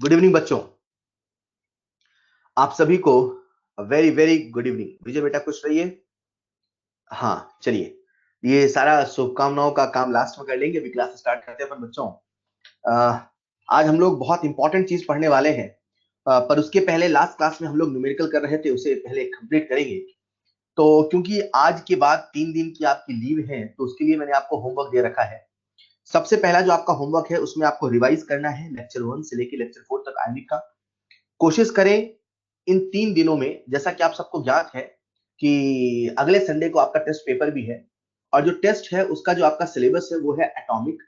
Good evening बच्चों, आप सभी को वेरी वेरी गुड इवनिंग। विजय बेटा खुश रहिए। हाँ चलिए, ये सारा शुभकामनाओं का काम लास्ट में कर लेंगे, अभी क्लास स्टार्ट करते हैं। पर बच्चों आज हम लोग बहुत इंपॉर्टेंट चीज पढ़ने वाले हैं, पर उसके पहले लास्ट क्लास में हम लोग न्यूमेरिकल कर रहे थे, उसे पहले कंप्लीट करेंगे। तो क्योंकि आज के बाद 3 दिन की आपकी लीव है, तो उसके लिए मैंने आपको होमवर्क दे रखा है। सबसे पहला जो आपका होमवर्क है उसमें आपको रिवाइज करना है लेक्चर 1 से लेकर लेक्चर 4 तक आने का। कोशिश करें इन 3 दिनों में, जैसा कि आप सबको ज्ञात है कि अगले संडे को आपका टेस्ट पेपर भी है, और जो टेस्ट है उसका जो आपका सिलेबस है वो है atomic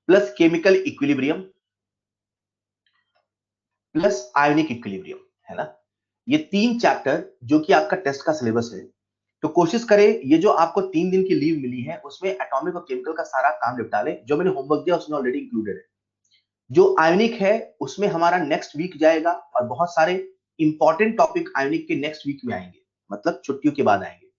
plus chemical equilibrium plus ionic equilibrium, है ना। ये 3 चैप्टर जो कि आपका टेस्ट का सिलेबस है। तो कोशिश करें ये जो आपको 3 दिन की लीव मिली है उसमें एटॉमिक और केमिकल का सारा काम निपटा लें। जो मैंने होमवर्क दिया उसमें ऑलरेडी इंक्लूडेड है। जो आयोनिक है उसमें हमारा नेक्स्ट वीक जाएगा, और बहुत सारे इंपॉर्टेंट टॉपिक आयोनिक के नेक्स्ट वीक में आएंगे, मतलब छुट्टियों के बाद आएंगे।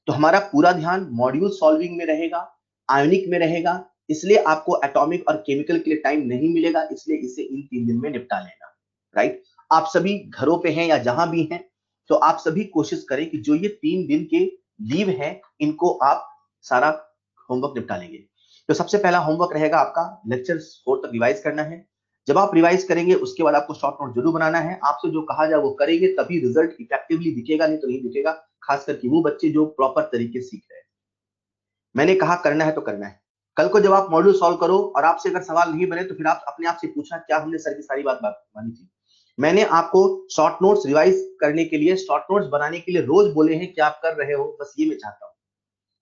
तो हमारा पूरा ध्यान मॉड्यूल सॉल्विंग में रहेगा, आयोनिक में रहेगा। इसलिए आपको एटॉमिक और केमिकल के लिए टाइम नहीं मिलेगा, इसलिए इसे इन 3 दिन में निपटा लेना। राइट, आप सभी घरों पे हैं या जहां भी हैं, तो आप सभी कोशिश करें कि जो ये 3 दिन के लीव है इनको आप सारा होमवर्क निपटा लेंगे। तो सबसे पहला होमवर्क रहेगा आपका लेक्चर 4 तक रिवाइज करना है। जब आप रिवाइज करेंगे उसके बाद आपको शॉर्ट नोट जरूर बनाना है। आपसे जो कहा जाए वो करेंगे, तभी रिजल्ट इफेक्टिवली दिखेगा, नहीं तो नहीं दिखेगा। खास करके वो बच्चे जो प्रॉपर तरीके से सीख रहे हैं। मैंने कहा करना है तो करना है। कल को जब आप मॉड्यूल सॉल्व करो और आपसे अगर सवाल नहीं बने तो फिर आप अपने आप से पूछना क्या हमने सर की सारी बात मानी थी। मैंने आपको शॉर्ट नोट्स रिवाइज करने के लिए, शॉर्ट नोट्स बनाने के लिए रोज बोले हैं कि आप कर रहे हो। बस ये मैं चाहता हूँ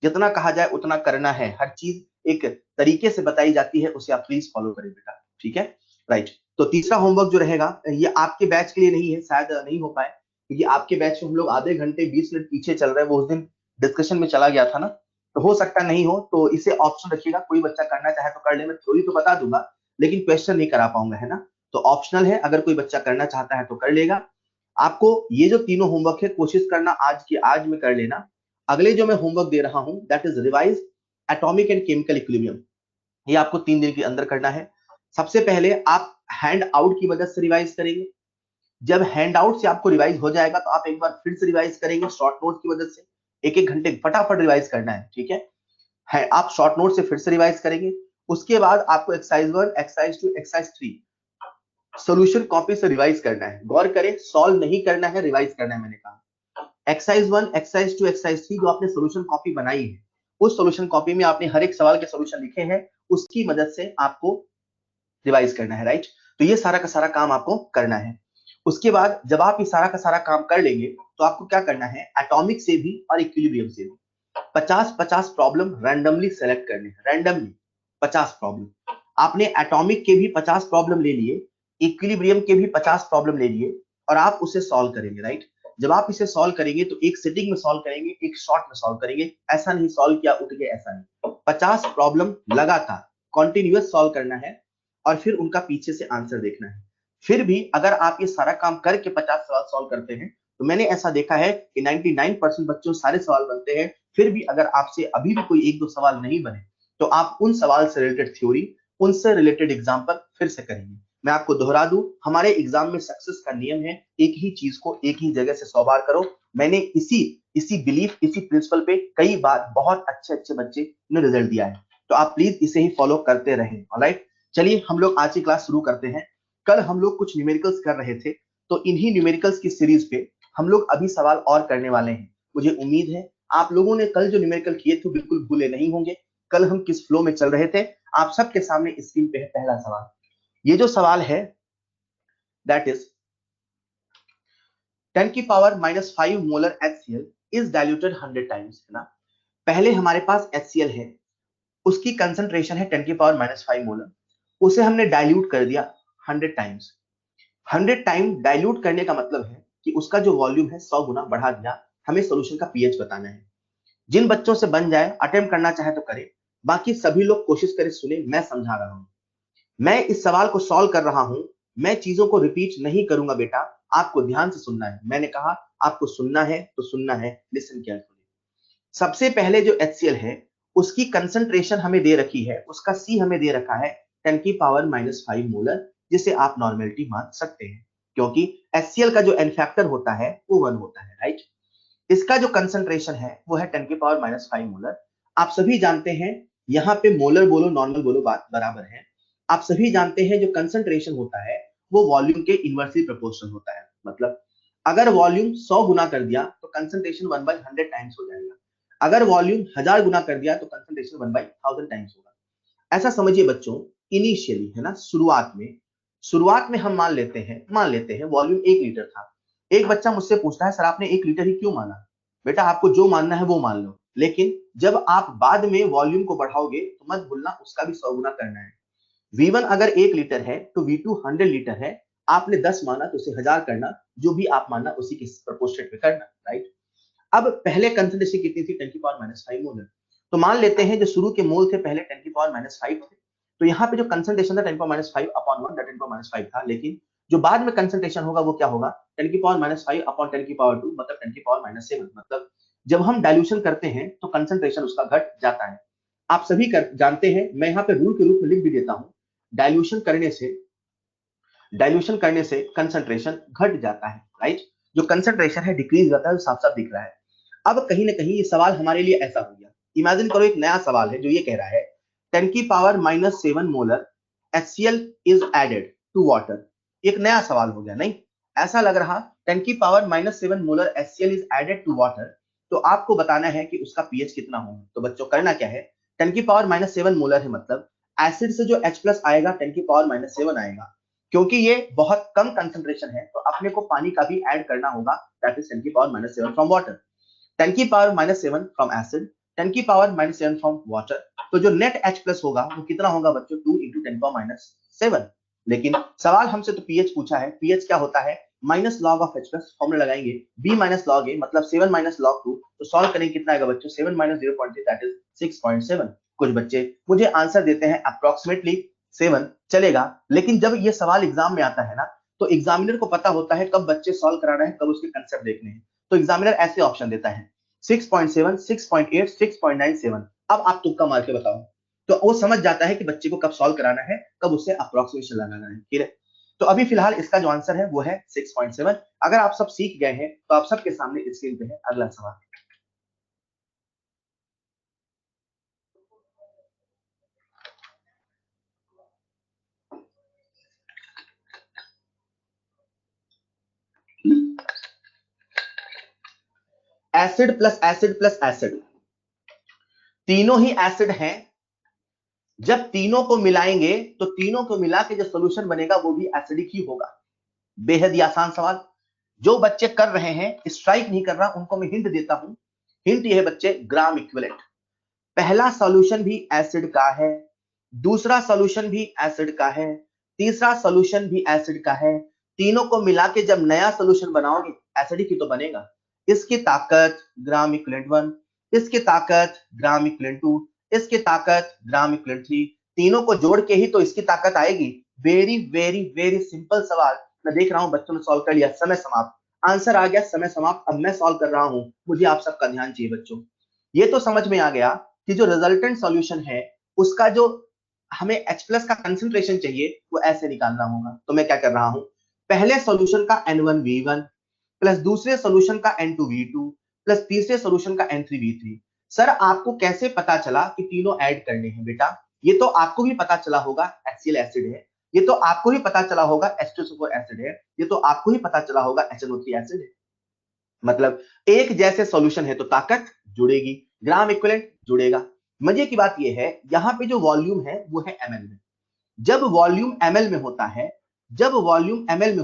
जितना कहा जाए उतना करना है। हर चीज एक तरीके से बताई जाती है, उसे आप प्लीज फॉलो करें बेटा, ठीक है। राइट, तो तीसरा होमवर्क जो रहेगा ये आपके बैच के लिए नहीं है, शायद नहीं हो पाए, क्योंकि आपके बैच में हम लोग आधे घंटे 20 मिनट पीछे चल रहे हैं। वो उस दिन डिस्कशन में चला गया था ना, तो हो सकता नहीं हो, तो इसे ऑप्शन रखिएगा। कोई बच्चा करना चाहे तो कर ले, मैं थ्योरी तो बता दूंगा लेकिन क्वेश्चन नहीं करा पाऊंगा, है ना। तो ऑप्शनल है, अगर कोई बच्चा करना चाहता है तो कर लेगा। आपको ये जो तीनों होमवर्क है कोशिश करना आज के आज में कर लेना। अगले जो मैं होमवर्क दे रहा हूं that is revise atomic and chemical equilibrium. ये आपको 3 दिन के अंदर करना है। सबसे पहले आप हैंड आउट की मदद से रिवाइज करेंगे। जब हैंड आउट से आपको रिवाइज हो जाएगा तो आप एक बार फिर से रिवाइज करेंगे शॉर्ट नोट की मदद से। एक एक घंटे फटाफट रिवाइज करना है, ठीक है। आप शॉर्ट नोट से फिर से रिवाइज करेंगे। उसके बाद आपको exercise 1, exercise 2, exercise 3 solution copy से रिवाइज करना है। गौर करें, सॉल्व नहीं करना है, रिवाइज करना है। मैंने कहा एक्सरसाइज 1, एक्सरसाइज 2, एक्सरसाइज 3 जो आपने सोल्यूशन कॉपी बनाई है, उस सोल्यूशन कॉपी में आपने हर एक सवाल के सोल्यूशन लिखे हैं, उसकी मदद से आपको रिवाइज करना है। राइट, तो ये सारा का सारा काम आपको करना है। उसके बाद जब आप ये सारा का सारा काम कर लेंगे तो आपको क्या करना है, एटॉमिक से भी और इक्विलिब्रियम से भी 50-50 प्रॉब्लम रैंडमली सेलेक्ट करने हैं। Randomly 50 problem. आपने एटॉमिक के भी 50 प्रॉब्लम ले लिए, इक्विलिब्रियम के भी 50 प्रॉब्लम ले लिए, और आप उसे सॉल्व करेंगे। राइट, जब आप इसे सॉल्व करेंगे तो एक सिटिंग में सॉल्व करेंगे, एक शॉट में सॉल्व करेंगे। ऐसा नहीं सॉल्व किया उठ गए, ऐसा नहीं। 50 प्रॉब्लम लगातार कॉन्टिन्यूअस सॉल्व करना है, और फिर उनका पीछे से आंसर देखना है। फिर भी अगर आप ये सारा काम करके 50 सवाल सॉल्व करते हैं, तो मैंने ऐसा देखा है कि 99% बच्चों सारे सवाल बनते हैं। फिर भी अगर आपसे अभी भी कोई एक दो सवाल नहीं बने, तो आप उन सवाल से रिलेटेड थ्योरी, उनसे रिलेटेड एग्जाम्पल फिर से करेंगे। मैं आपको दोहरा दूं, हमारे एग्जाम में सक्सेस का नियम है, एक ही चीज को एक ही जगह से 100 बार करो। मैंने इसी इसी बिलीफ, इसी प्रिंसिपल पे कई बार बहुत अच्छे अच्छे बच्चे ने रिजल्ट दिया है। तो आप प्लीज इसे ही फॉलो करते रहें। ऑलराइट, चलिए हम लोग आज की क्लास शुरू करते हैं। कल हम लोग कुछ न्यूमेरिकल्स कर रहे थे, तो इन्हीं न्यूमेरिकल्स की सीरीज पे हम लोग अभी सवाल और करने वाले हैं। मुझे उम्मीद है आप लोगों ने कल जो न्यूमेरिकल किए थे बिल्कुल भूले नहीं होंगे। कल हम किस फ्लो में चल रहे थे, आप सबके सामने स्क्रीन पे है पहला सवाल। ये जो सवाल है दैट इज 10 की power -5 molar HCl is diluted 100 times, है ना। पहले हमारे पास HCl है, उसकी कंसंट्रेशन है 10 की पावर -5 मोलर, उसे हमने डाइल्यूट कर दिया 100 टाइम्स। 100 टाइम डाइल्यूट करने का मतलब है कि उसका जो वॉल्यूम है 100 गुना बढ़ा दिया। हमें सॉल्यूशन का पीएच बताना है। जिन बच्चों से बन जाए, अटेम्प्ट करना चाहे तो करे, बाकी सभी लोग कोशिश करें, सुने, मैं समझा रहा हूं। मैं इस सवाल को सॉल्व कर रहा हूं, मैं चीजों को रिपीट नहीं करूंगा बेटा, आपको ध्यान से सुनना है। मैंने कहा आपको सुनना है तो सुनना है, लिसन केयरफुली। सबसे पहले जो HCl है उसकी कंसंट्रेशन हमें दे रखी है, उसका C हमें दे रखा है 10 की पावर -5 मोलर। जिसे आप नॉर्मेलिटी मान सकते हैं, क्योंकि HCl का जो n फैक्टर होता है वो 1 होता है, राइट। इसका जो कंसंट्रेशन है वो है 10⁻⁵ मोलर। आप सभी जानते हैं, यहाँ पे मोलर बोलो नॉर्मल बोलो बात बराबर है। आप सभी जानते हैं जो कंसंट्रेशन होता है वो वॉल्यूम के इनवर्सली प्रोपोर्शनल होता है। मतलब अगर वॉल्यूम 100 गुना कर दिया तो कंसंट्रेशन 1/100 टाइम्स हो जाएगा। अगर वॉल्यूम 1000 गुना कर दिया तो कंसंट्रेशन 1/1000 टाइम्स होगा। ऐसा समझिए बच्चों, इनिशियली है ना, शुरुआत में हम मान लेते हैं वॉल्यूम 1 लीटर था। एक बच्चा मुझसे पूछता है, सर आपने 1 लीटर ही क्यों माना? बेटा आपको जो मानना है वो मान लो, लेकिन जब आप बाद में वॉल्यूम को बढ़ाओगे तो मत भूलना उसका भी 100 गुना करना है। V1 अगर 1 लीटर है तो V2 100 लीटर है। आपने 10 माना तो उसे 1000 करना, जो भी आप मानना उसी के प्रोपोर्शनेट में करना, राइट। अब पहले कंसंट्रेशन कितनी थी? 10⁻⁵ मोलर। तो मान लेते हैं जो शुरू के मोल थे पहले 10⁻⁵ थे, तो यहाँ पे जो कंसंट्रेशन था 10⁻⁵/1 10⁻⁵ था, लेकिन जो बाद में कंसंट्रेशन होगा वो क्या होगा? 10⁻⁵/10⁻², मतलब 10⁻⁷। मतलब जब हम डाइल्यूशन करते हैं तो कंसंट्रेशन उसका घट जाता है। आप सभी जानते हैं, मैं यहाँ पे रूल के रूप में लिख भी देता हूं, डाइल्यूशन करने से कंसंट्रेशन घट जाता है, राइट। जो कंसंट्रेशन है डिक्रीज जाता है, साफ साफ दिख रहा है। अब कहीं ना कहीं ये सवाल हमारे लिए ऐसा हो गया, इमेजिन करो एक नया सवाल है जो ये कह रहा है 10⁻⁻7 molar HCl is added to water. एक नया सवाल हो गया, नहीं? ऐसा लग रहा 10⁻⁻7 molar HCl is added to water, तो आपको बताना है कि उसका pH कितना होगा। तो बच्चों करना क्या है, 10⁻⁻7 मोलर है, मतलब एसिड से जो H+ आएगा 10⁻⁷ आएगा। क्योंकि ये बहुत कम कंसंट्रेशन है तो अपने को पानी का भी ऐड करना होगा, that is 10⁻⁷ from water, 10⁻⁷ from acid, 10⁻⁷ from water. तो जो नेट H+ होगा वो कितना होगा बच्चों? 2 × 10⁻⁷। लेकिन सवाल हमसे तो pH पूछा है, pH क्या होता है? -log of H+, फॉर्मूला लगाएंगे B - log A, मतलब 7 - log 2। तो सॉल्व करेंगे, कितना आएगा बच्चों? 7 - 0.3, दैट इज 6.7। कुछ बच्चे मुझे आंसर देते हैं अप्रोक्सीमेटली 7 चलेगा, लेकिन जब ये सवाल एग्जाम में आता है ना, तो एग्जामिनर को पता होता है कब बच्चे सॉल्व करा रहे हैं, कब उसके कंसेप्ट देखने हैं। तो एग्जामिनर ऐसे ऑप्शन देता है 6.7, 6.8, 6.97। अब आप तुक्का मार के बताओ, तो वो समझ जाता है कि बच्चे को कब सॉल्व कराना है, कब उससे अप्रोक्सीमेशन लगाना है, ठीक है। तो अभी फिलहाल इसका जो आंसर है वो है 6.7। अगर आप सब सीख गए हैं तो आप सबके सामने स्क्रीन पे है अगला सवाल। Acid plus acid plus acid, तीनों ही एसिड हैं। जब तीनों को मिलाएंगे तो तीनों को मिला के जो सोल्यूशन बनेगा वो भी एसिडिक ही होगा। बेहद ही आसान सवाल। जो बच्चे कर रहे हैं, स्ट्राइक नहीं कर रहा, उनको मैं हिंट देता हूं। हिंट ये है बच्चे, ग्राम इक्विवेलेंट। पहला सॉल्यूशन भी एसिड का है, दूसरा सॉल्यूशन भी एसिड का है, तीसरा सॉल्यूशन भी एसिड का है। तीनों को मिला के जब नया सॉल्यूशन बनाओगे एसिडिक ही तो बनेगा। इसकी ताकत ग्राम इक्विवेलेंट 1, इसकी ताकत ग्राम इक्विवेलेंट 2, इसकी ताकत ग्राम इक्विवेलेंट 3। तीनों को जोड़ के ही तो इसकी ताकत आएगी। वेरी वेरी वेरी सिंपल सवाल। मैं देख रहा हूं बच्चों ने सॉल्व कर लिया। समय समाप्त, आंसर आ गया, समय समाप्त। अब मैं सॉल्व कर रहा हूं, मुझे आप सबका ध्यान चाहिए बच्चों। ये तो समझ में आ गया कि जो रिजल्टेंट सॉल्यूशन है उसका जो हमें H+ का कंसंट्रेशन चाहिए वो ऐसे निकालना होगा। तो मैं क्या कर रहा हूं, पहले सॉल्यूशन का N1V1 प्लस दूसरे सॉल्यूशन का N2V2 प्लस तीसरे सॉल्यूशन का N3V3। सर आपको कैसे पता चला कि तीनों ऐड करने हैं? बेटा ये तो आपको भी पता चला होगा HCl एसिड है, ये तो आपको भी पता चला होगा H2SO4 एसिड है, ये तो आपको ही पता चला होगा HNO3 एसिड है। मतलब एक जैसे सॉल्यूशन है तो ताकत जुड़ेगी, ग्राम इक्विवेलेंट जुड़ेगा। मजे की बात यह है, यहां पे जो वॉल्यूम है वो है ml में। जब वॉल्यूम ml में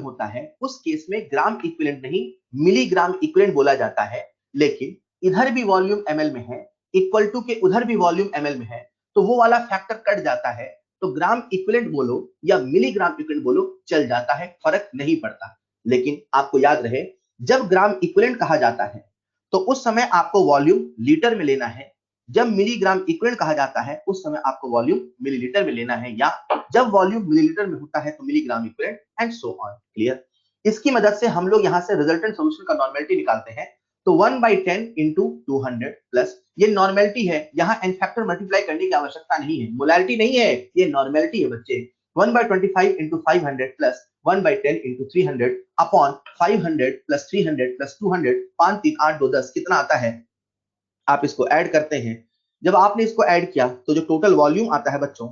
होता है, उस केस में ग्राम इक्विवेलेंट नहीं मिलीग्राम इक्विवेलेंट बोला जाता है। लेकिन इधर भी वॉल्यूम ml में है, इक्वल टू के उधर भी वॉल्यूम ml में है, तो वो वाला फैक्टर कट जाता है। तो ग्राम इक्विवेलेंट बोलो या मिलीग्राम इक्विवेलेंट बोलो, चल जाता है, फर्क नहीं पड़ता। लेकिन आपको याद रहे, जब ग्राम इक्विवेलेंट कहा जाता है तो उस समय आपको वॉल्यूम लीटर में लेना है, जब मिलीग्राम इक्विवेलेंट कहा जाता है उस समय आपको वॉल्यूम मिलीलीटर में लेना है, या जब वॉल्यूम मिलीलीटर में होता है तो milligram equivalent, and so on. Clear? इसकी मदद से हम लोग यहां से रिजल्टेंट सॉल्यूशन का नॉर्मेलिटी निकालते हैं। तो 1/10 × 200 प्लस, ये नॉर्मेलिटी है, यहां एन फैक्टर मल्टीप्लाई करने की आवश्यकता नहीं है, मोलैरिटी नहीं है, ये नॉर्मेलिटी है बच्चे। 1/25 into 500 plus 1/10 into 300 upon 500 plus 300 plus 200, 5 3 8 2 10 कितना आता है? आप इसको ऐड करते हैं। जब आपने इसको ऐड किया तो जो टोटल वॉल्यूम आता है बच्चों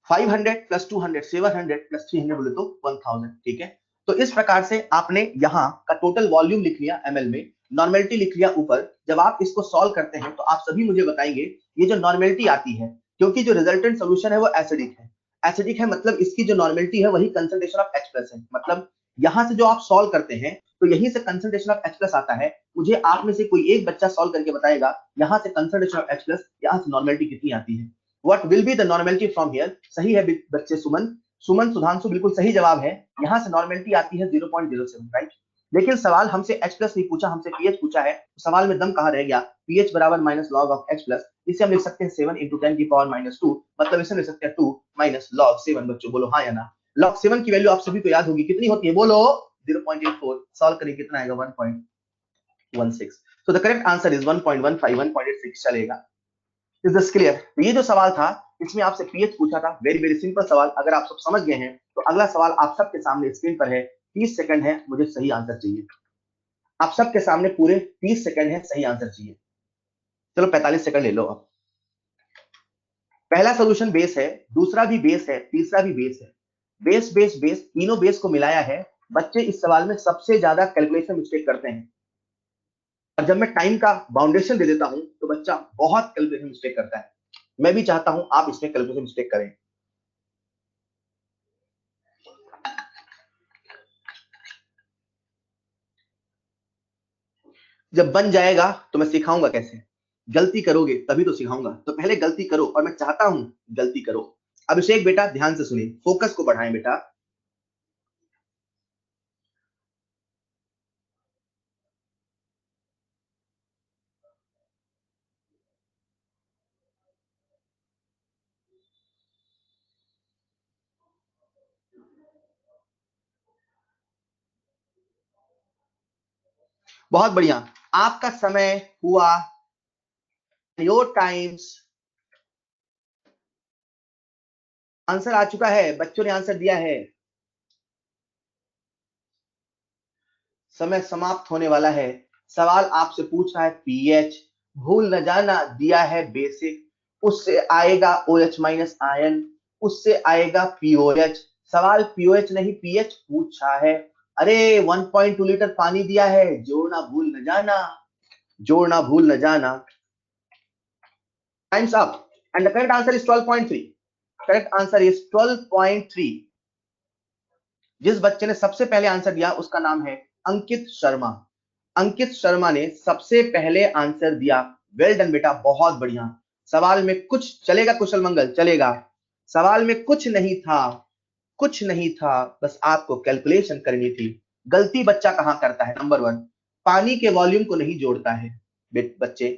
500 plus 200 700 plus 300 बोले तो 1000, ठीक है। तो इस प्रकार से आपने यहाँ का टोटल वॉल्यूम लिख लिया ml में, नॉर्मेलिटी लिख लिया ऊपर। जब आप इसको सॉल्व करते हैं तो आप सभी मुझे बताएंगे ये जो नॉर्मेलिटी आती है, क्योंकि जो रिजल्टेंट सोल्यूशन है वो एसिडिक है। एसिडिक है मतलब इसकी जो नॉर्मेलिटी है वही कंसंट्रेशन ऑफ H+ है। मतलब यहाँ से जो आप सॉल्व करते हैं तो यहीं से कंसंट्रेशन ऑफ H+ आता है। मुझे आप में से कोई एक बच्चा सॉल्व करके बताएगा यहाँ से कंसंट्रेशन ऑफ H+, यहाँ से नॉर्मेलिटी कितनी आती है। What will be the normality from here? सही है बच्चे सुमन सुधांशु बिल्कुल सही जवाब है। यहाँ से नॉर्मेलिटी आती है 0.07, राइट। लेकिन सवाल हमसे H+ नहीं पूछा, हमसे pH पूछा है। तो सवाल में दम कहाँ रह गया? pH बराबर माइनस लॉग ऑफ H+। इसे हम लिख सकते हैं 7 into 10 की पावर -2, मतलब इसे लिख सकते हैं 2 minus log 7। बच्चों बोलो हाँ या ना। log 7 की वैल्यू आप सभी को याद होगी, कितनी होती है बोलो? 0.84। सॉल्व करें कितना आएगा? 1.16। तो द करेक्ट आंसर इज 1.15 1.86 चलेगा। Is this clear? ये जो सवाल था इसमें आपसे पीएच पूछा था, वेरी वेरी सिंपल सवाल। अगर आप सब समझ गए हैं तो अगला सवाल आप सबके सामने स्क्रीन पर है। 30 सेकंड है, मुझे सही आंसर चाहिए। आप सबके सामने पूरे 30 सेकंड है, सही आंसर चाहिए। चलो 45 सेकंड ले लो। अब पहला सोल्यूशन बेस है, दूसरा भी बेस है, तीसरा भी बेस है। बेस बेस बेस, तीनों बेस को मिलाया है। बच्चे इस सवाल में सबसे ज्यादा कैलकुलेशन मिस्टेक करते हैं, और जब मैं टाइम का बाउंडेशन दे देता हूं तो बच्चा बहुत कैलकुलेशन मिस्टेक करता है। मैं भी चाहता हूं आप इसमें कैलकुलेशन मिस्टेक करें। जब बन जाएगा तो मैं सिखाऊंगा कैसे। गलती करोगे तभी तो सिखाऊंगा, तो पहले गलती करो, और मैं चाहता हूं गलती करो। अभिषेक बेटा ध्यान से सुनिए, फोकस को बढ़ाएं बेटा। बहुत बढ़िया, आपका समय हुआ, योर टाइम्स। आंसर आ चुका है, बच्चों ने आंसर दिया है। समय समाप्त होने वाला है। सवाल आपसे पूछ रहा है पीएच, भूल न जाना दिया है बेसिक। उससे आएगा OH माइनस आयन, उससे आएगा पीओएच। सवाल पीओएच नहीं पीएच पूछा है। अरे 1.2 लीटर पानी दिया है, जोड़ना भूल न जाना, जोड़ना भूल न जाना। Times up and the correct answer is 12.3। Correct answer is 12.3। जिस बच्चे ने सबसे पहले आंसर दिया उसका नाम है अंकित शर्मा। अंकित शर्मा ने सबसे पहले आंसर दिया। वेल डन बेटा, बहुत बढ़िया। सवाल में कुछ चलेगा, कुशल मंगल चलेगा। सवाल में कुछ नहीं था, कुछ नहीं था, बस आपको कैलकुलेशन करनी थी। गलती बच्चा कहां करता है? नंबर 1, पानी के वॉल्यूम को नहीं जोड़ता है। बच्चे,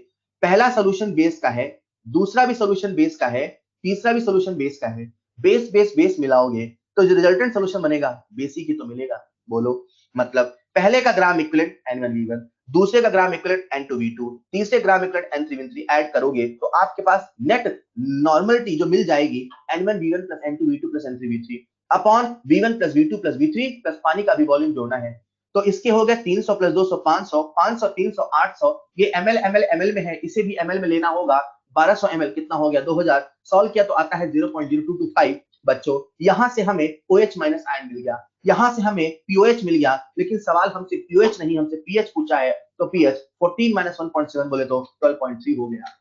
पहला सोल्यूशन बेस का है, दूसरा भी सोल्यूशन बेस का है, तीसरा भी सोल्यूशन बेस का है। बेस बेस बेस मिलाओगे तो जो रिजल्टेंट सोल्यूशन बनेगा बेसी की तो मिलेगा। बोलो, मतलब पहले का ग्राम इक्विवेलेंट N1V1, दूसरे का ग्राम इक्विवेलेंट N2V2, तीसरे ग्राम इक्विवेलेंट N3V3 ऐड करोगे तो आपके पास नेट नॉर्मलिटी जो मिल जाएगी N1V1 plus N2V2 plus N3V3 upon V1 plus V2 plus V3 plus पानी का भी वॉल्यूम जोड़ना है। तो इसके हो गए 300 प्लस 200 500, 500 300 800। ये ml ml ml में है, इसे भी ml में लेना होगा। 1200 ml कितना हो गया? 2000। सॉल्व किया तो आता है 0.0225। बच्चों यहां से हमें OH माइनस आयन मिल गया, यहां से हमें POH मिल गया। लेकिन सवाल हमसे POH नहीं, हमसे pH पूछा है। तो pH 14 माइनस 1.7 बोले तो 12.3 हो गया।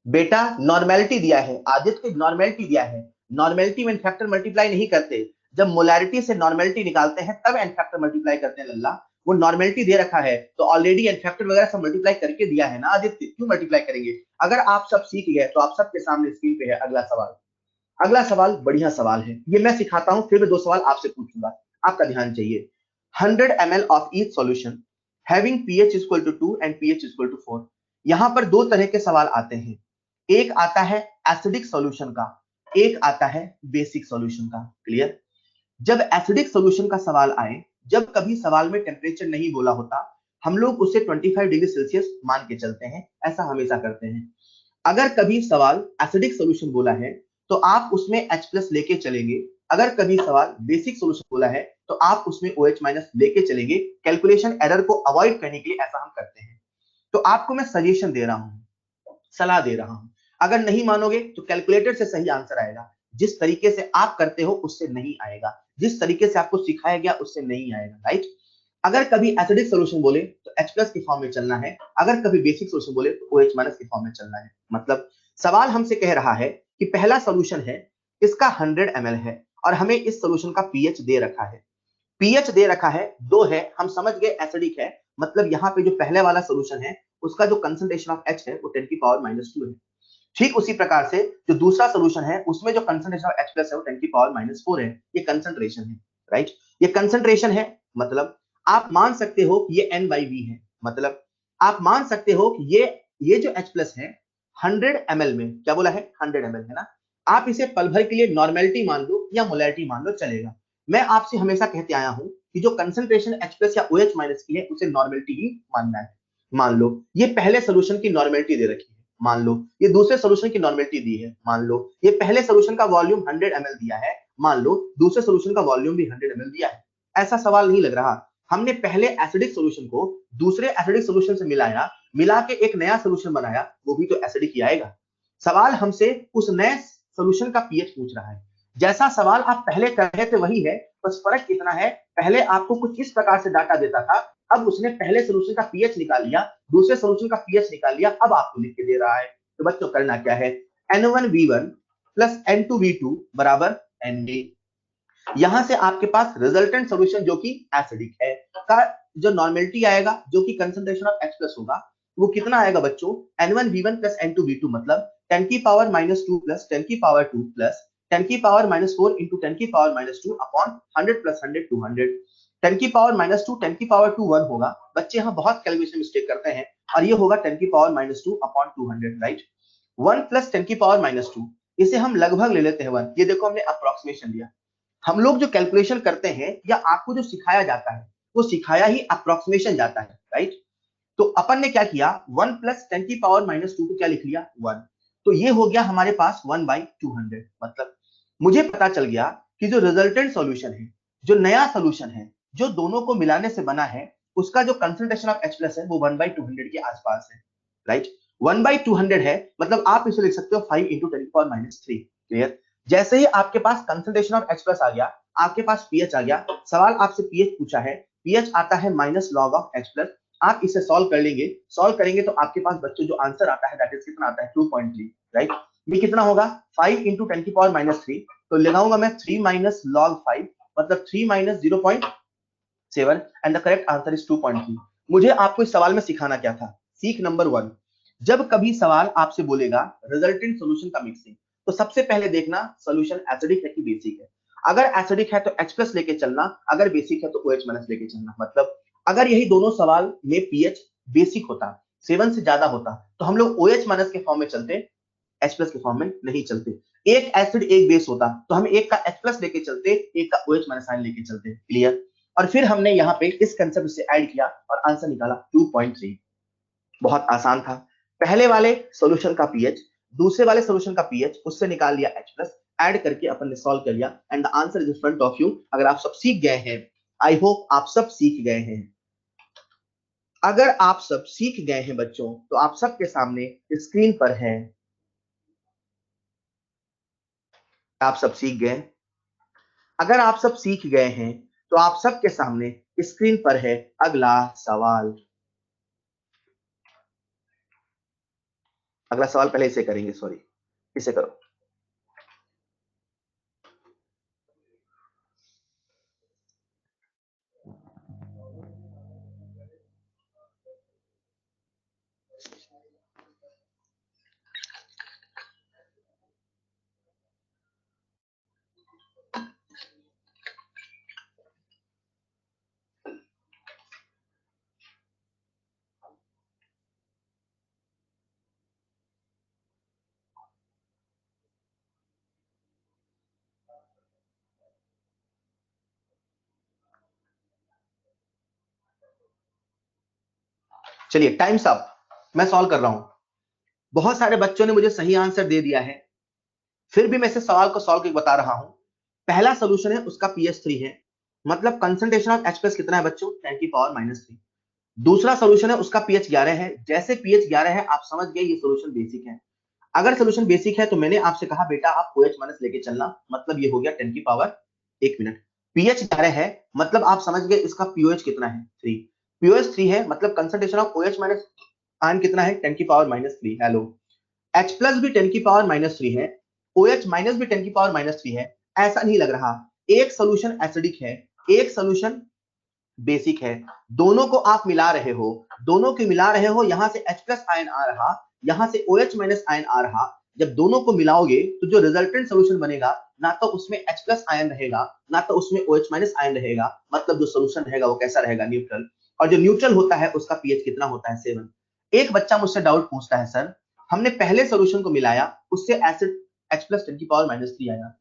बेटा नॉर्मेलिटी दिया है, आदित्य नॉर्मेलिटी दिया है। नॉर्मेलिटी में फैक्टर मल्टीप्लाई नहीं करते, जब मोलैरिटी से नॉर्मेलिटी निकालते हैं तब एन फैक्टर मल्टीप्लाई करते हैं। लल्ला, वो नॉर्मेलिटी दे रखा है तो ऑलरेडी एन फैक्टर वगैरह सब मल्टीप्लाई करके दिया है ना आदित्य, क्यों मल्टीप्लाई करेंगे? अगर आप सब सीख गए तो आप सबके सामने स्क्रीन पे है अगला सवाल। अगला सवाल बढ़िया सवाल है, ये मैं सिखाता हूं, फिर मैं 2 सवाल आपसे पूछूंगा, आपका ध्यान चाहिए। 100 ml of each solution having pH equal to 2 and pH equal to 4। यहां पर 2 तरह के सवाल आते हैं, एक आता है एसिडिक सॉल्यूशन का, एक आता है बेसिक सॉल्यूशन का। क्लियर? जब एसिडिक सॉल्यूशन का सवाल आए, जब कभी सवाल में टेम्परेचर नहीं बोला होता, हम लोग उसे 25 डिग्री सेल्सियस मान के चलते हैं, ऐसा हमेशा करते हैं। अगर कभी सवाल एसिडिक सॉल्यूशन बोला है तो आप उसमें H+ लेके चलेंगे, अगर कभी सवाल बेसिक सॉल्यूशन बोला है तो आप उसमें OH- लेके चलेंगे। कैलकुलेशन एरर को अवॉइड करने के लिए ऐसा हम करते हैं। तो आपको मैं सजेशन दे रहा हूं, सलाह दे रहा हूं, अगर नहीं मानोगे तो कैलकुलेटर से सही आंसर आएगा, जिस तरीके से आप करते हो उससे नहीं आएगा, जिस तरीके से आपको सिखाया गया उससे नहीं आएगा, राइट। अगर कभी एसिडिक सॉल्यूशन बोले तो H+ के फॉर्म में चलना है, अगर कभी बेसिक सॉल्यूशन बोले तो OH- के फॉर्म में चलना है। मतलब सवाल हमसे कह रहा है कि पहला सॉल्यूशन है, इसका 100 ml है और हमें इस सॉल्यूशन का पीएच दे रखा है, पीएच दे रखा है 2 है, हम समझ गए एसिडिक है, मतलब यहाँ पे जो पहले वाला सॉल्यूशन है उसका जो कंसंट्रेशन ऑफ H है वो 10⁻⁻2 है। ठीक उसी प्रकार से जो दूसरा सॉल्यूशन है उसमें जो कंसंट्रेशन ऑफ H+ है वो 10⁻⁴ है, ये कंसंट्रेशन है, राइट। ये कंसंट्रेशन है, मतलब आप मान सकते हो कि ये N/V है, मतलब आप मान सकते हो कि ये जो H+ है 100 ml में, क्या बोला है 100 ml है ना, आप इसे पल भर के लिए नॉर्मेलिटी मान लो या मोलैरिटी मान लो, चलेगा। मैं आपसे हमेशा कहते आया हूं कि जो कंसंट्रेशन H+ या OH- की है उसे नॉर्मेलिटी ही मानना है। मान लो ये पहले सॉल्यूशन की नॉर्मेलिटी दे रखी है, मान लो ये दूसरे सॉल्यूशन की नॉर्मेलिटी दी है, मान लो ये पहले सॉल्यूशन का वॉल्यूम 100 ml दिया है, मान लो दूसरे सॉल्यूशन का वॉल्यूम भी 100 ml दिया है। ऐसा सवाल नहीं लग रहा, हमने पहले एसिडिक सॉल्यूशन को दूसरे एसिडिक सॉल्यूशन से मिलाया, मिला के एक नया सॉल्यूशन बनाया, वो भी तो एसिडिक ही आएगा। सवाल हमसे उस नए सॉल्यूशन का पीएच पूछ रहा है, जैसा सवाल आप पहले कर रहे थे वही है, बस फर्क इतना है पहले आपको कुछ इस प्रकार से डाटा देता था, अब उसने पहले सॉल्यूशन का पीएच निकाल लिया, दूसरे सॉल्यूशन का पीएच निकाल लिया, अब आपको लिख के दे रहा है। तो बच्चों करना क्या है, N1V1 प्लस N2V2 बराबर Na। यहां से आपके पास रिजल्टेंट सॉल्यूशन जो कि एसिडिक है का जो नॉर्मेलिटी आएगा, जो कि कंसंट्रेशन ऑफ H+ होगा, वो कितना आएगा बच्चों, N1V1 प्लस N2V2 मतलब 10⁻⁻2 plus 10⁻2 plus 10⁻⁴ into 10⁻2 upon 100 plus 100 200। 10⁻2 10⁻2 1 होगा, बच्चे यहाँ बहुत कैलकुलेशन मिस्टेक करते हैं, और ये होगा 10⁻2 अपॉन 200, राइट। 1 प्लस 10⁻2 इसे हम लगभग ले लेते हैं 1, ये देखो हमने अप्रोक्सीमेशन लिया। हम लोग जो कैलकुलेशन करते हैं या आपको जो सिखाया जाता है वो सिखाया ही अप्रोक्सीमेशन जाता है, राइट। तो अपन ने क्या किया, 1 प्लस 10⁻2 को क्या लिख लिया 1, तो ये हो गया हमारे पास 1/200। मतलब मुझे पता चल गया कि जो रिजल्टेंट सॉल्यूशन है, जो नया सॉल्यूशन है, जो दोनों को मिलाने से बना है, उसका जो कंसंट्रेशन ऑफ H+ है वो 1/200 के आसपास है, राइट। 1/200 है, मतलब आप इसे लिख सकते हो 5 इंटू 10⁻3। क्लियर। जैसे ही आपके पास कंसंट्रेशन ऑफ H+ आ गया, आपके पास पीएच आ गया, सवाल आपसे पीएच पूछा है, पीएच आता है माइनस लॉग ऑफ H+, आप इसे सॉल्व कर लेंगे, सॉल्व करेंगे तो आपके पास बच्चों जो आंसर आता है दैट इज कितना आता है 2.3, राइट। ये कितना होगा 5 इंटू 10⁻3, तो लगाऊंगा मैं 3 माइनस लॉग 5, मतलब 3 minus 0.7 and the correct answer is 2.3। मुझे आपको इस सवाल में सिखाना क्या था, सीख नंबर 1, जब कभी सवाल आपसे बोलेगा रिजल्टेंट सॉल्यूशन का मिक्सिंग, तो सबसे पहले देखना सॉल्यूशन एसिडिक है कि बेसिक है। अगर एसिडिक है तो H+ लेके चलना, अगर बेसिक है तो OH- लेके चलना। मतलब अगर यही दोनों सवाल में पीएच बेसिक होता, 7 से ज्यादा होता, तो हम लोग OH- के फॉर्म में चलते, H+ के फॉर्म में नहीं चलते। एक एसिड एक बेस होता तो हम एक का H+ लेके चलते, एक का OH- साइन लेके चलते। क्लियर। और फिर हमने यहाँ पे इस कंसेप्ट से ऐड किया और आंसर निकाला 2.3। बहुत आसान था, पहले वाले सॉल्यूशन का पीएच, दूसरे वाले सॉल्यूशन का पीएच, उससे निकाल लिया H+, ऐड करके अपन ने सॉल्व कर लिया and the answer is in front of you. अगर आप सब सीख गए हैं, आई होप आप सब सीख गए हैं, अगर आप सब सीख गए हैं बच्चों, तो आप सबके सामने स्क्रीन पर है, आप सब सीख गए। अगर आप सब सीख गए हैं तो आप सबके सामने स्क्रीन पर है अगला सवाल। अगला सवाल पहले इसे करेंगे, सॉरी इसे करो। चलिए टाइम्स अप, मैं सॉल्व कर रहा हूं। बहुत सारे बच्चों ने मुझे सही आंसर दे दिया है, फिर भी मैं इस सवाल को सॉल्व करके बता रहा हूं। पहला सोल्यूशन है उसका pH 3 है, मतलब कंसंट्रेशन ऑफ H+ कितना है बच्चों, 10 की पावर -3। दूसरा सोल्यूशन है उसका pH 11 है, जैसे pH 11 है आप समझ गए ये सोल्यूशन बेसिक है। अगर सोल्यूशन बेसिक है तो मैंने आपसे कहा बेटा आप OH- लेके चलना, मतलब ये हो गया 10 की पावर 1 मिनट। pH 11 है मतलब आप समझ गए इसका pOH कितना है, 3। pOH 3 है मतलब कंसंट्रेशन ऑफ OH- आयन कितना है, 10 की पावर -3। हेलो, H+ भी 10 की पावर -3 है, OH- भी 10 की पावर -3 है। ऐसा नहीं लग रहा, एक सोल्यूशन एसिडिक है, एक सोल्यूशन बेसिक है, दोनों को आप मिला रहे हो, दोनों को मिला रहे हो, यहां से H+ आयन आ रहा, यहां से OH- आयन आ रहा। जब दोनों को मिलाओगे तो जो रिजल्टेंट सोल्यूशन बनेगा, ना तो उसमें H+ आयन रहेगा, ना तो उसमें OH- आयन रहेगा, मतलब जो सोल्यूशन रहेगा वो कैसा रहेगा, न्यूट्रल। और जो न्यूट्रल होता है उसका pH कितना होता है, 7। एक बच्चा मुझसे डाउट पूछता है, सर हमने पहले सोल्यूशन को मिलाया, उससे एसिड H+ 10 की पावर -3 आया,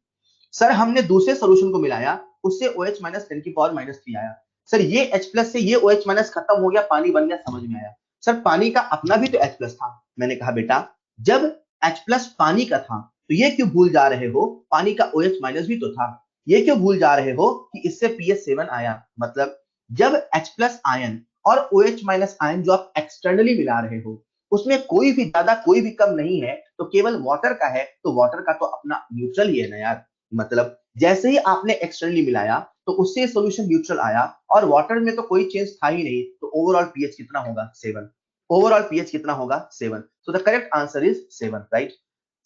सर हमने दूसरे सोल्यूशन को मिलाया, उससे OH- 10 की पावर -3 आया, सर ये H+ से ये OH- खत्म हो गया, पानी बन गया, समझ में आया। सर पानी का अपना भी तो H+ था। मैंने कहा बेटा जब H+ पानी का था तो ये क्यों भूल जा रहे हो, पानी का OH- भी तो था। ये क्यों भूल जा रहे हो कि इससे pH 7 आया, मतलब जब H+ आयन और OH- आयन जो आप एक्सटर्नली मिला रहे हो, उसमें कोई भी ज्यादा कोई भी कम नहीं है, तो केवल वाटर का है, तो वाटर का तो अपना न्यूट्रल ही है ना यार। मतलब जैसे ही आपने एक्सटर्नली मिलाया तो उससे सॉल्यूशन न्यूट्रल आया, और वाटर में तो कोई चेंज था ही नहीं, तो ओवरऑल pH कितना होगा, 7। ओवरऑल pH कितना होगा, 7। So the correct answer is 7, right.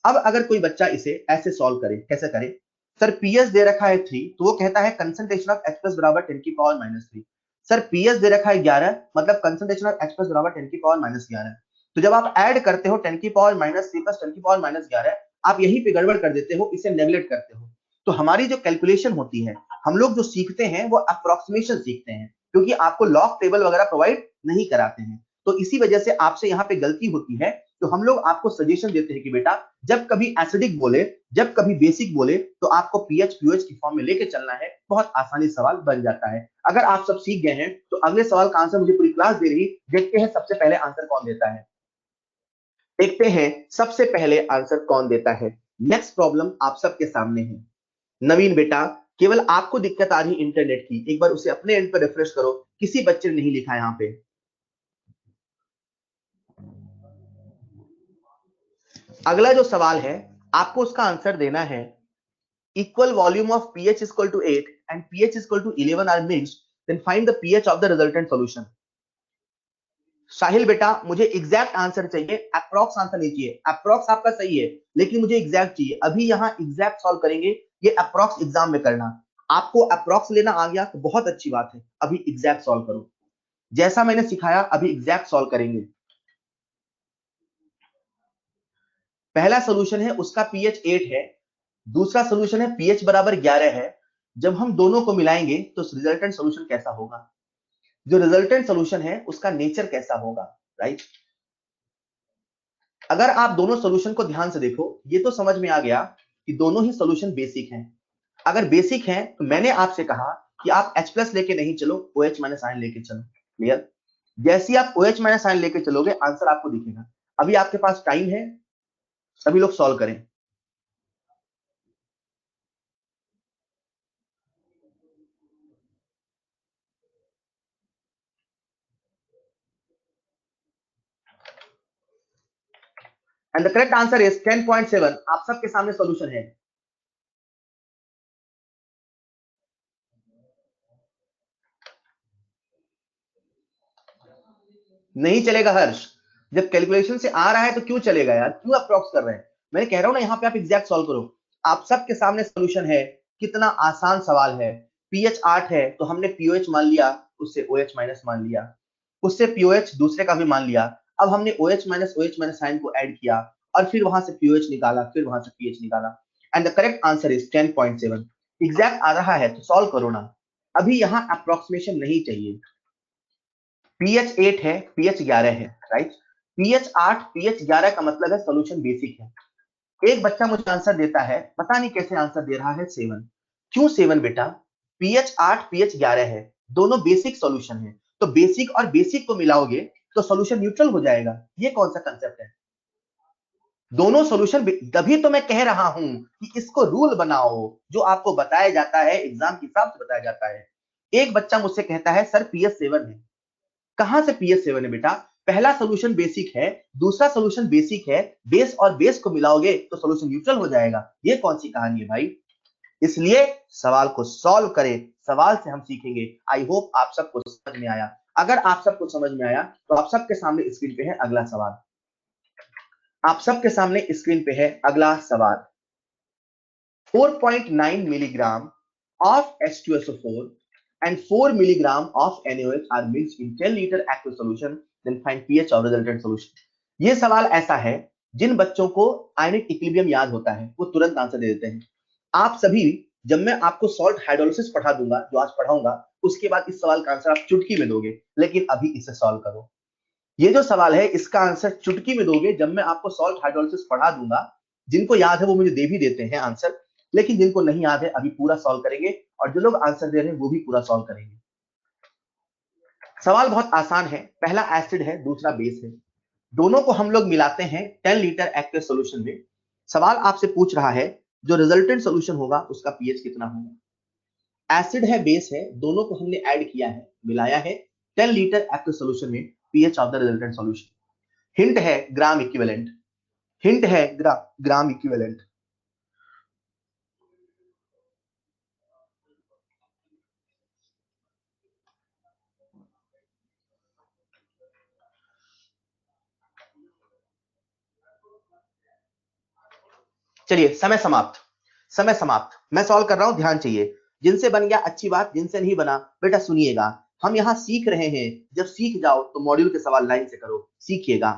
अब अगर कोई बच्चा इसे ऐसे सॉल्व करे, कैसे करे, सर pH दे रखा है 3, तो वो कहता है कंसंट्रेशन ऑफ H+ बराबर 10 की पावर -3। सर pH दे रखा है 11, मतलब कंसंट्रेशन ऑफ H+ बराबर 10 की पावर -11। तो जब आप ऐड करते हो 10 की पावर -3 प्लस 10 की पावर -11, आप यहीं पे गड़बड़ कर देते हो, इसे नेगलेक्ट करते हो। तो हमारी जो कैलकुलेशन होती है, हम लोग जो सीखते हैं वो अप्रोक्सीमेशन सीखते हैं, क्योंकि आपको लॉग टेबल वगैरह प्रोवाइड नहीं कराते हैं, तो इसी वजह से आपसे यहाँ पे गलती होती है। तो हम लोग आपको सजेशन देते हैं कि बेटा जब कभी एसिडिक बोले, जब कभी बेसिक बोले, तो आपको pH pOH की फॉर्म में लेके चलना है, बहुत आसानी सवाल बन जाता है। अगर आप सब सीख गए हैं तो अगले सवाल का आंसर मुझे पूरी क्लास दे रही, देखते हैं सबसे पहले आंसर कौन देता है। देखते हैं सबसे पहले आंसर कौन देता है। नेक्स्ट प्रॉब्लम आप सबके सामने है। नवीन बेटा, केवल आपको दिक्कत आ रही इंटरनेट की, एक बार उसे अपने एंड पर रिफ्रेश करो, किसी बच्चे ने नहीं लिखा यहाँ पे। अगला जो सवाल है आपको उसका आंसर देना है, equal volume of pH is equal to 8 and pH is equal to 11 are mixed, then find the pH of the resultant solution। साहिल बेटा मुझे एग्जैक्ट आंसर चाहिए, अप्रॉक्स आंसर नहीं चाहिए। अप्रॉक्स आपका सही है लेकिन मुझे एग्जैक्ट चाहिए। अभी यहाँ एग्जैक्ट सॉल्व करेंगे, ये अप्रॉक्स एग्जाम में करना। आपको अप्रॉक्स लेना आ गया तो बहुत अच्छी बात है, अभी एग्जैक्ट सॉल्व करो, जैसा मैंने सिखाया अभी एग्जैक्ट सॉल्व करेंगे। पहला सोल्यूशन है उसका pH 8 है, दूसरा सोल्यूशन है pH बराबर 11 है। जब हम दोनों को मिलाएंगे तो रिजल्टेंट सोल्यूशन कैसा होगा, जो रिजल्टेंट सोल्यूशन है उसका नेचर कैसा होगा, राइट। अगर आप दोनों सोल्यूशन को ध्यान से देखो, ये तो समझ में आ गया कि दोनों ही सोल्यूशन बेसिक हैं। अगर बेसिक हैं तो मैंने आपसे कहा कि आप H+ लेके नहीं चलो, OH- आयन लेके चलो। क्लियर, जैसे ही आप OH- आयन लेके चलोगे आंसर आपको दिखेगा। अभी आपके पास टाइम है, सभी लोग सॉल्व करें। And the correct answer is 10.7। आप सबके सामने सॉल्यूशन है। नहीं चलेगा हर्ष, जब कैलकुलेशन से आ रहा है तो क्यों चलेगा यार, क्यों अप्रॉक्स कर रहे हैं। मैंने कह रहा हूं ना यहाँ पे आप एग्जैक्ट सॉल्व करो। आप सबके सामने सॉल्यूशन है, कितना आसान सवाल है। pH 8 है तो हमने pOH मान लिया, उससे OH- मान लिया, उससे pOH दूसरे का भी मान लिया। अब हमने OH- साइन को ऐड किया और फिर वहां से pOH निकाला, फिर वहां से pH निकाला। And the correct answer is 10.7। Exact आ रहा है तो सॉल्व करो ना, अभी यहाँ अप्रोक्सीमेशन नहीं चाहिए। pH 8 है, pH 11 है, राइट। pH 8 pH 11 का मतलब है सॉल्यूशन बेसिक है। एक बच्चा मुझे आंसर देता है, पता नहीं कैसे आंसर दे रहा है, 7। क्यों 7 बेटा, pH 8 pH 11 है, दोनों बेसिक सॉल्यूशन है, तो बेसिक और बेसिक को मिलाओगे तो सॉल्यूशन न्यूट्रल हो जाएगा। ये कौन सा कंसेप्ट है। दोनों सॉल्यूशन, तभी तो मैं कह रहा हूं कि इसको रूल बनाओ, जो आपको बताया जाता है एग्जाम के हिसाब से बताया जाता है। एक बच्चा मुझसे कहता है सर PS7 है। कहां से PS7 है बेटा? पहला सॉल्यूशन बेसिक है, दूसरा सॉल्यूशन बेसिक है, बेस और बेस को मिलाओगे तो सॉल्यूशन न्यूट्रल हो जाएगा। ये कौन सी कहानी है भाई? इसलिए सवाल को सॉल्व करें, सवाल से हम सीखेंगे। आई होप आप सबको समझ में आया। अगर आप सबको समझ में आया तो आप सबके सामने स्क्रीन पे है अगला सवाल। आप सबके सामने स्क्रीन पे है अगला सवाल। 4.9 milligram of H2SO4 and 4 milligram of NaOH are mixed in 10 liter aqueous solution, then find pH of resultant solution. ये सवाल ऐसा है, जिन बच्चों को आयनिक इक्विलिब्रियम याद होता है वो तुरंत आंसर दे देते हैं। आप सभी, जब मैं आपको सॉल्ट हाइड्रोलिसिस पढ़ा दूंगा, जो आज पढ़ाऊंगा, उसके बाद इस सवाल का आंसर आप चुटकी में दोगे, लेकिन अभी इसे सॉल्व करो। ये जो सवाल है इसका आंसर चुटकी में दोगे जब मैं आपको सॉल्ट हाइड्रोलिसिस पढ़ा दूंगा। जिनको याद है वो मुझे दे भी देते हैं आंसर, लेकिन जिनको नहीं याद है अभी पूरा सॉल्व करेंगे, और जो लोग आंसर दे रहे हैं वो भी पूरा सॉल्व करेंगे। सवाल बहुत आसान है। पहला एसिड है, दूसरा बेस है, दोनों को हम लोग मिलाते हैं 10 लीटर एक्वस सॉल्यूशन में। सवाल आपसे पूछ रहा है जो रिजल्टेंट सॉल्यूशन होगा उसका पीएच कितना होगा। एसिड है, बेस है, दोनों को हमने ऐड किया है, मिलाया है 10 लीटर एक्वस सॉल्यूशन में, pH of the resultant solution. Hint है ग्राम इक्विवेलेंट, हिंट है ग्राम इक्विवेलेंट। चलिए समय समाप्त, समय समाप्त। मैं सॉल्व कर रहा हूं, ध्यान चाहिए। जिनसे बन गया अच्छी बात, जिनसे नहीं बना बेटा सुनिएगा। हम यहां सीख रहे हैं, जब सीख जाओ तो मॉड्यूल के सवाल लाइन से करो, सीखिएगा।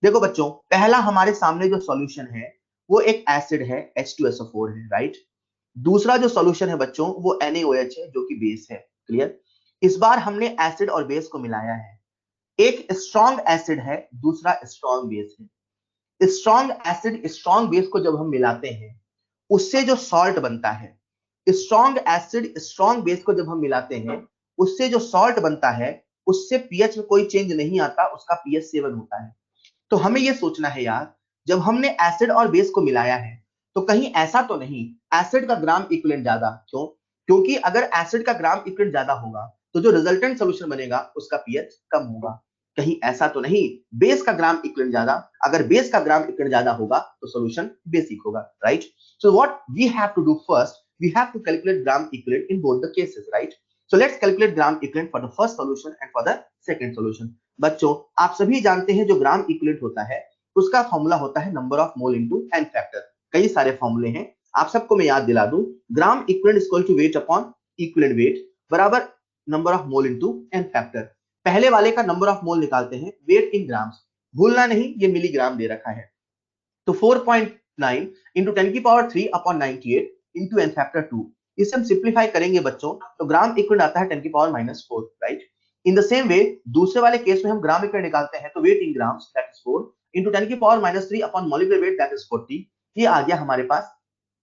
देखो बच्चों, पहला हमारे सामने जो सॉल्यूशन है वो एक एसिड है, H2SO4 है, राइट। दूसरा जो सॉल्यूशन है बच्चों वो NaOH है, जो कि बेस है। क्लियर? इस बार हमने एसिड और बेस को मिलाया है। एक स्ट्रॉन्ग एसिड है, दूसरा स्ट्रॉन्ग बेस है। स्ट्रॉन्ग एसिड स्ट्रॉन्ग बेस को जब हम मिलाते हैं उससे जो सॉल्ट बनता है, स्ट्रॉन्ग एसिड स्ट्रॉन्ग बेस को जब हम मिलाते हैं उससे जो सॉल्ट बनता है, उससे पीएच में कोई चेंज नहीं आता, उसका पीएच 7 होता है। तो हमें यह सोचना है यार, जब हमने एसिड और बेस को मिलाया है तो कहीं ऐसा तो नहीं एसिड का ग्राम इक्विवेलेंट ज्यादा। क्यों? क्योंकि अगर एसिड का ग्राम इक्विवेलेंट ज्यादा होगा तो जो रिजल्टेंट सॉल्यूशन बनेगा उसका पीएच कम होगा। कहीं ऐसा तो नहीं बेस का ग्राम इक्विवेलेंट ज्यादा, अगर बेस का ग्राम इक्विवेलेंट ज्यादा होगा तो सॉल्यूशन बेसिक होगा, right. So what we have to do first, we have to calculate gram equivalent in both the cases, right? So let's calculate gram equivalent for the first solution and for the second solution. बच्चों, आप सभी जानते हैं जो gram equivalent होता है उसका formula होता है number of mole into N factor. कई सारे फॉर्मूले हैं, आप सबको मैं याद दिला दूं। Gram equivalent equal to weight upon equivalent weight बराबर number of mole into N factor. पहले वाले का नंबर ऑफ मोल निकालते हैं, वेट इन ग्राम्स, भूलना नहीं ये मिलीग्राम दे रखा है। तो 4.9 इंटू 10 की power 3 upon 98 into N factor 2। इसे हम सिंप्लीफाई करेंगे बच्चों तो ग्राम इक्विवेलेंट आता है 10 की power -4, right. In the same way दूसरे वाले केस में हम ग्राम इक्विवेलेंट निकालते हैं तो weight in grams that is 4 into 10 की power -3 upon molecular weight that is 40। ये आ गया हमारे पास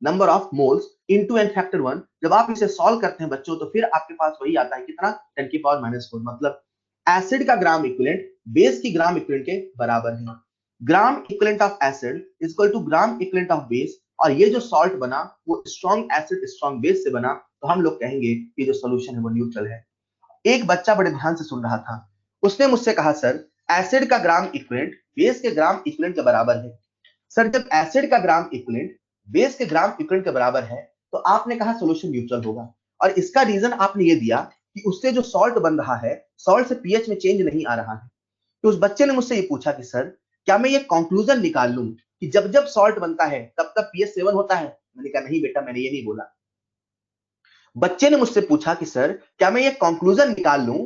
number of moles into N factor 1। जब आप इसे सॉल्व करते हैं बच्चों तो फिर आपके पास वही आता है, कितना? 10 की पावर -4। मतलब एसिड का ग्राम इक्विवेलेंट बेस की ग्राम इक्विवेलेंट के बराबर है। Gram equivalent of acid is equal to gram equivalent of base, और ये जो सॉल्ट बना वो स्ट्रॉन्ग एसिड स्ट्रॉन्ग बेस से बना, तो हम लोग कहेंगे ये जो सॉल्यूशन है वो न्यूट्रल है। एक बच्चा बड़े ध्यान से सुन रहा था, उसने मुझसे कहा सर एसिड का ग्राम इक्विवेलेंट बेस के ग्राम इक्विवेलेंट के बराबर है। सर जब एसिड का ग्राम इक्विवेलेंट बेस के ग्राम इक्विवेलेंट के बराबर है तो आपने कहा सॉल्यूशन न्यूट्रल होगा, और इसका रीजन आपने ये दिया कि उससे जो सॉल्ट बन रहा है, सॉल्ट से पीएच में चेंज नहीं आ रहा है। तो उस बच्चे ने मुझसे ये पूछा कि सर क्या मैं ये कंक्लूजन निकाल लूं कि जब जब सॉल्ट बनता है तब तब पीएच 7 होता है? मैंने कहा नहीं बेटा, मैंने ये नहीं बोला। बच्चे ने मुझसे पूछा कि सर क्या मैं ये कंक्लूजन निकाल लूं,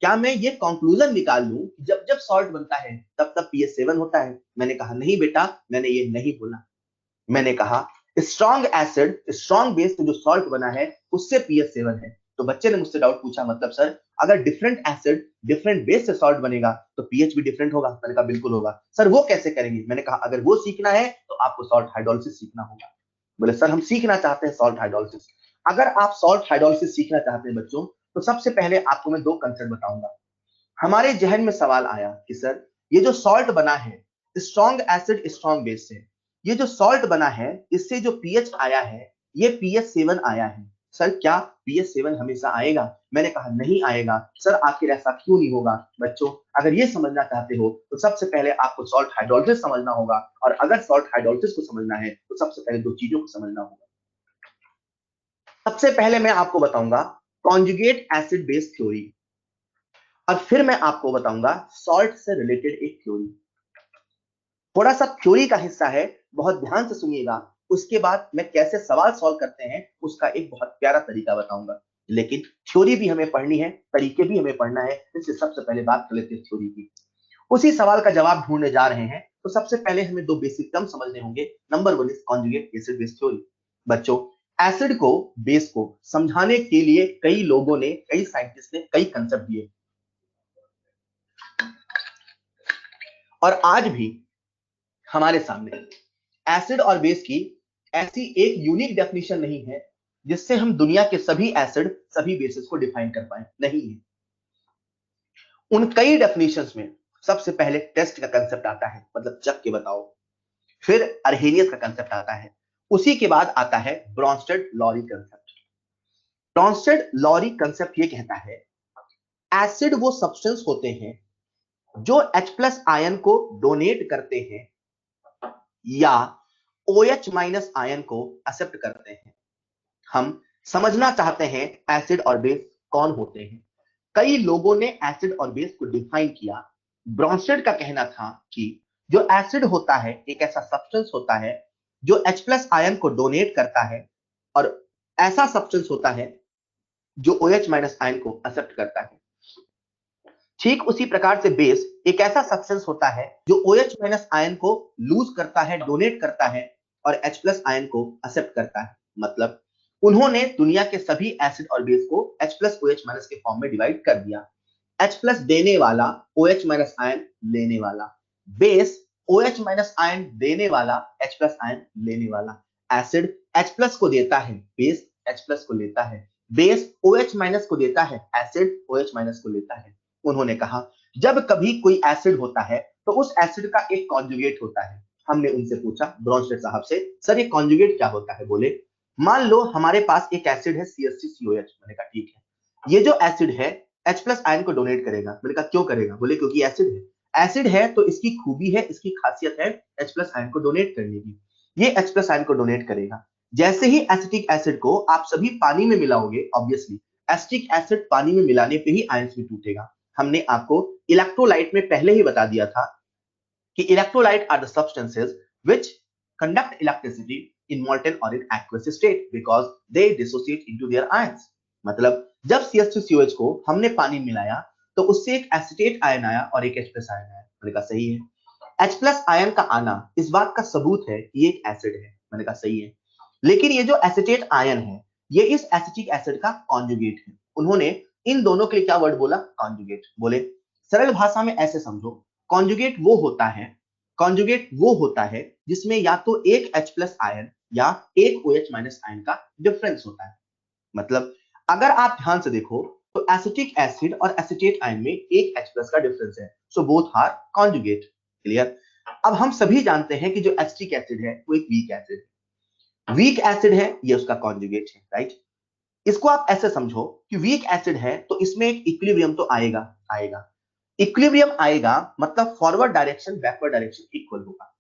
क्या मैं ये कंक्लूजन निकाल लूं कि जब जब सॉल्ट बनता है तब तब पीएच 7 होता है? मैंने कहा नहीं बेटा, मैंने ये नहीं बोला। मैंने कहा स्ट्रॉन्ग एसिड स्ट्रॉन्ग बेस से जो सॉल्ट बना है उससे पीएच 7 है। तो बच्चे ने मुझसे डाउट पूछा, मतलब सर अगर डिफरेंट एसिड डिफरेंट बेस से सॉल्ट बनेगा तो पीएच भी डिफरेंट होगा? मैंने कहा बिल्कुल होगा। सर वो कैसे करेंगे? मैंने कहा अगर वो सीखना है तो आपको सॉल्ट हाइड्रोलिसिस सीखना होगा। बोले सर हम सीखना चाहते हैं सॉल्ट हाइड्रोलिसिस। अगर आप सॉल्ट हाइड्रोलिसिस सीखना चाहते हैं बच्चों तो सबसे पहले आपको मैं दो कंसेप्ट बताऊंगा। हमारे जहन में सवाल आया कि सर ये जो सॉल्ट बना है स्ट्रॉन्ग एसिड स्ट्रॉन्ग बेस से, ये जो सॉल्ट बना है इससे जो पीएच आया है ये pH 7 आया है। सर क्या pH 7 हमेशा आएगा? मैंने कहा नहीं आएगा। सर आखिर ऐसा क्यों नहीं होगा? बच्चों अगर ये समझना चाहते हो तो सबसे पहले आपको सॉल्ट हाइड्रोलिसिस समझना होगा, और अगर सॉल्ट हाइड्रोलिसिस को समझना है तो सबसे पहले दो चीजों को समझना होगा। सबसे पहले मैं आपको बताऊंगा कॉन्जुगेट एसिड बेस थ्योरी, और फिर मैं आपको बताऊंगा सॉल्ट से रिलेटेड एक थ्योरी। थोड़ा सा थ्योरी का हिस्सा है, बहुत ध्यान से सुनिएगा। उसके बाद मैं कैसे सवाल सॉल्व करते हैं उसका एक बहुत प्यारा तरीका बताऊंगा। लेकिन थ्योरी भी हमें पढ़नी है, तरीके भी हमें पढ़ना है, इसलिए सबसे पहले बात कर लेते हैं थ्योरी की। उसी सवाल का जवाब ढूंढने जा रहे हैं, तो सबसे पहले हमें दो बेसिक टर्म समझने होंगे। Number 1 is conjugate acid base theory. बच्चों एसिड को, बेस को समझाने के लिए कई लोगों ने, कई साइंटिस्ट ने कई कंसेप्ट दिए, और आज भी हमारे सामने एसिड और बेस की ऐसी एक यूनिक डेफिनेशन नहीं है जिससे हम दुनिया के सभी एसिड, सभी बेसिस को डिफाइन कर पाए, नहीं है। उन कई डेफिनेशंस में सबसे पहले टेस्ट का कंसेप्ट आता है, मतलब चख के बताओ। फिर अर्हेनियस का कंसेप्ट आता है, उसी के बाद आता है Bronsted Lowry concept. Bronsted Lowry concept ये कहता है एसिड वो सब्सटेंस होते हैं जो H+ आयन को डोनेट करते हैं या OH- आयन को एक्सेप्ट करते हैं। हम समझना चाहते हैं एसिड और बेस कौन होते हैं। कई लोगों ने एसिड और बेस को डिफाइन किया। ब्रॉन्स्टेड का कहना था कि जो एसिड होता है एक ऐसा सब्सटेंस होता है जो H+ आयन को डोनेट करता है, और ऐसा सब्सटेंस होता है जो OH- आयन को एक्सेप्ट करता है। ठीक उसी प्रकार से बेस एक ऐसा सब्सटेंस होता है जो OH- आयन को लूज करता है, डोनेट करता है, और H+ आयन को एक्सेप्ट करता है। मतलब उन्होंने दुनिया के सभी एसिड और बेस को H+ OH- के फॉर्म में डिवाइड कर दिया। H+ देने वाला, OH- आयन लेने वाला। बेस OH- आयन देने वाला, H+ आयन लेने वाला। एसिड H+ को देता है, बेस H+ को लेता है। बेस OH- को देता है, एसिड OH- को लेता है। उन्होंने कहा जब कभी कोई एसिड होता है तो उस एसिड का एक कॉन्जुगेट होता है। हमने उनसे पूछा ब्रॉन्स्टेड साहब से, सर ये कॉन्जुगेट क्या होता है? बोले मान लो हमारे पास एक एसिड है CH3COH। मैंने कहा ठीक है, ये जो एसिड है H+ आयन को डोनेट करेगा। मैंने कहा क्यों करेगा? बोले क्योंकि एसिड है। एसिड है तो इसकी खूबी है, इसकी खासियत है H+ आयन को डोनेट करने की। ये H+ आयन को डोनेट करेगा। जैसे ही एसिटिक एसिड को आप सभी पानी में मिलाओगे, ऑब्वियसली एसिटिक एसिड पानी में मिलाने पे ही आयंस में टूटेगा। हमने आपको इलेक्ट्रोलाइट में पहले ही बता दिया था कि electrolyte are the substances which conduct electricity in molten or in aqueous state because they dissociate into their ions। मतलब जब CH3COH को हमने पानी मिलाया तो उससे एक एसिटेट आयन आया और एक H+ आयन आया। मैंने कहा सही है। H+ आयन का आना इस बात का सबूत है कि ये एक एसिड है। मैंने कहा सही है। लेकिन ये जो एसिटेट आयन है ये इस एसिटिक एसिड का कॉन्जुगेट है। उन्होंने इन दोनों के लिए क्या वर्ड बोला? कॉन्जुगेट। बोले सरल भाषा में ऐसे समझो, कॉन्जुगेट वो होता है, कॉन्जुगेट वो होता है जिसमें या तो एक H+ आयन या एक OH- आयन का डिफरेंस होता है। मतलब अगर आप ध्यान से देखो तो एसिटिक एसिड और एसिटेट आयन में एक H+ का डिफरेंस है, so both are conjugate. Clear? अब हम सभी जानते हैं कि जो एसिटिक एसिड है वो एक वीक एसिड है। वीक एसिड है, ये उसका कॉन्जुगेट है, राइट? इसको आप ऐसे समझो कि वीक एसिड है तो इसमें एक इक्विलिब्रियम तो आएगा, आएगा। इक्विलिब्रियम आएगा मतलब forward direction, backward direction equal होगा।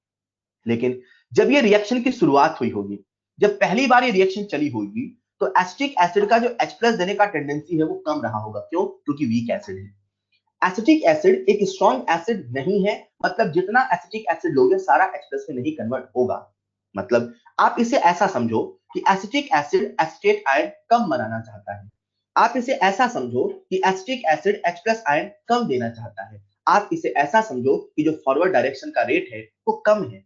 लेकिन जब ये रिएक्शन की शुरुआत हुई होगी, जब पहली बार ये रिएक्शन चली होगी, तो एसिटिक एसिड का जो H+ देने का टेंडेंसी है वो कम रहा होगा। क्यों? क्योंकि वीक एसिड है। एसिटिक एसिड एक स्ट्रॉन्ग एसिड नहीं है, मतलब जितना एसिटिक एसिड लोगे सारा H+ में नहीं कन्वर्ट होगा। मतलब आप इसे ऐसा समझो कि एसिटिक एसिड एसिटेट आयन कम बनाना चाहता है। आप इसे ऐसा समझो कि एसिटिक एसिड H+ आयन कम देना चाहता है। आप इसे ऐसा समझो कि जो फॉरवर्ड डायरेक्शन का रेट है वो कम है,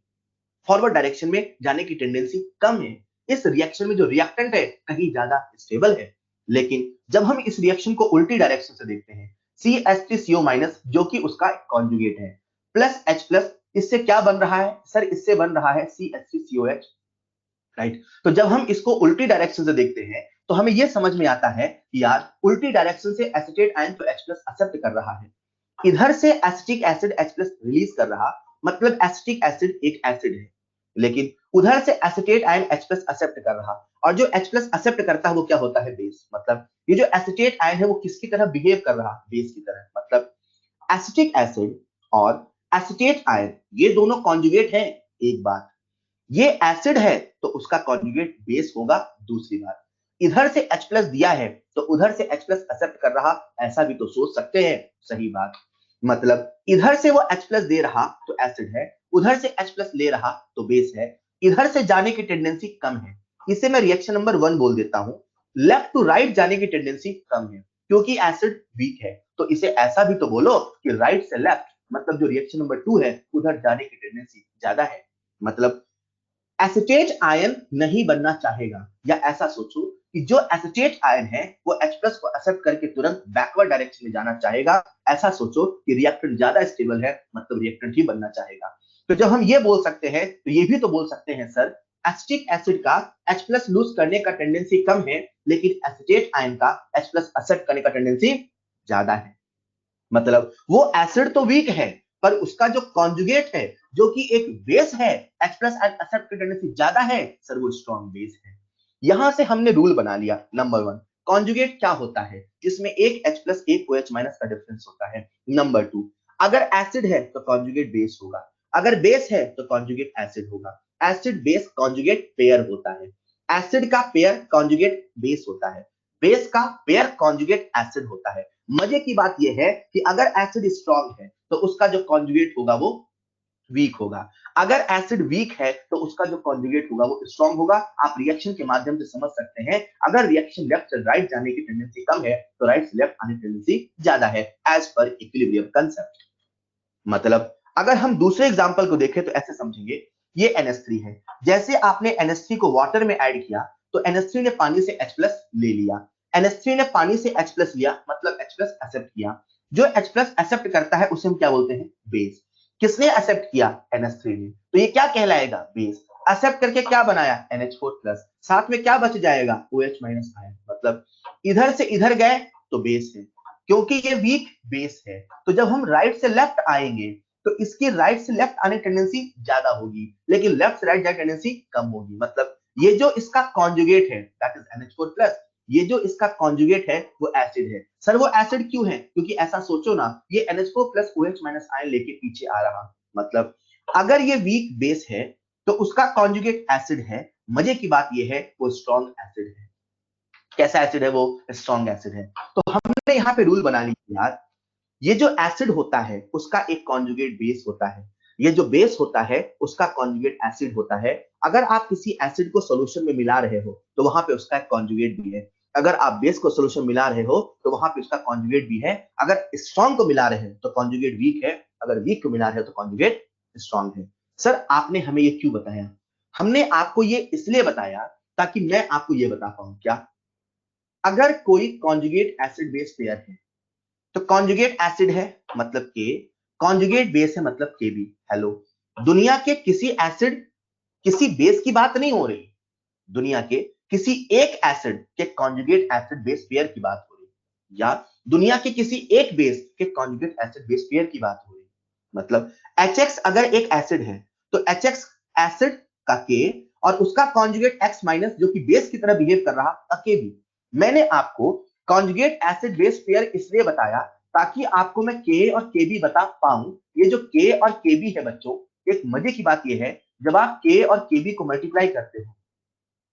फॉरवर्ड डायरेक्शन में जाने की टेंडेंसी कम है। इस रिएक्शन में जो रिएक्टेंट है कहीं ज्यादा स्टेबल है। लेकिन जब हम इस रिएक्शन को उल्टी डायरेक्शन से देखते हैं, CH3CO- जो कि उसका कॉन्जुगेट है, प्लस H+, इससे क्या बन रहा है? सर इससे बन रहा है CH3COH, राइट? तो जब हम इसको उल्टी डायरेक्शन से देखते हैं तो हमें यह समझ में आता है कि यार उल्टी डायरेक्शन से एसिटेट आयन तो H+ एक्सेप्ट कर रहा है, इधर से एसिटिक एसिड H+ रिलीज कर रहा, मतलब एसिटिक एसिड एक एसिड है। लेकिन उधर से acetate ion H plus accept कर रहा, और जो H प्लस एक्सेप्ट करता है वो क्या होता है, बेस। मतलब ये जो एसिटेट आयन है वो किसकी तरह बिहेव कर रहा, बेस की तरह। मतलब एसिटिक एसिड और एसिटेट आयन ये दोनों कॉन्जुगेट हैं, एक बात। ये एसिड है तो उसका कॉन्जुगेट बेस होगा, दूसरी बात। इधर से H प्लस दिया है तो उधर से H प्लस एक्सेप्ट कर रहा, ऐसा भी तो सोच सकते हैं, सही बात। मतलब इधर से वो H प्लस दे रहा तो एसिड है, उधर से H प्लस ले रहा तो बेस है। इधर से जाने की टेंडेंसी कम है, इसे मैं रिएक्शन नंबर 1 बोल देता हूं। लेफ्ट टू राइट जाने की टेंडेंसी कम है क्योंकि एसिड वीक है, तो इसे ऐसा भी तो बोलो कि राइट से लेफ्ट, मतलब जो रिएक्शन नंबर 2 है उधर जाने की टेंडेंसी ज्यादा है। मतलब एसिटेट आयन नहीं बनना चाहेगा, या ऐसा सोचो कि जो एसिटेट आयन है वो H प्लस को एक्सेप्ट करके तुरंत बैकवर्ड डायरेक्शन में जाना चाहेगा। ऐसा सोचो कि रिएक्टेंट ज्यादा स्टेबल है, मतलब रिएक्टेंट ही बनना चाहेगा। तो जब हम ये बोल सकते हैं तो ये भी तो बोल सकते हैं सर, एसिटिक एसिड का H प्लस लूज करने का टेंडेंसी कम है, लेकिन एसिटेट आयन का H प्लस एक्सेप्ट करने का टेंडेंसी ज्यादा है। मतलब वो एसिड तो वीक है, पर उसका जो कॉन्जुगेट है जो कि एक बेस है, H प्लस एक्सेप्ट की टेंडेंसी ज्यादा है, सर वो स्ट्रॉन्ग बेस है। यहां से हमने रूल बना लिया, नंबर 1 कॉन्जुगेट क्या होता है, जिसमें एक H प्लस एक OH माइनस का डिफरेंस होता है। नंबर 2, अगर एसिड है तो कॉन्जुगेट बेस होगा, अगर बेस है तो कॉन्जुगेट एसिड होगा। एसिड बेस कॉन्जुगेट पेयर होता है, एसिड का पेयर कॉन्जुगेट बेस होता है, बेस का पेयर कॉन्जुगेट एसिड होता है। मजे की बात यह है कि अगर एसिड स्ट्रॉन्ग है तो उसका जो कॉन्जुगेट होगा वो वीक होगा, अगर एसिड वीक है तो उसका जो कॉन्जुगेट होगा वो स्ट्रॉन्ग होगा। आप रिएक्शन के माध्यम से समझ सकते हैं, अगर रिएक्शन लेफ्ट से राइट जाने की टेंडेंसी कम है तो राइट से लेफ्ट आने की टेंडेंसी ज्यादा है, एज पर इक्विलिब्रियम कांसेप्ट। मतलब अगर हम दूसरे एग्जांपल को देखें तो ऐसे समझेंगे, ये NH3 है, जैसे आपने NH3 को वाटर में ऐड किया तो NH3 ने पानी से H प्लस ले लिया, NH3 ने पानी से H प्लस लिया, मतलब H प्लस एक्सेप्ट किया। जो H प्लस एक्सेप्ट करता है उसे हम क्या बोलते हैं, बेस। किसने एक्सेप्ट किया, NH3 ने, तो ये क्या कहलाएगा, बेस। एक्सेप्ट करके क्या बनाया, NH4 प्लस, साथ में क्या बच जाएगा, OH माइनस आयन। मतलब इधर से इधर गए तो बेस है, क्योंकि ये वीक बेस है। तो जब हम राइट से लेफ्ट आएंगे तो इसकी राइट से लेफ्ट आने टेंडेंसी ज्यादा होगी, लेकिन लेफ्ट से राइट जाने टेंडेंसी कम होगी। मतलब ये जो इसका कॉन्जुगेट है दैट इज NH4 प्लस, ये जो इसका कॉन्जुगेट है वो एसिड है। सर वो एसिड क्यों है, क्योंकि ऐसा सोचो ना, ये NH4 plus OH minus ion लेके पीछे आ रहा। मतलब अगर ये वीक बेस है तो उसका कॉन्जुगेट एसिड है। मजे की बात ये है वो स्ट्रॉन्ग एसिड है। कैसा एसिड है वो, स्ट्रॉन्ग एसिड है। तो हमने यहाँ पे रूल बना लिया यार, ये जो एसिड होता है उसका एक कॉन्जुगेट बेस होता है, ये जो बेस होता है उसका कॉन्जुगेट एसिड होता है। अगर आप किसी एसिड को सॉल्यूशन में मिला रहे हो तो वहां पे उसका एक कॉन्जुगेट भी है, अगर आप बेस को सॉल्यूशन मिला रहे हो तो वहां पे उसका कॉन्जुगेट भी है। अगर स्ट्रॉन्ग को मिला रहे हैं तो कॉन्जुगेट वीक है, अगर वीक को मिला रहे हो तो कॉन्जुगेट स्ट्रॉन्ग है। सर आपने हमें ये क्यों बताया, हमने आपको ये इसलिए बताया ताकि मैं आपको ये बता पाऊं, क्या अगर कोई कॉन्जुगेट एसिड बेस पेयर है तो कॉन्जुगेट एसिड है मतलब के, कॉन्जुगेट बेस है मतलब के बी। हेलो, दुनिया के किसी एसिड किसी बेस की बात नहीं हो रही, दुनिया के किसी एक एसिड के कॉन्जुगेट एसिड बेस पेयर की बात हो रही, या दुनिया के किसी एक बेस के कॉन्जुगेट एसिड बेस पेयर की बात हो रही। मतलब HX अगर एक एसिड है तो HX एसिड का के और उसका कॉन्जुगेट X माइनस जो कि बेस की तरह बिहेव कर रहा का के बी। मैंने आपको कॉन्जुगेट एसिड बेस पेयर इसलिए बताया ताकि आपको मैं के और के बी बता पाऊं। ये जो के और के बी है बच्चों, एक मजे की बात ये है, जब आप के और के बी को मल्टीप्लाई करते हो,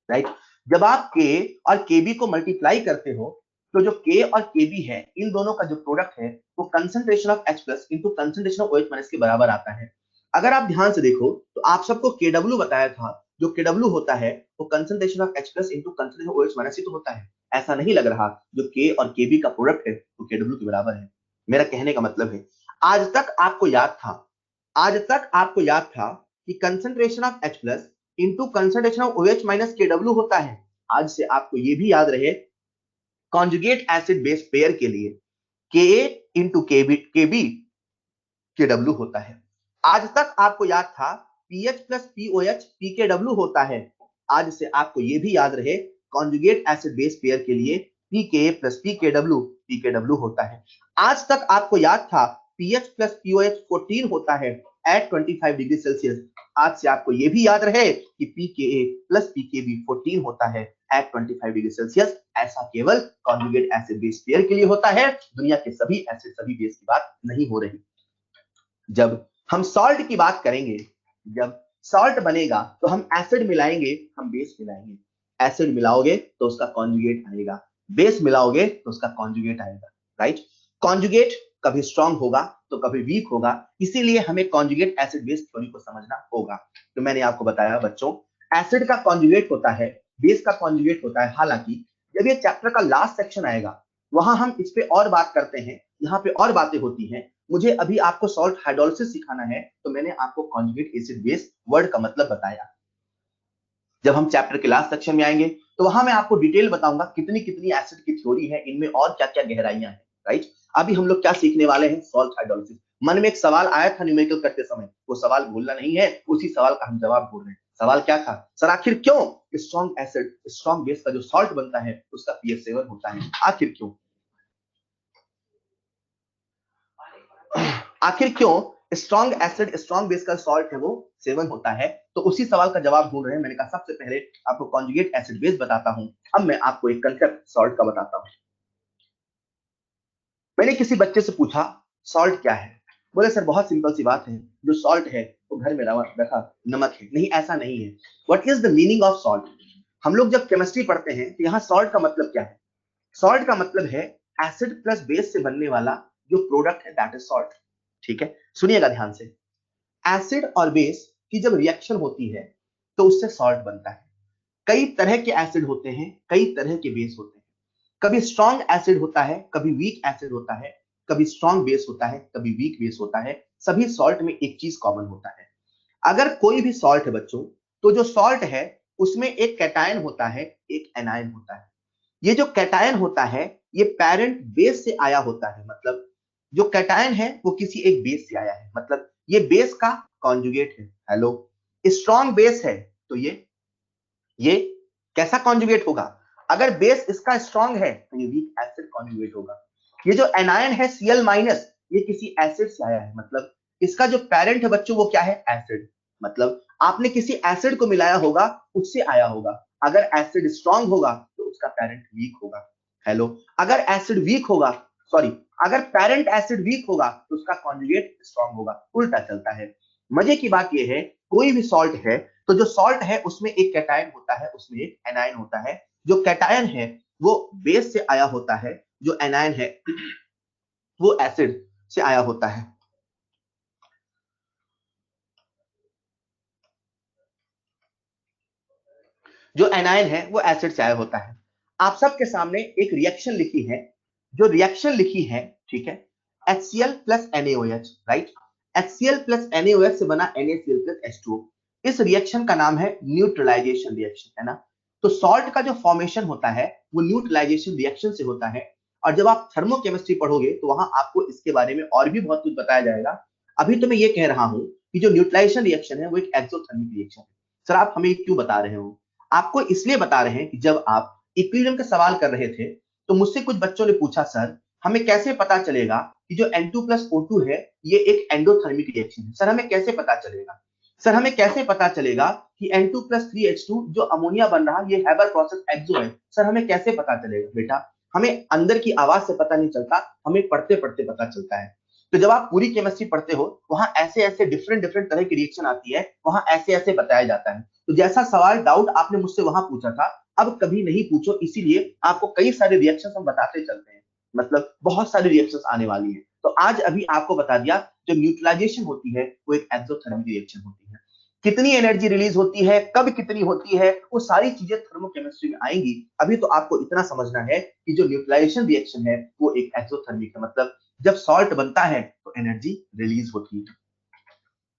राइट, जब आप के और के बी को मल्टीप्लाई करते हो तो जो के और के बी है इन दोनों का जो प्रोडक्ट है वो concentration of H plus into concentration of OH minus के बराबर आता है। अगर आप ध्यान से देखो तो आप सबको KW बताया था, जो KW होता है वो concentration of H plus into concentration of OH minus ही तो होता है। ऐसा नहीं लग रहा जो के और के बी का प्रोडक्ट है वो KW के बराबर है। मेरा कहने का मतलब है, आज तक आपको याद था, आज तक आपको याद था कि concentration of H plus into concentration of OH minus KW होता है। आज से आपको यह भी याद रहे, कॉन्जुगेट एसिड बेस पेयर के लिए Ka इंटू Kb KW होता है। आज तक आपको याद था PH प्लस POH PKW होता है। आज से आपको यह भी याद रहे, कॉन्जुगेट एसिड बेस पेयर के लिए PKA प्लस PKW PKW होता है। आज तक आपको याद था PH प्लस POH 14 होता है एट 25 डिग्री सेल्सियस। आज से आपको यह भी याद रहे कि pKa प्लस pKb 14 होता है एट 25 डिग्री सेल्सियस। ऐसा केवल कॉन्जुगेट एसिड बेस पेयर के लिए होता है, दुनिया के सभी एसिड सभी बेस की बात नहीं हो रही। जब हम सॉल्ट की बात करेंगे, जब सॉल्ट बनेगा तो हम एसिड मिलाएंगे, हम बेस मिलाएंगे। एसिड मिलाओगे तो उसका कॉन्जुगेट आएगा, बेस मिलाओगे तो उसका कॉन्जुगेट आएगा, राइट। कॉन्जुगेट कभी स्ट्रांग होगा तो कभी वीक होगा, इसीलिए हमें कॉन्जुगेट एसिड बेस थ्योरी को समझना होगा। तो मैंने आपको बताया बच्चों, एसिड का कॉन्जुगेट होता है, बेस का कॉन्जुगेट होता है। हालांकि जब ये चैप्टर का लास्ट सेक्शन आएगा वहां हम इस पे और बात करते हैं, यहाँ पे और बातें होती हैं। मुझे अभी आपको सॉल्ट हाइड्रोलिसिस सिखाना है, तो मैंने आपको कॉन्जुगेट एसिड बेस वर्ड का मतलब बताया। जब हम चैप्टर के लास्ट सेक्शन में आएंगे तो वहां मैं आपको डिटेल बताऊंगा कितनी कितनी एसिड की थ्योरी है, इनमें और क्या क्या गहराइयां हैं, राइट। अभी हम लोग क्या सीखने वाले हैं, सॉल्ट हाइड्रोलिसिस। मन में एक सवाल आया था न्यूमेरिकल करते समय, वो सवाल भूलना नहीं है, उसी सवाल का हम जवाब ढूंढ रहे हैं। सवाल क्या था सर, आखिर क्यों स्ट्रॉन्ग एसिड स्ट्रॉन्ग बेस का जो सॉल्ट बनता है उसका पीएच 7 होता है, आखिर क्यों? आखिर क्यों स्ट्रॉन्ग एसिड स्ट्रॉन्ग बेस का सॉल्ट है वो 7 होता है? तो उसी सवाल का जवाब ढूंढ रहे हैं। मैंने कहा सबसे पहले आपको कॉन्जुगेट एसिड बेस बताता हूं, अब मैं आपको एक कंसेप्ट सॉल्ट का बताता हूं। मैंने किसी बच्चे से पूछा सॉल्ट क्या है, बोले सर बहुत सिंपल सी बात है, जो सॉल्ट है वो घर में रखा नमक है। नहीं, ऐसा नहीं है। What is the meaning of salt? हम लोग जब केमिस्ट्री पढ़ते हैं तो यहाँ सॉल्ट का मतलब क्या है? सॉल्ट का मतलब है एसिड प्लस बेस से बनने वाला जो प्रोडक्ट है, दैट इज सॉल्ट। ठीक है, सुनिएगा ध्यान से। एसिड और बेस की जब रिएक्शन होती है तो उससे सॉल्ट बनता है। कई तरह के एसिड होते हैं, कई तरह के बेस होते हैं। कभी स्ट्रॉन्ग एसिड होता है, कभी वीक एसिड होता है, कभी स्ट्रॉन्ग बेस होता है, कभी वीक बेस होता है। सभी सॉल्ट में एक चीज कॉमन होता है, अगर कोई भी सॉल्ट है बच्चों, तो जो सॉल्ट है उसमें एक कैटायन होता है, एक एनायन होता है। ये जो कैटायन होता है ये पेरेंट बेस से आया होता है, मतलब जो कैटायन है वो किसी एक बेस से आया है, मतलब ये बेस का कॉन्जुगेट है। हेलो, स्ट्रॉन्ग बेस है तो ये कैसा कॉन्जुगेट होगा? अगर बेस इसका स्ट्रॉन्ग है तो ये वीक एसिड कॉन्जुगेट होगा। ये जो एनायन है Cl माइनस, ये किसी एसिड से आया है, मतलब इसका जो पेरेंट है बच्चों वो क्या है, एसिड। मतलब आपने किसी एसिड को मिलाया होगा, उससे आया होगा। अगर एसिड स्ट्रॉन्ग होगा तो उसका पेरेंट वीक होगा। हेलो, अगर एसिड वीक होगा, सॉरी, अगर पेरेंट एसिड वीक होगा तो उसका कॉन्जुगेट स्ट्रॉन्ग होगा, उल्टा चलता है। मजे की बात यह है, कोई भी सॉल्ट है तो जो सॉल्ट है उसमें एक कैटायन होता है, उसमें एक एनायन होता है। जो कैटायन है वो बेस से आया होता है, जो एनायन है वो एसिड से आया होता है। जो एनायन है वो एसिड से आया होता है। आप सबके सामने एक रिएक्शन लिखी है, जो रिएक्शन लिखी है, ठीक है, HCl plus NaOH, right. HCl plus NaOH से बना NaCl प्लस H2O। इस रिएक्शन का नाम है न्यूट्रलाइजेशन रिएक्शन, है ना। तो सॉल्ट का जो फॉर्मेशन होता है वो न्यूट्रलाइजेशन रिएक्शन से होता है। और जब आप थर्मोकेमिस्ट्री पढ़ोगे तो वहां आपको इसके बारे में और भी बहुत कुछ बताया जाएगा। अभी तो मैं ये कह रहा हूं कि जो न्यूट्रलाइजेशन रिएक्शन है वो एक एक्सोथर्मिक रिएक्शन है। सर आप हमें क्यों बता रहे हो? आपको इसलिए बता रहे हैं कि जब आप इक्विलिब्रियम का सवाल कर रहे थे तो मुझसे कुछ बच्चों ने पूछा सर हमें कैसे पता चलेगा कि जो N2 प्लस O2 है ये एक एंडोथर्मिक रिएक्शन है। सर हमें कैसे पता चलेगा? सर हमें कैसे पता चलेगा कि N2 प्लस 3H2 जो अमोनिया बन रहा ये हैबर प्रोसेस एक्सो है? सर हमें कैसे पता चलेगा? बेटा हमें अंदर की आवाज से पता नहीं चलता, हमें पढ़ते पढ़ते पता चलता है। तो जब आप पूरी केमिस्ट्री पढ़ते हो वहां ऐसे ऐसे डिफरेंट डिफरेंट तरह की रिएक्शन आती है, वहां ऐसे ऐसे बताया जाता है। तो जैसा सवाल डाउट आपने मुझसे वहां पूछा था अब कभी नहीं पूछो, इसीलिए आपको कई सारे रिएक्शंस हम बताते चलते हैं, मतलब बहुत सारी रिएक्शंस आने वाली है। तो आज अभी आपको बता दिया जो न्यूट्रलाइजेशन होती है वो एक एक्सोथर्मिक रिएक्शन होती है। कितनी एनर्जी रिलीज होती है, कब कितनी होती है, वो सारी चीजें थर्मोकेमिस्ट्री में आएंगी। अभी तो आपको इतना समझना है कि जो न्यूट्रलाइजेशन रिएक्शन है वो एक एक्सोथर्मिक है, मतलब जब सॉल्ट बनता है तो एनर्जी रिलीज होती है।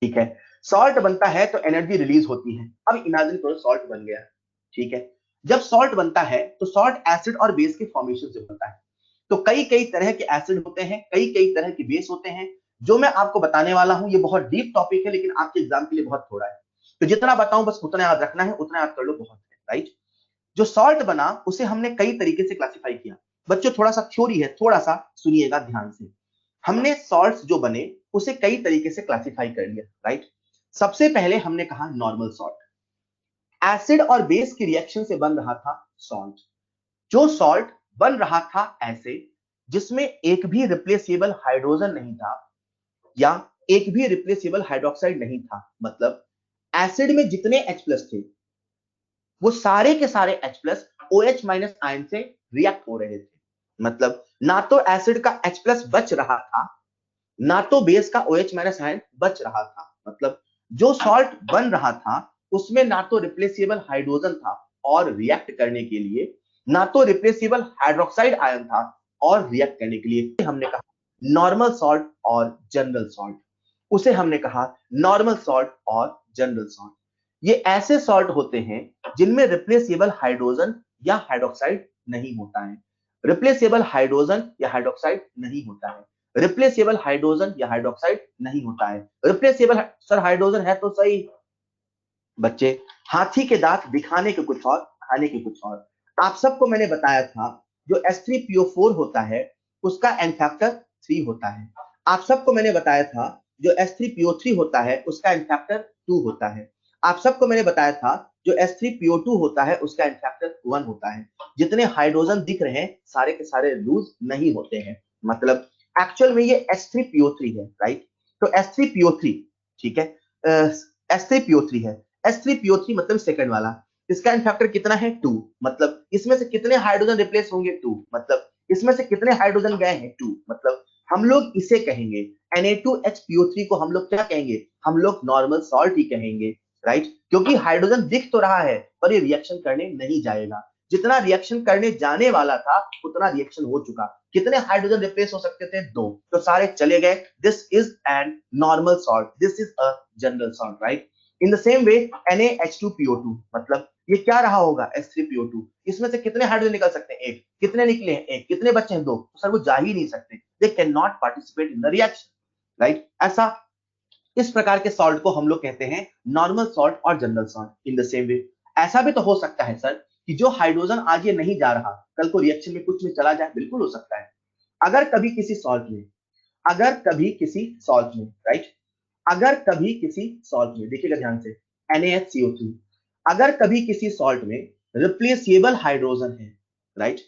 ठीक है, सॉल्ट बनता है तो एनर्जी रिलीज होती है। अब इमेजिन करो सॉल्ट बन गया, ठीक है। जब सॉल्ट बनता है तो सॉल्ट एसिड और बेस के फॉर्मेशन से बनता है। तो कई कई तरह के एसिड होते हैं, कई कई तरह के बेस होते हैं। जो मैं आपको बताने वाला हूं ये बहुत डीप टॉपिक है, लेकिन आपके एग्जाम के लिए बहुत थोड़ा है। तो जितना बताऊं बस उतना याद रखना है, उतना याद कर लो, बहुत है, राइट। जो सॉल्ट बना उसे हमने कई तरीके से क्लासिफाई किया। बच्चों थोड़ा सा थ्योरी है, थोड़ा सा सुनिएगा ध्यान से। हमने सॉल्ट्स जो बने उसे कई तरीके से क्लासिफाई कर लिया, राइट। सबसे पहले हमने कहा नॉर्मल सॉल्ट, एसिड और बेस की रिएक्शन से बन रहा था सॉल्ट। जो सॉल्ट बन रहा था ऐसे जिसमें एक भी रिप्लेसेबल हाइड्रोजन नहीं था या एक भी रिप्लेसेबल हाइड्रोक्साइड नहीं था, मतलब एसिड में जितने H+ थे वो सारे के सारे H+ OH- आयन से रिएक्ट हो रहे थे। मतलब ना तो एसिड का H+ बच रहा था, ना तो बेस का OH- आयन बच रहा था। मतलब जो सॉल्ट बन रहा था उसमें ना तो रिप्लेसेबल हाइड्रोजन था और रिएक्ट करने के लिए, ना तो रिप्लेसेबल हाइड्रोक्साइड आयन था और रिएक्ट करने के लिए। हमने कहा नॉर्मल सॉल्ट और जनरल सॉल्ट, उसे हमने कहा नॉर्मल सॉल्ट और जनरल सॉल्ट। ये ऐसे सॉल्ट होते हैं जिनमें रिप्लेसेबल हाइड्रोजन या हाइड्रोक्साइड नहीं होता है। रिप्लेसेबल हाइड्रोजन या हाइड्रोक्साइड नहीं होता है। रिप्लेसेबल हाइड्रोजन या हाइड्रोक्साइड नहीं होता है। रिप्लेसेबल सर हाइड्रोजन है तो सही। बच्चे, हाथी के दांत दिखाने के कुछ और, खाने के कुछ और। आप सबको मैंने बताया था जो H3PO4 होता है उसका एन फैक्टर 3 होता है। आप सबको मैंने बताया था जो H3PO3 होता है उसका एन फैक्टर 2 होता है। आप सबको मैंने बताया था जो H3PO2 होता है उसका एन फैक्टर 1 होता है। जितने हाइड्रोजन दिख रहे हैं सारे के सारे लूज नहीं होते हैं, मतलब एक्चुअल में ये H3PO3 है, राइट। तो H3PO3, ठीक है, H3PO3 है। H3PO3 मतलब सेकंड वाला, इसका एन फैक्टर कितना है 2, मतलब इसमें से कितने हाइड्रोजन रिप्लेस होंगे 2, मतलब इसमें से कितने हाइड्रोजन गए हैं 2, मतलब हम लोग इसे कहेंगे Na2HPO3 को हम लोग क्या कहेंगे, हम लोग नॉर्मल सॉल्ट ही कहेंगे, राइट। क्योंकि हाइड्रोजन दिख तो रहा है पर ये रिएक्शन करने नहीं जाएगा। जितना रिएक्शन करने जाने वाला था उतना रिएक्शन हो चुका। कितने हाइड्रोजन रिप्लेस हो सकते थे 2, तो सारे चले गए। This is an normal salt, this is a general salt, right. In the same way NaH2PO2, मतलब ये क्या रहा होगा H3PO2, इसमें से कितने हाइड्रोजन निकल सकते हैं, एक। कितने निकले हैं, एक। कितने बचे हैं, दो। तो सर वो जा ही नहीं सकते, they can not participate in the reaction, right. ऐसा इस प्रकार के सॉल्ट को हम लोग कहते हैं नॉर्मल सॉल्ट और general salt. In the same way ऐसा भी तो हो सकता है सर कि जो हाइड्रोजन आज ये नहीं जा रहा कल को रिएक्शन में कुछ में चला जाए, बिल्कुल हो सकता है। अगर कभी किसी सॉल्ट में, अगर कभी किसी सॉल्ट में, राइट, अगर कभी किसी सॉल्ट में, देखिएगा ध्यान से, NaHCO3, अगर कभी किसी सॉल्ट में रिप्लेसेबल हाइड्रोजन है, राइट,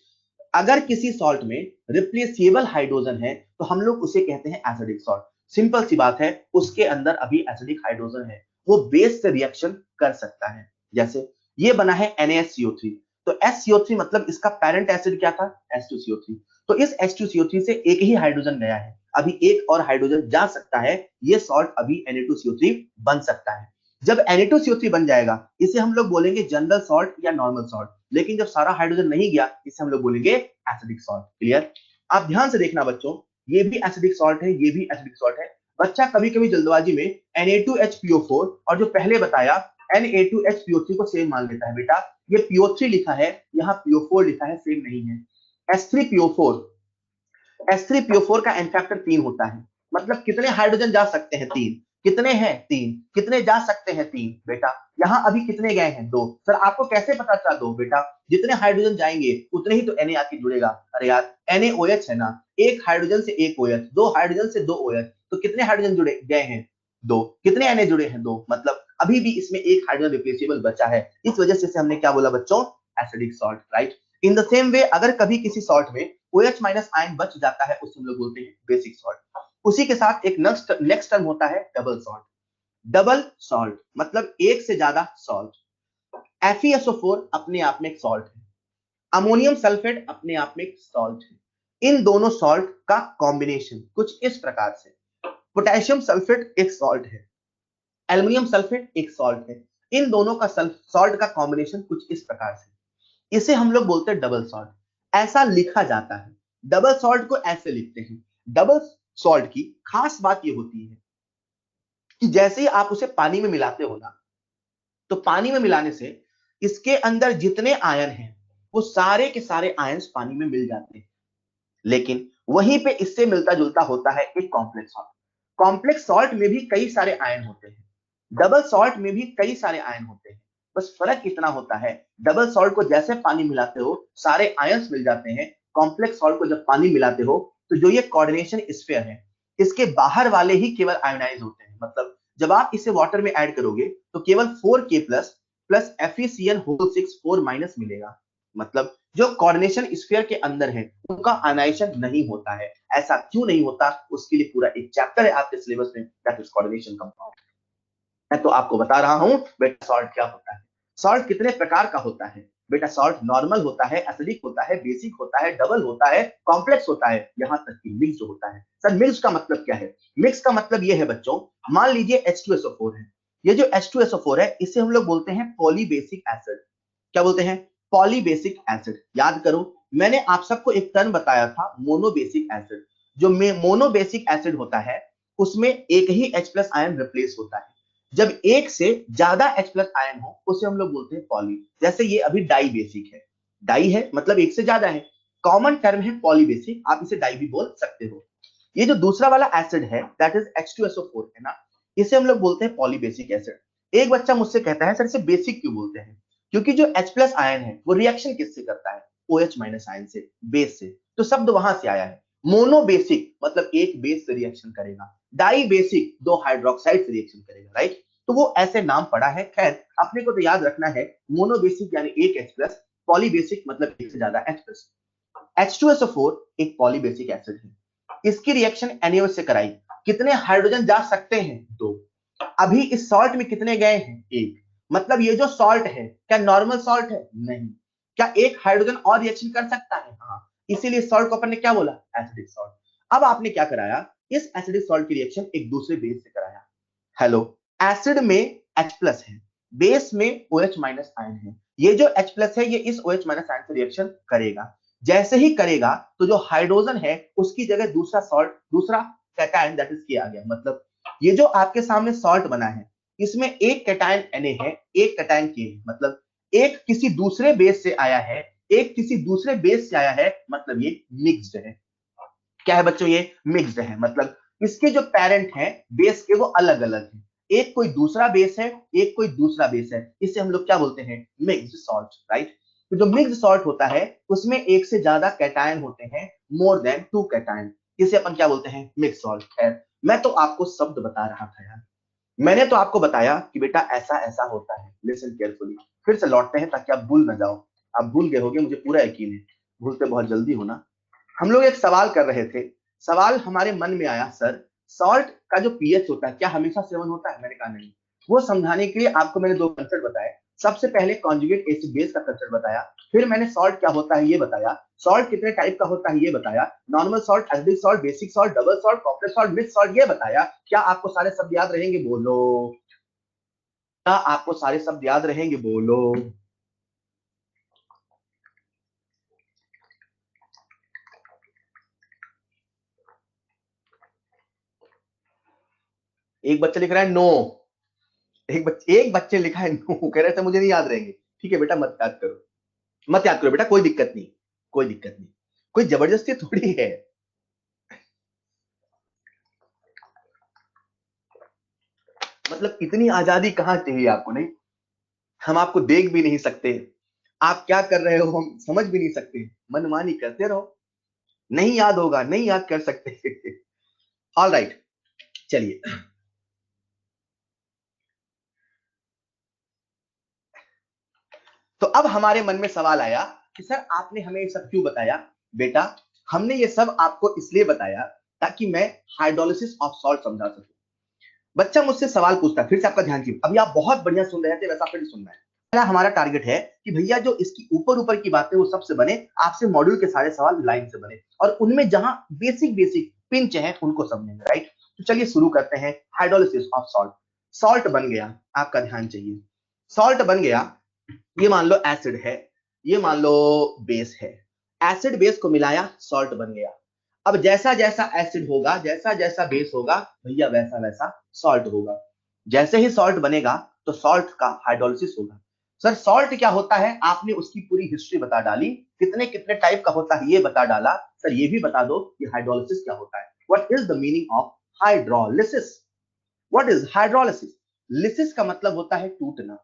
अगर किसी सॉल्ट में रिप्लेसेबल हाइड्रोजन है तो हम लोग उसे कहते हैं एसिडिक सॉल्ट। सिंपल सी बात है, उसके अंदर अभी एसिडिक हाइड्रोजन है, वो बेस से रिएक्शन कर सकता है। जैसे ये बना है NaHCO3, तो HCO3 मतलब इसका पेरेंट एसिड क्या था, H2CO3। तो इस H2CO3 से एक ही हाइड्रोजन गया है, अभी एक और हाइड्रोजन जा सकता है, ये सॉल्ट अभी Na2CO3 बन सकता है। जब Na2CO3 बन जाएगा इसे हम लोग बोलेंगे जनरल सॉल्ट या नॉर्मल सॉल्ट। लेकिन जब सारा हाइड्रोजन नहीं गया इसे हम लोग बोलेंगे एसिडिक सॉल्ट। क्लियर। आप ध्यान से देखना बच्चों, ये भी एसिडिक सॉल्ट है, ये भी एसिडिक सॉल्ट है। बच्चा कभी कभी जल्दबाजी में Na2HPO4 और जो पहले बताया Na2HPO3 को सेम मान लेता है। बेटा ये PO3 लिखा है, यहाँ PO4 लिखा है, सेम नहीं है। H3PO4, H3PO4 का एन फैक्टर 3 होता है, मतलब कितने हाइड्रोजन जा सकते हैं, 3। कितने हैं, 3। कितने जा सकते हैं, 3। बेटा यहाँ अभी कितने गए हैं, 2। सर आपको कैसे पता चला 2? बेटा जितने हाइड्रोजन जाएंगे उतने ही तो Na आके जुड़ेगा। अरे यार NaOH है ना, एक हाइड्रोजन से एक OH, दो हाइड्रोजन से दो OH, तो कितने हाइड्रोजन जुड़े गए हैं, 2। कितने Na जुड़े हैं, 2। मतलब अभी भी इसमें एक हाइड्रोजन रिप्लेसेबल बचा है, इस वजह से हमने क्या बोला बच्चों, acidic salt, right. In the same way अगर कभी किसी सॉल्ट में OH- आयन बच जाता है उसे हम लोग बोलते हैं बेसिक सॉल्ट। उसी के साथ एक नेक्स्ट टर्म होता है डबल सॉल्ट। डबल सॉल्ट मतलब एक से ज्यादा सॉल्ट। FeSO4 अपने आप में एक सॉल्ट है, अमोनियम सल्फेट अपने आप में एक सॉल्ट है। इन दोनों सॉल्ट का कॉम्बिनेशन कुछ इस प्रकार से, पोटेशियम सल्फेट एक सॉल्ट है, एल्युमिनियम सल्फेट एक सॉल्ट है। इन दोनों का सॉल्ट का कॉम्बिनेशन कुछ इस प्रकार से, इसे हम लोग बोलते हैं डबल सॉल्ट। ऐसा लिखा जाता है, डबल सॉल्ट को ऐसे लिखते हैं। डबल सॉल्ट की खास बात यह होती है कि जैसे ही आप उसे पानी में मिलाते हो ना, तो पानी में मिलाने से इसके अंदर जितने आयन हैं वो सारे के सारे आयन्स पानी में मिल जाते हैं। लेकिन वहीं पे इससे मिलता जुलता होता है एक कॉम्प्लेक्स सॉल्ट। कॉम्प्लेक्स सॉल्ट में भी कई सारे आयन होते हैं, डबल सॉल्ट में भी कई सारे आयन होते हैं। बस फर्क इतना होता है, डबल सॉल्ट को जैसे पानी मिलाते हो सारे आयंस मिल जाते हैं, कॉम्प्लेक्स सॉल्ट को जब पानी मिलाते हो तो जो ये कोऑर्डिनेशन स्फीयर है इसके बाहर वाले ही केवल आयोनाइज होते हैं। मतलब जब आप इसे वाटर में ऐड करोगे तो केवल 4K plus FeCN whole 6 4 minus मिलेगा। मतलब जो कोऑर्डिनेशन स्फीयर के अंदर है उनका आयनाइजेशन नहीं होता है। ऐसा क्यों नहीं होता, उसके लिए पूरा एक चैप्टर है आपके सिलेबस में, दैट इज कोऑर्डिनेशन कंपाउंड। मैं तो आपको बता रहा हूं बेटा सॉल्ट क्या होता है। सॉल्ट कितने प्रकार का होता है बेटा? सॉल्ट नॉर्मल होता है, एसिडिक होता है, बेसिक होता है, डबल होता है, कॉम्प्लेक्स होता है, यहां तक कि मिक्स होता है। सर मिक्स का मतलब क्या है? मिक्स का मतलब ये है बच्चों, मान लीजिए H2SO4 है। ये जो H2SO4 है इसे हम लोग बोलते हैं पॉलीबेसिक एसिड। क्या बोलते हैं? Polybasic acid. याद करो, मैंने आप सबको एक टर्म बताया था मोनोबेसिक एसिड। जो मोनोबेसिक एसिड होता है उसमें एक ही H+ आयन रिप्लेस होता है। जब एक से ज्यादा H+ आयन हो उसे हम लोग बोलते हैं पॉली। जैसे ये अभी डाई बेसिक है, डाई है मतलब एक से ज्यादा है, कॉमन टर्म है पॉलीबेसिक, आप इसे डाई भी बोल सकते हो। ये जो दूसरा वाला एसिड है दैट इज H2SO4 है ना, इसे हम लोग बोलते हैं पॉलीबेसिक एसिड। एक बच्चा मुझसे कहता है सर इसे बेसिक क्यों बोलते हैं? क्योंकि जो H+ आयन है वो रिएक्शन किससे करता है? OH- आयन से, बेस से, तो शब्द वहां से आया है। मोनोबेसिक मतलब एक बेस से रिएक्शन करेगा, डाई बेसिक दो हाइड्रोक्साइड से रिएक्शन करेगा, राइट? तो वो ऐसे नाम पड़ा है। खैर अपने को तो याद रखना है मोनोबेसिक यानी एक H+, पॉलीबेसिक मतलब एक से ज्यादा H+। H2SO4 एक पॉलीबेसिक एसिड है। इसकी रिएक्शन NaOH से कराई, कितने हाइड्रोजन जा सकते हैं? 2। अभी इस सॉल्ट में कितने गए हैं? 1। मतलब ये जो सॉल्ट है क्या नॉर्मल सॉल्ट है? नहीं। क्या एक हाइड्रोजन और रिएक्शन कर सकता है? हाँ। इसीलिए सॉल्ट को अपन ने क्या बोला? Acidic salt. अब आपने क्या कराया, इस एसिडिक सॉल्ट की रिएक्शन एक दूसरे बेस से कराया। हेलो, एसिड में H+ है, बेस में OH- आयन है। ये जो H+ है ये इस OH- आयन से रिएक्शन करेगा। जैसे ही करेगा तो जो हाइड्रोजन है उसकी जगह दूसरा सॉल्ट, दूसरा कैटायन दैट इज के आ गया। मतलब ये जो आपके सामने सॉल्ट बना है इसमें एक कैटायन Na है, एक कैटायन K है। मतलब एक किसी दूसरे बेस से आया है, एक किसी दूसरे बेस से आया है, मतलब ये मिक्स्ड है। क्या है बच्चों? ये मिक्स्ड है। मतलब इसके जो पेरेंट हैं बेस के वो अलग अलग हैं, एक कोई दूसरा बेस है, एक कोई दूसरा बेस है। इसे हम लोग क्या बोलते हैं? Mixed salt, right? तो जो मिक्स्ड सॉल्ट होता है उसमें एक से ज्यादा कैटायन होते हैं, मोर देन 2 कैटायन। इसे अपन क्या बोलते हैं? Mixed salt. है, मैं तो आपको शब्द बता रहा था यार, मैंने तो आपको बताया कि बेटा ऐसा ऐसा होता है। लिसन केयरफुली, फिर से लौटते हैं ताकि आप भूल ना जाओ। आप भूल गए होगे, मुझे पूरा यकीन है, भूलते बहुत जल्दी हो ना। हम लोग एक सवाल कर रहे थे, सवाल हमारे मन में आया, सर सॉल्ट का जो पीएच होता है क्या हमेशा 7 होता है? मैंने कहा नहीं। वो समझाने के लिए आपको मैंने 2 कंसेप्ट बताए। सबसे पहले कॉन्जुगेट एसिड बेस का कंसेप्ट बताया, फिर मैंने सॉल्ट क्या होता है ये बताया, सॉल्ट कितने टाइप का होता है ये बताया, normal salt, acidic salt, basic salt, double salt, complex salt, mix salt ये बताया। क्या आपको सारे शब्द याद रहेंगे? बोलो। क्या आपको सारे शब्द याद रहेंगे? बोलो। एक बच्चा लिख रहा है नो, एक बच्चे लिखा है नो, कह रहे थे मुझे नहीं याद रहेंगे। ठीक है बेटा, मत याद करो, मत याद करो बेटा, कोई दिक्कत नहीं, कोई दिक्कत नहीं, कोई जबरदस्ती थोड़ी है। मतलब इतनी आजादी कहां चाहिए आपको? नहीं, हम आपको देख भी नहीं सकते, आप क्या कर रहे हो हम समझ भी नहीं सकते, मनमानी करते रहो। नहीं याद होगा, नहीं याद कर सकते। ऑल राइट, चलिए। तो अब हमारे मन में सवाल आया कि सर आपने हमें ये सब क्यों बताया? बेटा हमने ये सब आपको इसलिए बताया ताकि मैं हाइड्रोलिसिस ऑफ सॉल्ट समझा सकूं। बच्चा मुझसे सवाल पूछता है, फिर से आपका ध्यान कीजिए, अभी आप बहुत बढ़िया सुन रहे थे, वैसा फिर सुनना है। पहला हमारा टारगेट है कि भैया जो इसकी ऊपर ऊपर की बातें वो सबसे बने, आपसे मॉड्यूल के सारे सवाल लाइन से बने, और उनमें जहां बेसिक बेसिक पिंच है उनको समझेंगे, राइट? तो चलिए शुरू करते हैं। Hydrolysis of salt. सॉल्ट बन गया, आपका ध्यान चाहिए, सॉल्ट बन गया, ये मान लो एसिड है, ये मान लो बेस है, एसिड बेस को मिलाया सॉल्ट बन गया। अब जैसा जैसा एसिड होगा, जैसा जैसा बेस होगा भैया वैसा वैसा सॉल्ट होगा। जैसे ही सॉल्ट बनेगा तो सॉल्ट का हाइड्रोलिसिस होगा। सर सॉल्ट क्या होता है? आपने उसकी पूरी हिस्ट्री बता डाली, कितने कितने टाइप का होता है ये बता डाला। सर ये भी बता दो कि हाइड्रोलिसिस क्या होता है। What is the meaning of hydrolysis? What is hydrolysis? Lysis का मतलब होता है टूटना,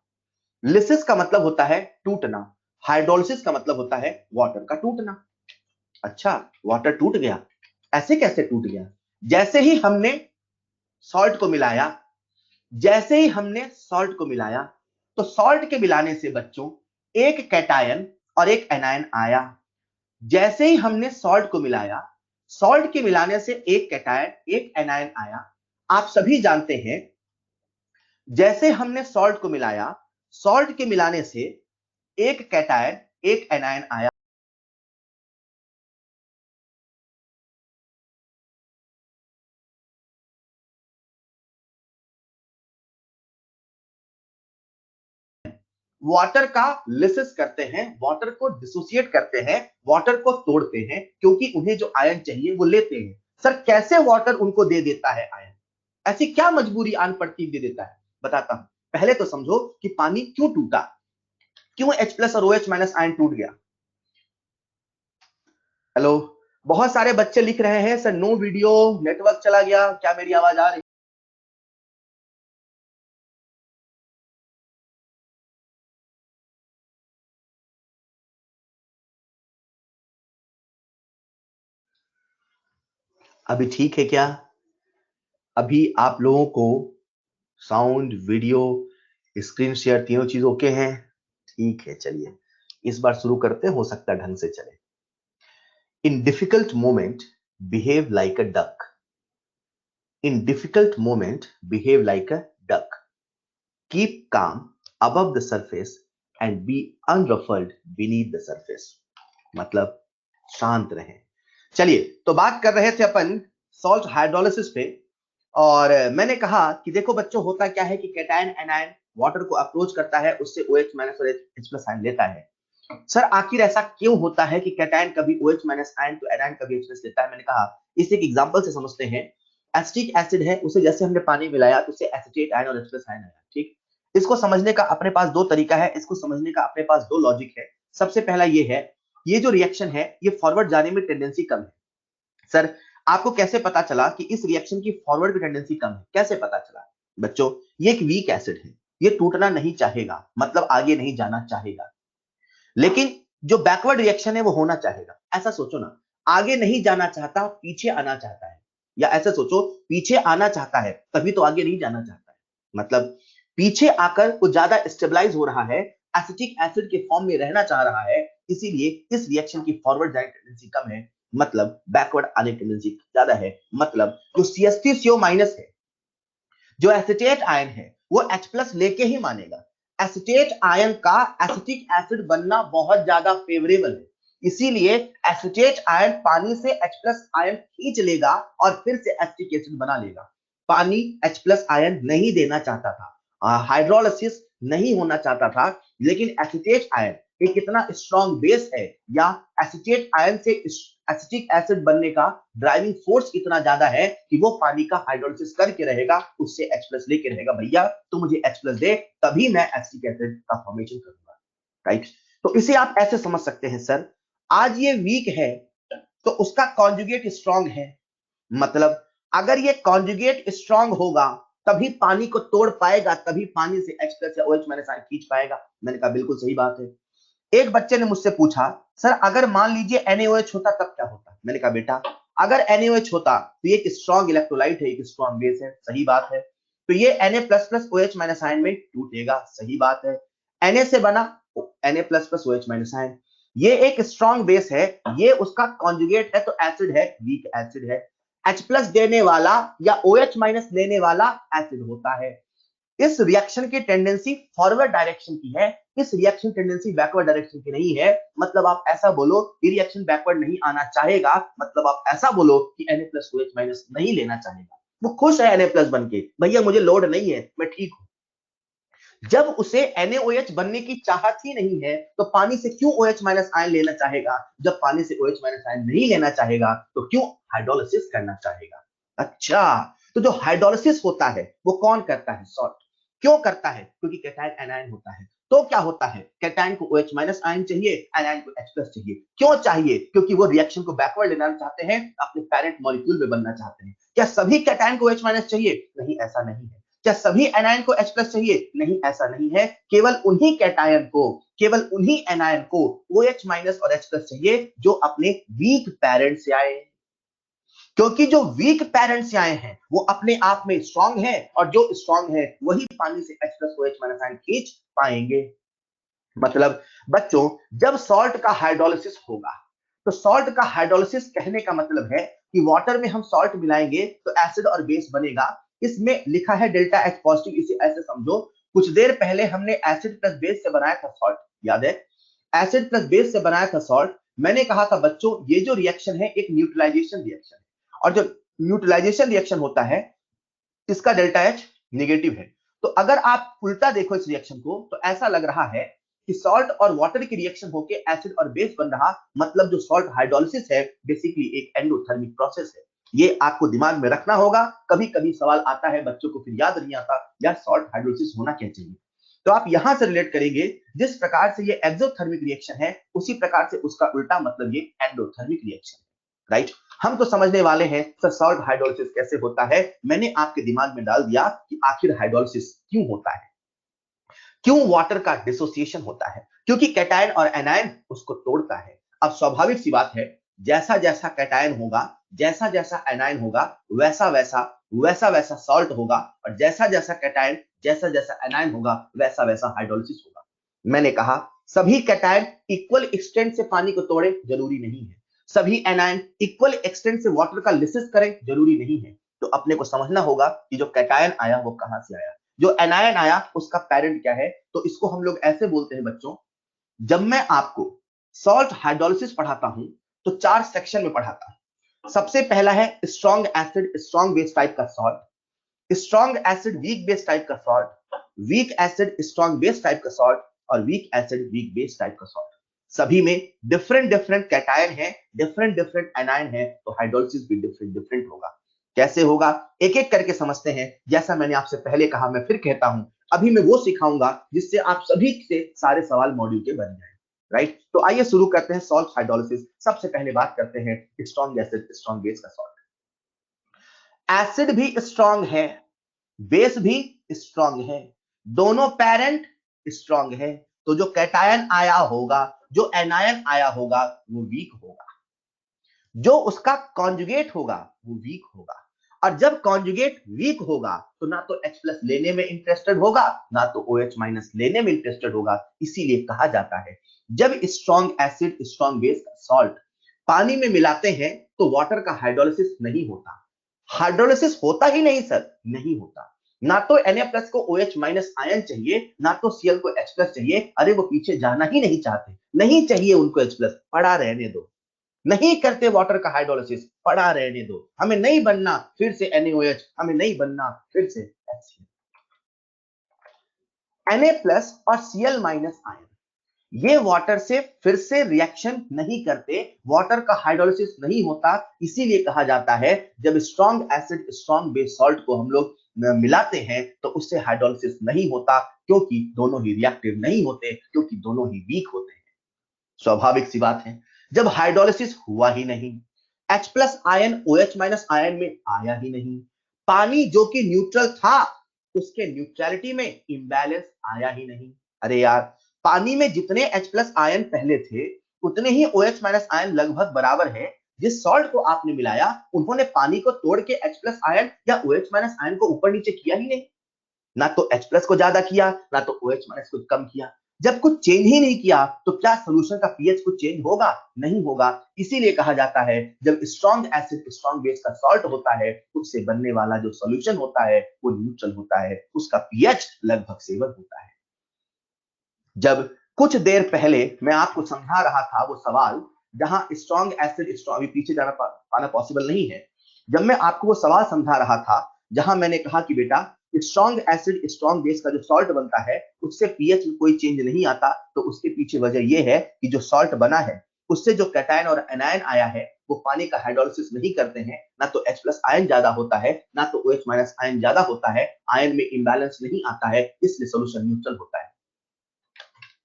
लिसिस का मतलब होता है टूटना, हाइड्रोलिसिस का मतलब होता है वाटर का टूटना। अच्छा, वाटर टूट गया, ऐसे कैसे टूट गया? जैसे ही हमने सॉल्ट को मिलाया, जैसे ही हमने सॉल्ट को मिलाया तो सॉल्ट के मिलाने से बच्चों एक कैटायन और एक एनायन आया। जैसे ही हमने सॉल्ट को मिलाया, सॉल्ट के मिलाने से एक कैटायन एक एनायन आया। आप सभी जानते हैं जैसे हमने सॉल्ट को मिलाया, सॉल्ट के मिलाने से एक कैटायन एक एनायन आया। वाटर का लिसिस करते हैं, वाटर को डिसोसिएट करते हैं, वाटर को तोड़ते हैं, क्योंकि उन्हें जो आयन चाहिए वो लेते हैं। सर कैसे वाटर उनको दे देता है आयन? ऐसी क्या मजबूरी आन पड़ती दे देता है? बताता हूं। पहले तो समझो कि पानी क्यों टूटा, क्यों H प्लस और OH माइनस आयन टूट गया। हेलो, बहुत सारे बच्चे लिख रहे हैं सर नो वीडियो, नेटवर्क चला गया। क्या मेरी आवाज आ रही? अभी ठीक है क्या? अभी आप लोगों को साउंड, वीडियो, स्क्रीन शेयर तीनों चीज ओके हैं? ठीक है, चलिए इस बार शुरू करते हैं, हो सकता है ढंग से चले। इन difficult moment behave like a duck. In difficult moment behave like a duck. Keep calm above the surface and be unruffled beneath the surface। मतलब शांत रहें। चलिए, तो बात कर रहे थे अपन सॉल्ट हाइड्रोलिसिस पे, और मैंने कहा कि देखो बच्चों, होता क्या है कि कैटायन एनायन वाटर को अप्रोच करता है, उससे OH माइनस और H प्लस आयन लेता है। सर आखिर ऐसा क्यों होता है कि कैटायन कभी OH माइनस आयन तो एनायन कभी H प्लस लेता है? मैंने कहा इसे एक एग्जांपल से समझते हैं। एसिटिक एसिड है, उसे जैसे हमने पानी मिलाया तो उसे एसिटेट आयन और H प्लस आयन आया। ठीक, इसको समझने का अपने पास दो तरीका है, इसको समझने का अपने पास दो लॉजिक है। सबसे पहला ये है, ये जो रिएक्शन है ये फॉरवर्ड जाने में टेंडेंसी कम है। सर आपको कैसे पता चला कि इस रिएक्शन की फॉरवर्ड की टेंडेंसी कम है? कैसे पता चला? बच्चों, ये एक वीक एसिड है, ये टूटना नहीं चाहेगा, मतलब आगे नहीं जाना चाहेगा। लेकिन जो बैकवर्ड रिएक्शन है वो होना चाहेगा। ऐसा सोचो ना, आगे नहीं जाना चाहता, पीछे आना चाहता है। या ऐसा सोचो, पीछे आना चाहता है तभी तो आगे नहीं जाना चाहता है। मतलब पीछे आकर वो ज्यादा स्टेबलाइज हो रहा है, एसिटिक एसिड के फॉर्म में रहना चाह रहा है, इसीलिए इस रिएक्शन की फॉरवर्ड जाने टेंडेंसी कम है, मतलब बैकवर्ड आने टेंडेंसी ज्यादा है। मतलब जो CH3CO माइनस है, जो एसिटेट आयन है, वो H प्लस लेके ही मानेगा। एसिटेट आयन का एसिटिक एसिड बनना बहुत ज्यादा फेवरेबल है, इसीलिए एसिटेट आयन पानी से H प्लस आयन खींच लेगा और फिर से एसिटिक एसिड बना लेगा। पानी H प्लस आयन नहीं देना चाहता था, हाइड्रोलिसिस नहीं होना चाहता था, लेकिन एसिटेट आयन एक इतना स्ट्रॉन्ग बेस है, या एसिटेट आयन से एसिटिक एसिड बनने का ड्राइविंग फोर्स इतना ज्यादा है कि वो पानी का हाइड्रोलिसिस करके रहेगा, उससे H प्लस लेके रहेगा। भैया तो मुझे H प्लस दे, तभी मैं एसिटिक एसिड का फॉर्मेशन करूंगा। राइट, तो इसे आप ऐसे समझ सकते हैं, सर आज ये वीक है तो उसका कॉन्जुगेट स्ट्रॉन्ग है। मतलब अगर ये कॉन्जुगेट स्ट्रॉन्ग होगा तभी पानी को तोड़ पाएगा, तभी पानी से H प्लस या OH माइनस आयन खींच पाएगा। मैंने कहा बिल्कुल सही बात है। एक बच्चे ने मुझसे पूछा, सर अगर मान लीजिए NaOH होता तब क्या होता? मैंने कहा बेटा, अगर NaOH होता तो ये एक स्ट्रॉन्ग इलेक्ट्रोलाइट है, एक स्ट्रॉन्ग बेस है, सही बात है, तो ये Na plus plus OH minus ion में टूटेगा, सही बात है। Na से बना Na plus plus OH minus ion, ये एक स्ट्रॉन्ग बेस है, ये उसका कॉन्जुगेट है तो एसिड है, वीक एसिड है। H प्लस देने वाला या OH माइनस लेने वाला एसिड होता है। इस रिएक्शन की टेंडेंसी फॉरवर्ड डायरेक्शन की है, इस रिएक्शन टेंडेंसी बैकवर्ड डायरेक्शन की नहीं है। मतलब आप ऐसा बोलो कि रिएक्शन बैकवर्ड नहीं आना चाहेगा, मतलब आप ऐसा बोलो कि Na प्लस OH माइनस नहीं लेना चाहेगा। वो खुश है Na प्लस बन के, भैया मुझे लोड नहीं है, मैं ठीक हूं। जब उसे NaOH बनने की चाहत ही नहीं है तो पानी से क्यों OH माइनस आयन लेना चाहेगा? जब पानी से OH माइनस आयन नहीं लेना चाहेगा तो क्यों हाइड्रोलिसिस करना चाहेगा? अच्छा, तो जो हाइड्रोलिसिस होता है वो कौन करता है? सॉल्ट। क्यों करता है? क्योंकि कैटायन एनायन होता है। तो क्या होता है, कैटायन को OH माइनस आयन चाहिए, एनायन को H प्लस चाहिए। क्यों चाहिए? क्योंकि वो रिएक्शन को बैकवर्ड लेना चाहते हैं, अपने पेरेंट मॉलिक्यूल में बनना चाहते हैं। क्या सभी कैटायन को OH माइनस चाहिए? नहीं, ऐसा नहीं है। क्या सभी एनायन को H प्लस चाहिए? नहीं, ऐसा नहीं है। केवल उन्हीं कैटायन को, केवल उन्हीं एनायन को OH माइनस और H प्लस चाहिए जो अपने वीक पेरेंट से आए। क्योंकि जो वीक पेरेंट से आए हैं वो अपने आप में स्ट्रांग है, और जो स्ट्रांग है वही पानी से H plus OH minus ion खींच पाएंगे। मतलब बच्चों, जब सॉल्ट का हाइड्रोलिसिस होगा, तो सॉल्ट का हाइड्रोलिसिस कहने का मतलब है कि वाटर में हम सॉल्ट मिलाएंगे तो एसिड और बेस बनेगा। इसमें लिखा है डेल्टा H पॉजिटिव, इसे ऐसे समझो, कुछ देर पहले हमने एसिड प्लस बेस से बनाया था सॉल्ट, याद है? एसिड प्लस बेस से बनाया था सॉल्ट। मैंने कहा था बच्चों, ये जो रिएक्शन है एक न्यूट्रलाइजेशन रिएक्शन है, और जो न्यूट्रलाइजेशन रिएक्शन होता है इसका डेल्टा H नेगेटिव है। तो अगर आप उल्टा देखो इस रिएक्शन को, तो ऐसा लग रहा है कि सॉल्ट और वाटर की रिएक्शन होके एसिड और बेस बन रहा, मतलब जो सॉल्ट हाइड्रोलिसिस है बेसिकली एक एंडोथर्मिक प्रोसेस है। ये आपको दिमाग में रखना होगा। कभी कभी सवाल आता है बच्चों को, फिर याद नहीं आता यार सॉल्ट हाइड्रोलिसिस होना क्या चाहिए। तो आप यहां से रिलेट करेंगे, जिस प्रकार से ये एक्सोथर्मिक रिएक्शन है उसी प्रकार से उसका उल्टा मतलब ये एंडोथर्मिक रिएक्शन है, राइट? हम तो समझने वाले हैं सर सॉल्ट हाइड्रोलिसिस कैसे होता है। मैंने आपके दिमाग में डाल दिया कि आखिर हाइड्रोलिसिस क्यों होता है, क्यों वाटर का डिसोसिएशन होता है, क्योंकि कैटायन और एनायन उसको तोड़ता है। अब स्वाभाविक सी बात है, जैसा जैसा कैटायन होगा, जैसा जैसा एनायन होगा, वैसा वैसा सॉल्ट होगा, और जैसा जैसा कैटायन, जैसा जैसा एनायन होगा, वैसा वैसा हाइड्रोलिसिस होगा। मैंने कहा सभी कैटायन इक्वल एक्सटेंट से पानी को तोड़े जरूरी नहीं है, सभी एनायन इक्वल एक्सटेंट से वाटर का लिसिस करें जरूरी नहीं है। तो अपने को समझना होगा कि जो कैटायन आया वो कहां से आया, जो एनायन आया उसका पेरेंट क्या है। तो इसको हम लोग ऐसे बोलते हैं बच्चों, जब मैं आपको सॉल्ट हाइड्रोलिसिस पढ़ाता हूं तो 4 सेक्शन में पढ़ाता हूं। सबसे पहला है strong acid strong base type का salt, strong acid weak base type का salt, weak acid strong base type का सॉल्ट, और weak acid weak base type का सॉल्ट। सभी में डिफरेंट डिफरेंट कैटायन है, डिफरेंट डिफरेंट एनायन है, तो हाइड्रोलिसिस भी डिफरेंट डिफरेंट होगा। कैसे होगा एक एक करके समझते हैं। जैसा मैंने आपसे पहले कहा, मैं फिर कहता हूं, अभी मैं वो सिखाऊंगा जिससे आप सभी से सारे सवाल मॉड्यूल के बन जाए, राइट? तो आइए शुरू करते हैं सॉल्ट हाइड्रोलिसिस। सबसे पहले बात करते हैं स्ट्रॉन्ग एसिड स्ट्रॉन्ग बेस का सॉल्ट। एसिड भी स्ट्रॉन्ग है, बेस भी स्ट्रॉन्ग है, दोनों पेरेंट स्ट्रॉन्ग है। तो जो कैटायन आया होगा, जो एनायन आया होगा, वो वीक होगा, जो उसका कॉन्जुगेट होगा वो वीक होगा। और जब कॉन्जुगेट वीक होगा तो ना तो H प्लस लेने में इंटरेस्टेड होगा, ना तो OH माइनस लेने में इंटरेस्टेड होगा। इसीलिए कहा जाता है जब स्ट्रॉन्ग एसिड स्ट्रॉन्ग बेस का सॉल्ट पानी में मिलाते हैं तो वाटर का हाइड्रोलिसिस नहीं होता। हाइड्रोलिसिस होता ही नहीं सर, नहीं होता। ना तो Na प्लस को OH माइनस आयन चाहिए, ना तो Cl को H प्लस चाहिए। अरे वो पीछे जाना ही नहीं चाहते, नहीं चाहिए उनको H प्लस, पड़ा रहने दो। नहीं करते वाटर का हाइड्रोलिसिस, पड़ा रहने दो। हमें नहीं बनना फिर से NaOH, हमें नहीं बनना फिर से HCl। Na प्लस और Cl माइनस आयन ये वाटर से फिर से रिएक्शन नहीं करते, वाटर का हाइड्रोलिसिस नहीं होता। इसीलिए कहा जाता है जब strong acid strong base salt को हम लोग मिलाते हैं तो उससे हाइड्रोलिसिस नहीं होता, क्योंकि दोनों ही रिएक्टिव नहीं होते, क्योंकि दोनों ही वीक होते हैं। स्वाभाविक सी बात है, जब हाइड्रोलिसिस हुआ ही नहीं, H plus ion OH minus ion में आया ही नहीं, पानी जो कि न्यूट्रल था उसके न्यूट्रलिटी में इंबैलेंस आया ही नहीं। अरे यार, पानी में जितने H प्लस आयन पहले थे उतने ही OH माइनस आयन लगभग बराबर है। जिस सॉल्ट को आपने मिलाया उन्होंने पानी को तोड़ के H प्लस आयन या OH माइनस आयन को ऊपर नीचे किया ही नहीं, ना तो H प्लस को ज्यादा किया, ना तो OH माइनस को कम किया। जब कुछ चेंज ही नहीं किया तो क्या सोल्यूशन का पीएच कुछ चेंज होगा? नहीं होगा। इसीलिए कहा जाता है जब स्ट्रॉन्ग एसिड स्ट्रॉन्ग बेस का सॉल्ट होता है उससे बनने वाला जो सॉल्यूशन होता है वो न्यूट्रल होता है, उसका पीएच लगभग 7 होता है। जब कुछ देर पहले मैं आपको समझा रहा था वो सवाल, जहां स्ट्रॉन्ग एसिड स्ट्रॉन्ग, पीछे जाना पाना पॉसिबल नहीं है, जब मैं आपको वो सवाल समझा रहा था जहां मैंने कहा कि बेटा स्ट्रॉन्ग एसिड स्ट्रॉन्ग बेस का जो सॉल्ट बनता है उससे पीएच में कोई चेंज नहीं आता, तो उसके पीछे वजह यह है कि जो सॉल्ट बना है उससे जो कैटायन और एनायन आया है वो पानी का हाइड्रोलिसिस नहीं करते हैं। ना तो H प्लस आयन ज्यादा होता है, ना तो OH माइनस आयन ज्यादा होता है, आयन में इंबैलेंस नहीं आता है, इसलिए सोल्यूशन न्यूट्रल होता है।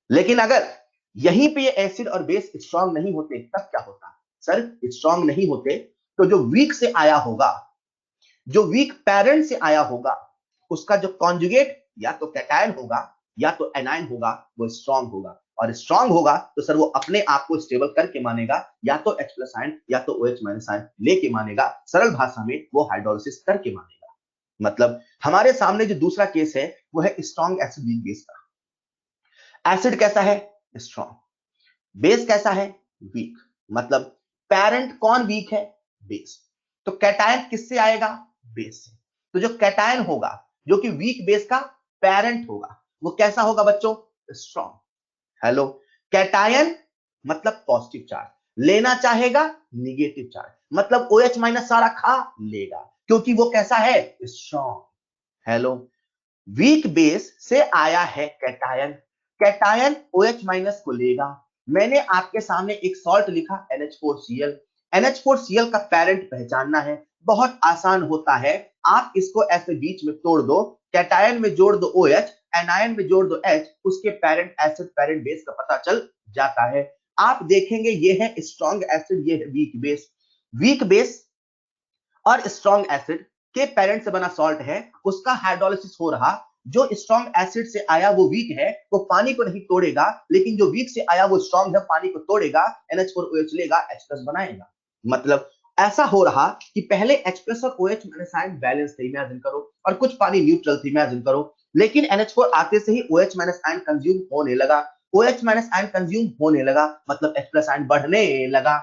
लेकिन अगर यहीं पे ये एसिड और बेस स्ट्रांग नहीं होते तब क्या होता? सर स्ट्रांग नहीं होते तो जो वीक से आया होगा, जो वीक पेरेंट से आया होगा, उसका जो कॉन्जुगेट या तो कैटायन होगा या तो एनायन होगा, वो स्ट्रांग होगा। और स्ट्रांग होगा तो सर वो अपने आप को स्टेबल करके मानेगा, या तो H प्लस आयन या तो OH माइनस आयन लेके मानेगा, सरल भाषा में वो हाइड्रोलिसिस करके मानेगा। मतलब हमारे सामने जो दूसरा केस है वो है स्ट्रांग एसिड वीक बेस का। एसिड कैसा है? स्ट्रांग। बेस कैसा है? वीक। मतलब पेरेंट कौन वीक है? बेस। तो कैटायन किससे आएगा? बेस से। तो जो कैटायन होगा जो कि वीक बेस का पेरेंट होगा वो कैसा होगा बच्चों? स्ट्रांग। हेलो, कैटायन मतलब पॉजिटिव चार्ज लेना चाहेगा, निगेटिव चार्ज मतलब OH माइनस सारा खा लेगा क्योंकि वो कैसा है? स्ट्रांग। हेलो, वीक बेस से आया है कैटायन, कैटायन OH माइनस को लेगा। मैंने आपके सामने एक सॉल्ट लिखा NH4Cl, NH4Cl का पेरेंट पहचानना है, बहुत आसान होता है। आप इसको ऐसे बीच में तोड़ दो, कैटायन में जोड़ दो OH, एनायन में जोड़ दो H, उसके पेरेंट एसिड पेरेंट बेस का पता चल जाता है। आप देखेंगे ये है स्ट्रॉन्ग एसिड, ये है वीक बेस। वीक बेस और स्ट्रॉन्ग एसिड के पेरेंट से बना सॉल्ट है, उसका हाइड्रोलिसिस हो रहा। जो स्ट्रॉन्ग एसिड से आया वो वीक है, वो पानी को नहीं तोड़ेगा, लेकिन जो वीक से आया वो स्ट्रॉन्ग है, पानी को तोड़ेगा, NH4OH लेगा, H+ बनाएगा। मतलब ऐसा हो रहा कि पहले H+ और OH माइनस आयन बैलेंस थे, इमेजिन करो, और कुछ पानी न्यूट्रल थी, इमेजिन करो, लेकिन NH4 आते से ही OH माइनस आयन कंज्यूम होने लगा। OH माइनस आयन कंज्यूम होने लगा मतलब H+ आयन बढ़ने लगा,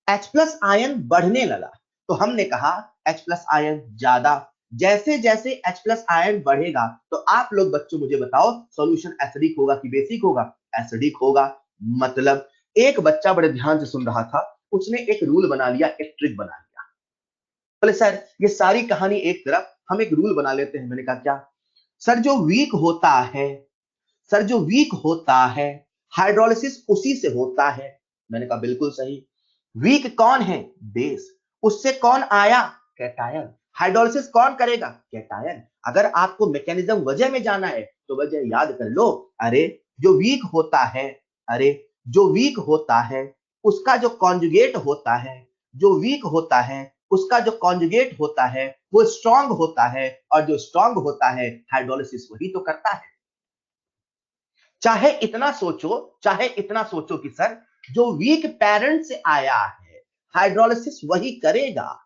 H+ आयन बढ़ने लगा तो हमने कहा H+ आयन ज्यादा। जैसे जैसे H+ आयन बढ़ेगा तो आप लोग बच्चों मुझे बताओ सॉल्यूशन एसिडिक होगा कि बेसिक होगा? एसिडिक होगा। मतलब एक बच्चा बड़े ध्यान से सुन रहा था, उसने एक रूल बना लिया, एक ट्रिक बना लिया। बोले सर ये सारी कहानी एक तरफ, हम एक रूल बना लेते हैं। मैंने कहा क्या? सर जो वीक होता है, सर जो वीक होता है हाइड्रोलिसिस उसी से होता है। मैंने कहा बिल्कुल सही। वीक कौन है? बेस। उससे कौन आया? कैटायन। हाइड्रोलिसिस कौन करेगा? कैटायन। अगर आपको मैकेनिज्म वजह में जाना है तो वजह याद कर लो। अरे जो वीक होता है, अरे जो वीक होता है उसका जो कॉन्जुगेट होता है, जो वीक होता है उसका जो कॉन्जुगेट होता है वो स्ट्रांग होता है, और जो स्ट्रांग होता है हाइड्रोलिसिस वही तो करता है। चाहे इतना सोचो, चाहे इतना सोचो कि सर जो वीक पेरेंट से आया है हाइड्रोलिसिस वही करेगा,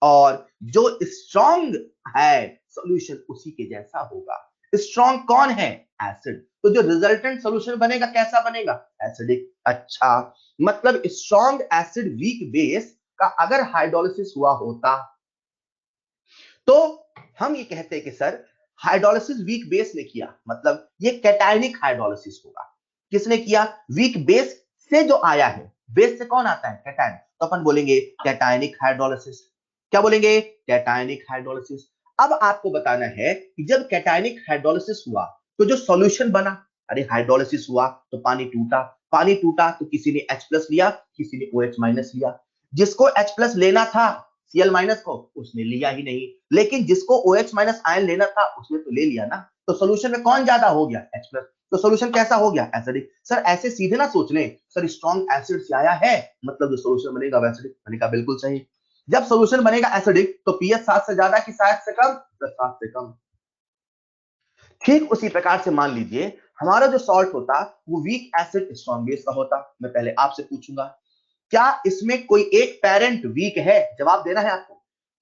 और जो स्ट्रांग है सॉल्यूशन उसी के जैसा होगा। स्ट्रांग कौन है? एसिड। तो जो रिजल्टेंट सॉल्यूशन बनेगा कैसा बनेगा? एसिडिक। अच्छा, मतलब स्ट्रांग एसिड वीक बेस का अगर हाइड्रोलिसिस हुआ होता तो हम ये कहते हैं कि सर हाइड्रोलिसिस वीक बेस ने किया, मतलब ये कैटायनिक हाइड्रोलिसिस होगा। किसने किया? वीक बेस से जो आया है। बेस से कौन आता है? कैटायन। तो अपन बोलेंगे कैटायनिक हाइड्रोलिसिस। क्या बोलेंगे? Cationic hydrolysis. अब आपको बताना है कि जब कैटायनिक हाइड्रोलिसिस हुआ तो जो सॉल्यूशन बना, अरे हाइड्रोलिसिस हुआ तो पानी टूटा, पानी टूटा तो किसी ने H+ लिया, किसी ने OH माइनस लिया। जिसको H+ लेना था Cl माइनस को, उसने लिया ही नहीं, लेकिन जिसको OH माइनस आयन लेना था उसने तो ले लिया ना। तो सॉल्यूशन में कौन ज्यादा हो गया? H+। तो सॉल्यूशन कैसा हो गया? एसिडिक। सर ऐसे सीधे ना सोच लें, सर स्ट्रॉन्ग एसिड से आया है मतलब जो सॉल्यूशन बनेगा वो एसिडिक। मैंने कहा बिल्कुल सही। जब सॉल्यूशन बनेगा एसिडिक तो pH 7 से ज्यादा कि 7 से कम? 7 से कम। ठीक उसी प्रकार से मान लीजिए हमारा जो सॉल्ट होता वो वीक एसिड स्ट्रॉन्ग बेस का होता। मैं पहले आपसे पूछूंगा क्या इसमें कोई एक पेरेंट वीक है? जवाब देना है आपको।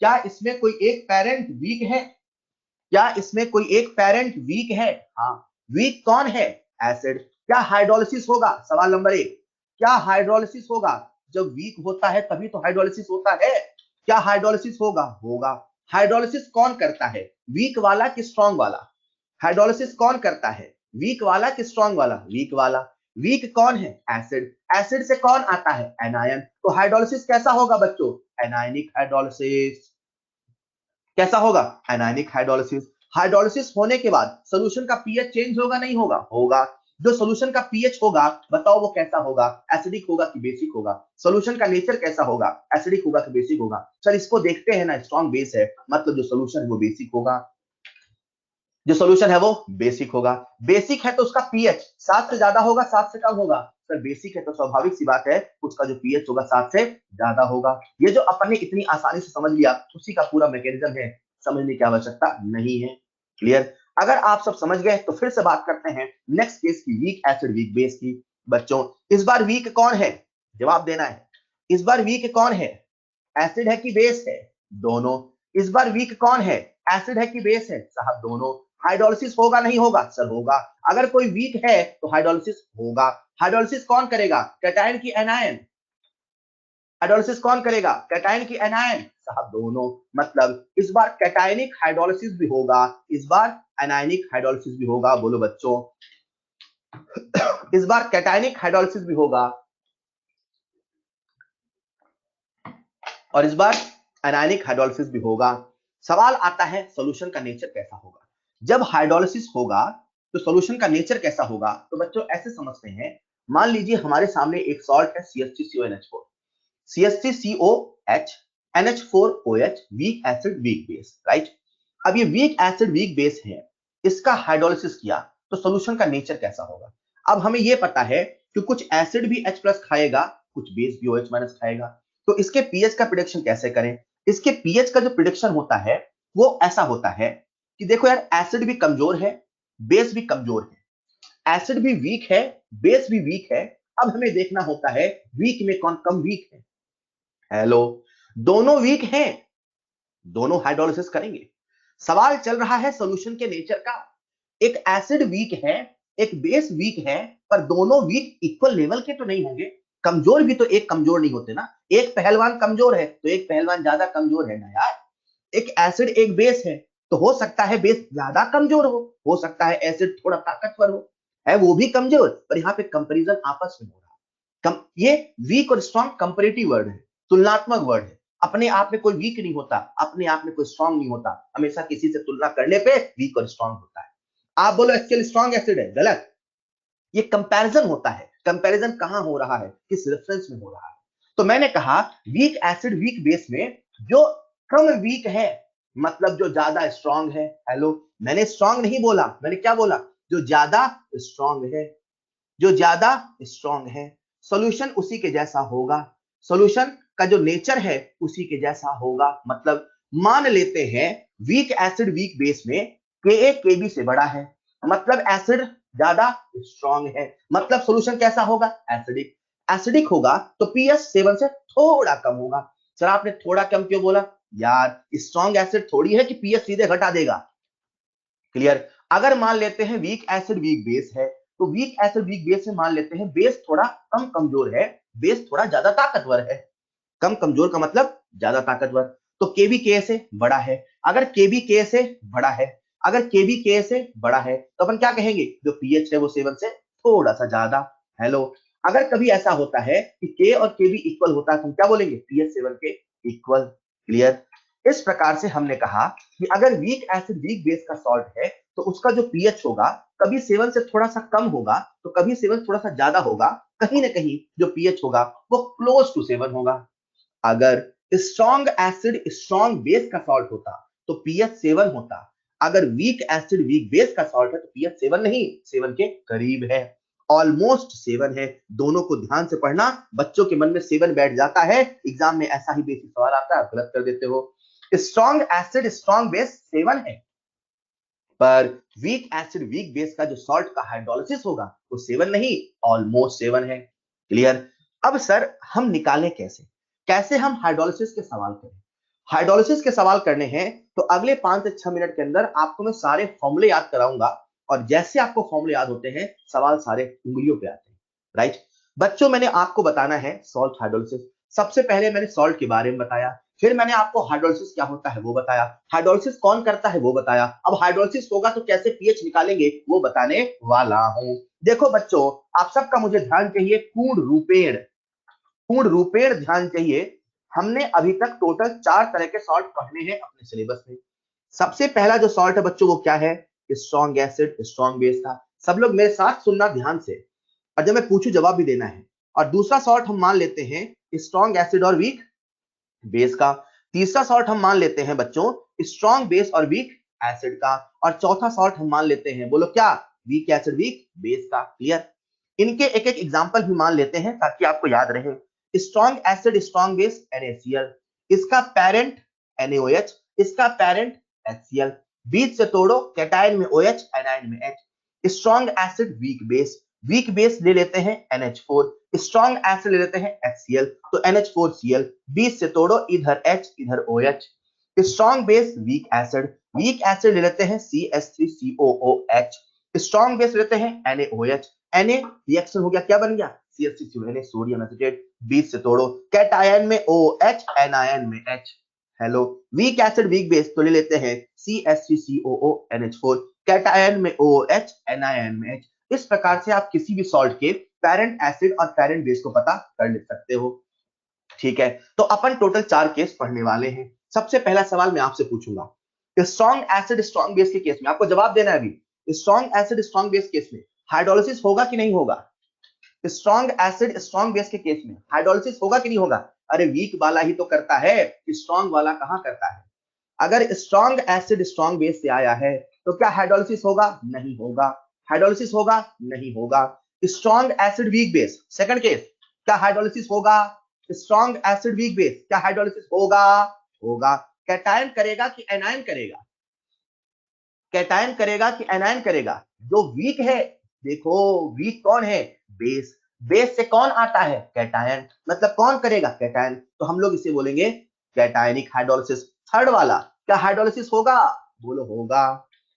क्या इसमें कोई एक पेरेंट वीक है? क्या इसमें कोई एक पेरेंट वीक है? हाँ। वीक कौन है? एसिड। क्या हाइड्रोलिसिस होगा? सवाल नंबर 1, क्या हाइड्रोलिसिस होगा? जब वीक होता है तभी तो हाइड्रोलिसिस होता है। क्या हाइड्रोलिसिस होगा? होगा। हाइड्रोलिसिस कौन करता है? वीक वाला कि स्ट्रॉन्ग वाला? हाइड्रोलिसिस कौन करता है? वीक वाला कि स्ट्रॉन्ग वाला? वीक वाला। वीक कौन है? एसिड। एसिड से कौन आता है? एनायन। तो हाइड्रोलिसिस कैसा होगा बच्चों? Anionic hydrolysis. कैसा होगा? Anionic hydrolysis. हाइड्रोलिसिस होने के बाद सॉल्यूशन का पीएच चेंज होगा नहीं होगा? होगा। जो सॉल्यूशन का पीएच होगा बताओ वो कैसा होगा? एसिडिक होगा कि बेसिक होगा? सॉल्यूशन का नेचर कैसा होगा? एसिडिक होगा कि बेसिक होगा? सर इसको देखते हैं ना, स्ट्रॉन्ग बेस है मतलब जो सॉल्यूशन है वो बेसिक होगा। जो सॉल्यूशन है वो बेसिक होगा। बेसिक है तो उसका पीएच 7 से ज्यादा होगा 7 से कम होगा? सर बेसिक है तो स्वाभाविक सी बात है उसका जो पीएच होगा 7 से ज्यादा होगा। ये जो अपन ने इतनी आसानी से समझ लिया उसी का पूरा मैकेनिज्म है, समझने की आवश्यकता नहीं है। क्लियर? अगर आप सब समझ गए तो फिर से बात करते हैं नेक्स्ट केस की, वीक एसिड वीक बेस की। बच्चों इस बार वीक कौन है, जवाब देना है। इस बार वीक कौन है, एसिड है कि बेस है, दोनों। इस बार वीक कौन है, एसिड है कि बेस है, साहब दोनों। हाइड्रोलिसिस होगा नहीं होगा, सर होगा। अगर कोई वीक है तो हाइड्रोलिसिस होगा। हाइड्रोलिसिस कौन करेगा, कैटायन की एनायन। हाइड्रोलिसिस कौन करेगा, कैटायन की एनायन, साहब दोनों। मतलब इस बार कैटायनिक हाइड्रोलिसिस भी होगा, इस बार एनायनिक हाइड्रोलिसिस भी होगा। बोलो बच्चों, इस बार कैटायनिक हाइड्रोलिसिस भी होगा और इस बार एनायनिक हाइड्रोलिसिस भी होगा। सवाल आता है सॉल्यूशन का नेचर कैसा होगा। जब हाइड्रोलिसिस होगा तो सॉल्यूशन का नेचर कैसा होगा, तो बच्चों ऐसे समझते हैं। मान लीजिए हमारे सामने एक सॉल्ट है CH3CONH4, CH3COH NH4OH, week acid weak base, right. अब ये वीक एसिड वीक बेस है, इसका हाइड्रोलिसिस किया तो सॉल्यूशन का नेचर कैसा होगा। अब हमें यह पता है कि कुछ एसिड भी H+ खाएगा, कुछ बेस भी OH- खाएगा। तो इसके पीएच का प्रिडिक्शन कैसे करें। इसके पीएच का जो प्रिडिक्शन होता है वो ऐसा होता है कि देखो यार, एसिड भी कमजोर है, बेस भी कमजोर है, एसिड भी वीक है, बेस भी वीक है। अब हमें देखना होता है वीक में कौन कम वीक है। हेलो, दोनों वीक हैं, दोनों हाइड्रोलिसिस करेंगे। सवाल चल रहा है सॉल्यूशन के नेचर का। एक एसिड वीक है, एक बेस वीक है, पर दोनों वीक इक्वल लेवल के तो नहीं होंगे। कमजोर भी तो एक कमजोर नहीं होते ना। एक पहलवान कमजोर है तो एक पहलवान ज्यादा कमजोर है ना यार। एक एसिड एक बेस है तो हो सकता है बेस ज्यादा कमजोर हो सकता है एसिड थोड़ा ताकतवर हो, है वो भी कमजोर, पर यहाँ पे कंपैरिजन आपस में हो रहा है। ये वीक और स्ट्रांग कंपैरेटिव वर्ड है, तुलनात्मक वर्ड है। अपने आप में कोई वीक नहीं होता, अपने आप में कोई स्ट्रांग नहीं होता, हमेशा किसी से तुलना करने पे वीक और स्ट्रांग होता है। आप बोलो एक्चुअली स्ट्रांग एसिड है, गलत। ये कंपैरिजन होता है। कंपैरिजन कहां हो रहा है, किस रेफरेंस में हो रहा है। तो मैंने कहा वीक एसिड वीक बेस में जो कम वीक है, मतलब जो ज्यादा स्ट्रांग है। हेलो, मैंने स्ट्रांग नहीं बोला, मैंने क्या बोला, जो ज्यादा स्ट्रांग है, जो ज्यादा स्ट्रांग है। सॉल्यूशन उसी के जैसा होगा, सॉल्यूशन का जो नेचर है उसी के जैसा होगा। मतलब मान लेते हैं वीक एसिड वीक बेस में Ka Kb से बड़ा है, मतलब एसिड ज्यादा स्ट्रांग है, मतलब सॉल्यूशन कैसा होगा, एसिडिक। एसिडिक होगा तो pH 7 से थोड़ा कम होगा। सर आपने थोड़ा कम क्यों बोला, यार स्ट्रांग एसिड थोड़ी है कि pH सीधे घटा देगा। क्लियर। अगर मान लेते हैं वीक एसिड वीक बेस है, तो वीक एसिड वीक बेस में मान लेते हैं बेस थोड़ा कम कमजोर है, बेस थोड़ा ज्यादा ताकतवर है। कम कमजोर का मतलब ज्यादा ताकतवर। तो केबी के से बड़ा है। अगर केबी के से बड़ा है, अगर केबी के से बड़ा है तो अपन क्या कहेंगे, जो पीएच है वो 7 से थोड़ा सा ज्यादा। हेलो, अगर कभी ऐसा होता है कि के और केबी इक्वल होता है तो हम क्या बोलेंगे, पीएच 7 के इक्वल। क्लियर। इस प्रकार से हमने कहा कि अगर वीक एसिड वीक बेस का सॉल्ट है तो उसका जो पीएच होगा कभी 7 से थोड़ा सा कम होगा तो कभी 7 थोड़ा सा ज्यादा होगा। कहीं ना कहीं जो पीएच होगा वो क्लोज टू 7 होगा। अगर स्ट्रॉन्ग एसिड स्ट्रॉन्ग बेस का सॉल्ट होता तो पीएच 7 होता। अगर वीक एसिड वीक बेस का सॉल्ट है तो पीएच 7 नहीं, 7 के करीब है, ऑलमोस्ट 7 है। दोनों को ध्यान से पढ़ना, बच्चों के मन में 7 बैठ जाता है, एग्जाम में ऐसा ही बेसिक सवाल आता है, गलत कर देते हो। स्ट्रॉन्ग एसिड स्ट्रॉन्ग बेस 7 है, पर वीक एसिड वीक बेस का जो सॉल्ट का हाइड्रोलिसिस होगा वो 7 नहीं, ऑलमोस्ट 7 है। क्लियर। अब सर हम निकालें कैसे, कैसे हम हाइड्रोलिसिस के सवाल करें। हाइड्रोलिसिस के सवाल करने हैं तो अगले 5 से 6 मिनट के अंदर आपको मैं सारे फॉर्मूले याद कराऊंगा, और जैसे आपको फॉर्मूले याद होते हैं सवाल सारे उंगलियों पे आते हैं। राइट बच्चों, मैंने आपको बताना है सॉल्ट हाइड्रोलिसिस। सबसे पहले मैंने सॉल्ट के बारे में बताया, फिर मैंने आपको हाइड्रोलिसिस क्या होता है वो बताया, हाइड्रोलिसिस कौन करता है वो बताया, अब हाइड्रोलिसिस होगा तो कैसे पीएच निकालेंगे वो बताने वाला हूं। देखो बच्चों, आप सबका मुझे ध्यान चाहिए, पूर्ण रूपेण, पूर्ण रूपेण ध्यान चाहिए। हमने अभी तक टोटल 4 तरह के सॉल्ट पढ़ने हैं अपने सिलेबस में। सबसे पहला जो सॉल्ट है बच्चों वो क्या है, स्ट्रॉन्ग एसिड स्ट्रॉन्ग बेस का। सब लोग मेरे साथ सुनना ध्यान से, और जब मैं पूछूं जवाब भी देना है। और दूसरा सॉल्ट हम मान लेते हैं स्ट्रॉन्ग एसिड और वीक बेस का। तीसरा सॉल्ट हम मान लेते हैं बच्चों स्ट्रॉन्ग बेस और वीक एसिड का। और चौथा सॉल्ट हम मान लेते हैं, बोलो क्या, वीक एसिड वीक बेस का। क्लियर। इनके एक एक एग्जांपल भी मान लेते हैं ताकि आपको याद रहे। Strong acid strong base NaCl, इसका पेरेंट NaOH, इसका पेरेंट HCl। बीच से तोड़ो, कैटायन में OH, एनायन में H। Strong acid weak base ले लेते हैं NH4, स्ट्रॉन्ग एसिड ले लेते हैं HCl, तो NH4Cl, बीच से तोड़ो, इधर H इधर OH। Strong base weak acid ले लेते हैं CH3COOH, स्ट्रॉन्ग बेस लेते हैं NaOH, Na रिएक्शन हो गया, क्या बन गया CH3CONA, सोडियम एसिटेट, बीच से तोड़ो, कैटायन में OH, एनायन में H। Hello, week acid weak base तो ले लेते हैं CH3COONH4, कैटायन में OH, एनायन में H। इस प्रकार से आप किसी भी सॉल्ट के पैरेंट एसिड और पैरेंट बेस को पता कर ले सकते हो। ठीक है, तो अपन टोटल 4 केस पढ़ने वाले हैं। सबसे पहला सवाल मैं आपसे पूछूंगा, स्ट्रॉन्ग एसिड स्ट्रॉन्ग बेस के केस में आपको जवाब देना है अभी। Strong acid strong base case में हाइड्रोलिसिस होगा कि नहीं होगा? स्ट्रॉन्ग एसिड स्ट्रॉन्ग बेस के केस में हाइड्रोलिसिस होगा कि नहीं होगा? अरे वीक वाला ही तो करता है, स्ट्रॉन्ग वाला कहां करता है? अगर स्ट्रॉन्ग एसिड स्ट्रॉन्ग बेस से आया है तो क्या हाइड्रोलिसिस होगा? नहीं होगा। हाइड्रोलिसिस होगा? नहीं होगा। Strong acid weak base, second case, क्या हाइड्रोलिसिस होगा? स्ट्रॉन्ग एसिड वीक बेस, क्या हाइड्रोलिसिस होगा? होगा। कैटायन करेगा कि एनायन करेगा? कैटायन करेगा कि एनायन करेगा? जो वीक है, देखो वीक कौन है? बेस। बेस से कौन आता है? कैटायन। मतलब कौन करेगा? कैटायन। तो हम लोग इसे बोलेंगे कैटायनिक हाइड्रोलिसिस। थर्ड वाला, क्या हाइड्रोलिसिस होगा? बोलो होगा।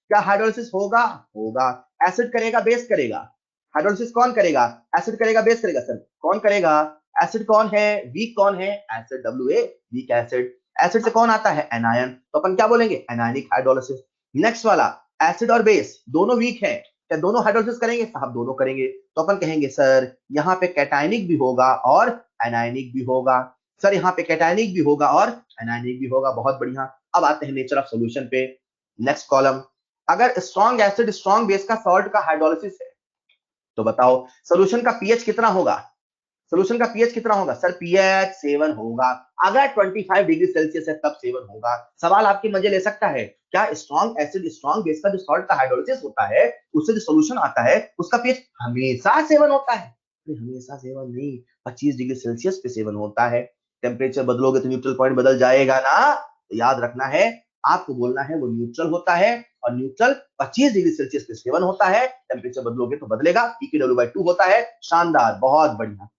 क्या हाइड्रोलिसिस होगा? होगा। एसिड करेगा बेस करेगा? हाइड्रोलिसिस कौन करेगा? एसिड करेगा बेस करेगा? सर कौन करेगा? एसिड कौन है? वीक कौन है? Acid, WA, weak acid. Acid से कौन आता है? एनायन। तो अपन क्या बोलेंगे? Anionic hydrolysis. नेक्स्ट वाला, एसिड और बेस दोनों वीक है, क्या दोनों हाइड्रोलिसिस करेंगे? साहब दोनों करेंगे। तो अपन कहेंगे सर यहाँ पे कैटायनिक भी होगा और एनायनिक भी होगा। सर यहाँ पे कैटायनिक भी होगा और एनायनिक भी होगा। बहुत बढ़िया। अब आते हैं नेचर ऑफ सॉल्यूशन पे। नेक्स्ट कॉलम, अगर स्ट्रॉन्ग एसिड स्ट्रॉन्ग बेस का सॉल्ट का हाइड्रोलिसिस है तो बताओ सॉल्यूशन का पीएच कितना होगा? सोल्यूशन का पीएच कितना होगा? सर पीएच 7 होगा। अगर 25 डिग्री सेल्सियस है तब 7 होगा। सवाल आपकी मजे ले सकता है, क्या स्ट्रॉन्ग एसिड स्ट्रॉन्ग बेस का जो सॉल्ट का हाइड्रोलिसिस होता है उससे जो सोल्यूशन आता है उसका पीएच हमेशा 7 होता है? हमेशा 7 नहीं, 25 डिग्री सेल्सियस पे 7 होता है। टेम्परेचर बदलोगे तो न्यूट्रल पॉइंट बदल जाएगा ना, तो याद रखना है, आपको बोलना है वो न्यूट्रल होता है और न्यूट्रल 25 डिग्री सेल्सियस पे 7 होता है। टेम्परेचर बदलोगे तो बदलेगा, pKw/2 होता है। शानदार, बहुत बढ़िया।